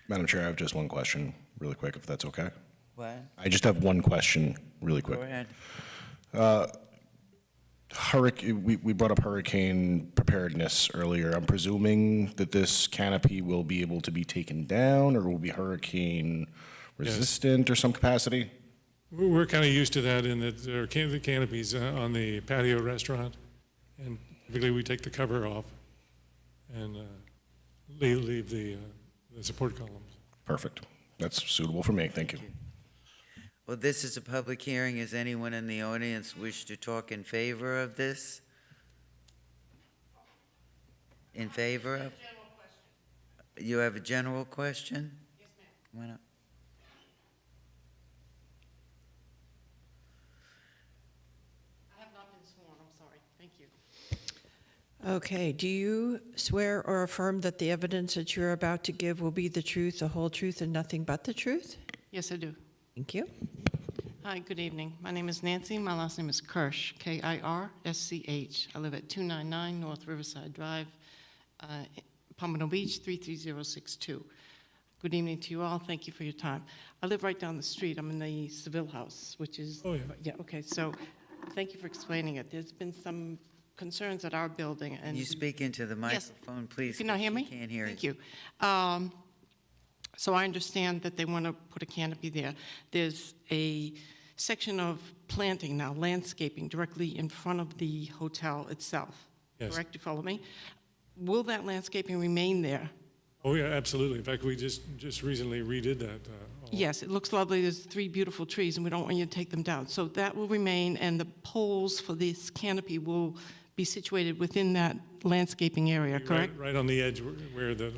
Madam Chair, I have just one question, really quick, if that's okay. What? I just have one question, really quick. Go ahead. We brought up hurricane preparedness earlier. I'm presuming that this canopy will be able to be taken down or will be hurricane resistant or some capacity? We're kind of used to that in that there are the canopies on the patio restaurant, and typically we take the cover off and leave the support columns. Perfect. That's suitable for me. Thank you. Well, this is a public hearing. Does anyone in the audience wish to talk in favor of this? In favor of? You have a general question? Yes, ma'am. Come on up. I have not been sworn, I'm sorry. Thank you. Okay, do you swear or affirm that the evidence that you're about to give will be the truth, the whole truth, and nothing but the truth? Yes, I do. Thank you. Hi, good evening. My name is Nancy. My last name is Kirsch, Kirsch. I live at 299 North Riverside Drive, Pompano Beach, 33062. Good evening to you all. Thank you for your time. I live right down the street. I'm in the Seville House, which is... Oh, yeah. Yeah, okay. So thank you for explaining it. There's been some concerns at our building, and... You speak into the microphone, please. Can you hear me? Can't hear Thank you. So I understand that they want to put a canopy there. There's a section of planting now, landscaping, directly in front of the hotel itself. Yes. Correct? You follow me? Will that landscaping remain there? Oh, yeah, absolutely. In fact, we just recently redid that. Yes, it looks lovely. There's 3 beautiful trees, and we don't want you to take them down. So that will remain, and the poles for this canopy will be situated within that landscaping area, correct? Right on the edge where the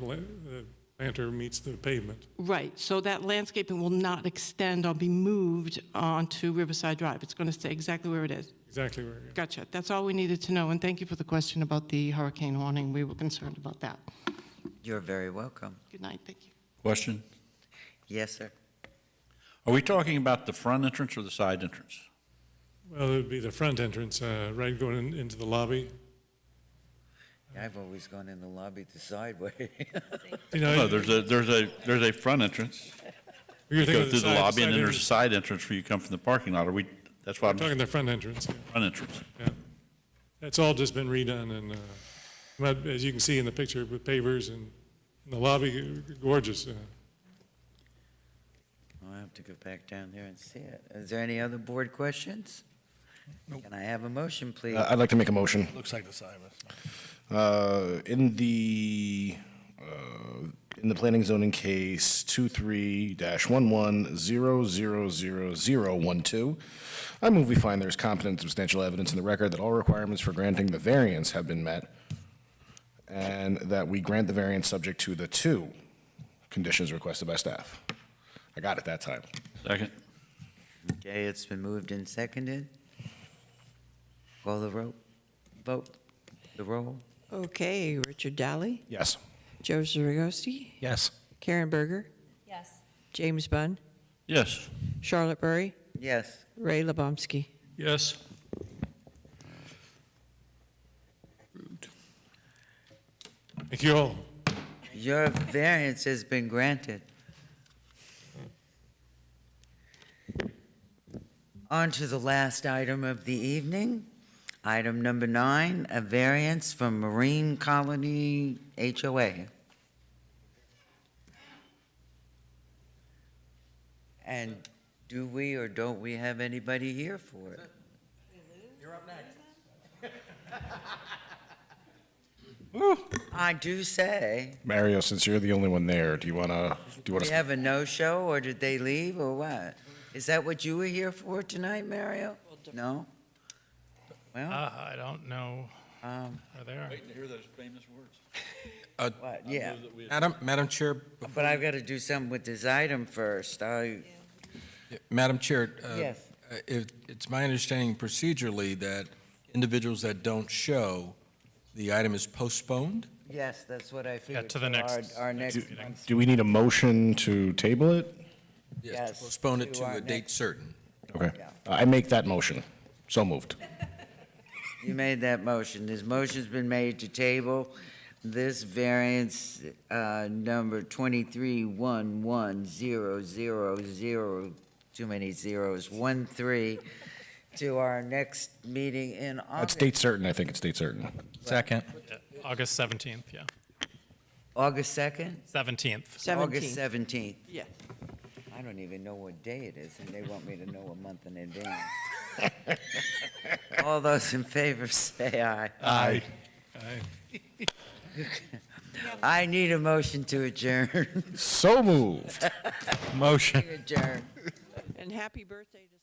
planter meets the pavement. Right, so that landscaping will not extend or be moved onto Riverside Drive. It's going to stay exactly where it is. Exactly where, yeah. Gotcha. That's all we needed to know, and thank you for the question about the hurricane warning. We were concerned about that. You're very welcome. Good night, thank you. Question? Yes, sir. Are we talking about the front entrance or the side entrance? Well, it would be the front entrance, right going into the lobby. I've always gone in the lobby the side way. You know, No, there's a front entrance. You're thinking Go of through the side- lobby, and side then there's a entrance. side entrance where you come from the parking lot. That's why I'm talking the front entrance. Yeah. front entrance. Yeah. It's all just been redone, and as you can see in the picture with pavers and the lobby, gorgeous. I'll have to go back down there and see it. Is there any other board questions? Can I have a motion, please? I'd like to make a motion. Looks like the side of us. In the planning zoning case 23-11000012, I move we find there's competent and substantial evidence in the record that all requirements for granting the variance have been met, and that we grant the variance subject to the 2 conditions requested by staff. I got it that time. Second. Okay, it's been moved and seconded. Call the vote, the roll. Okay, Richard Daly, Yes. Joe Zaragoza, Yes. Karen Berger, Yes. James Bunn, Yes. Charlotte Burry, Yes. Ray Lebomsky. Yes. Thank you all. Your variance has been granted. On to the last item of the evening. Item number 9, a variance from Marine Colony HOA. And do we or don't we have anybody here for it? You're up next. I do say, Mario, since you're the only one there, do you want we to? have a no-show, or did they leave, or what? Is that what you were here for tonight, Mario? No? Well, I don't know. Are there? Waiting to hear those famous words. what, yeah. Madam Chair, But I've got to do something with this item first. Madam Chair, Yes. it's my understanding procedurally that individuals that don't show, the item is postponed? Yes, that's what I figured. to the So next- Our next next month's- Do we need a motion to table it? Yes, To postpone it to to our a date next- certain. Okay. Yeah. I make that motion. So moved. You made that motion. This motion's been made to table this variance, number 23110000, too many zeros, 13, to our next meeting in That's August. date certain. I think it's date certain. Second. August 17th, yeah. August 2nd? 17th. August 17th. Yeah. I don't even know what day it is, and they want me to know a month in advance. All those in favor say aye. Aye. I need a motion to adjourn. So moved. Motion. Adjourn. And happy birthday to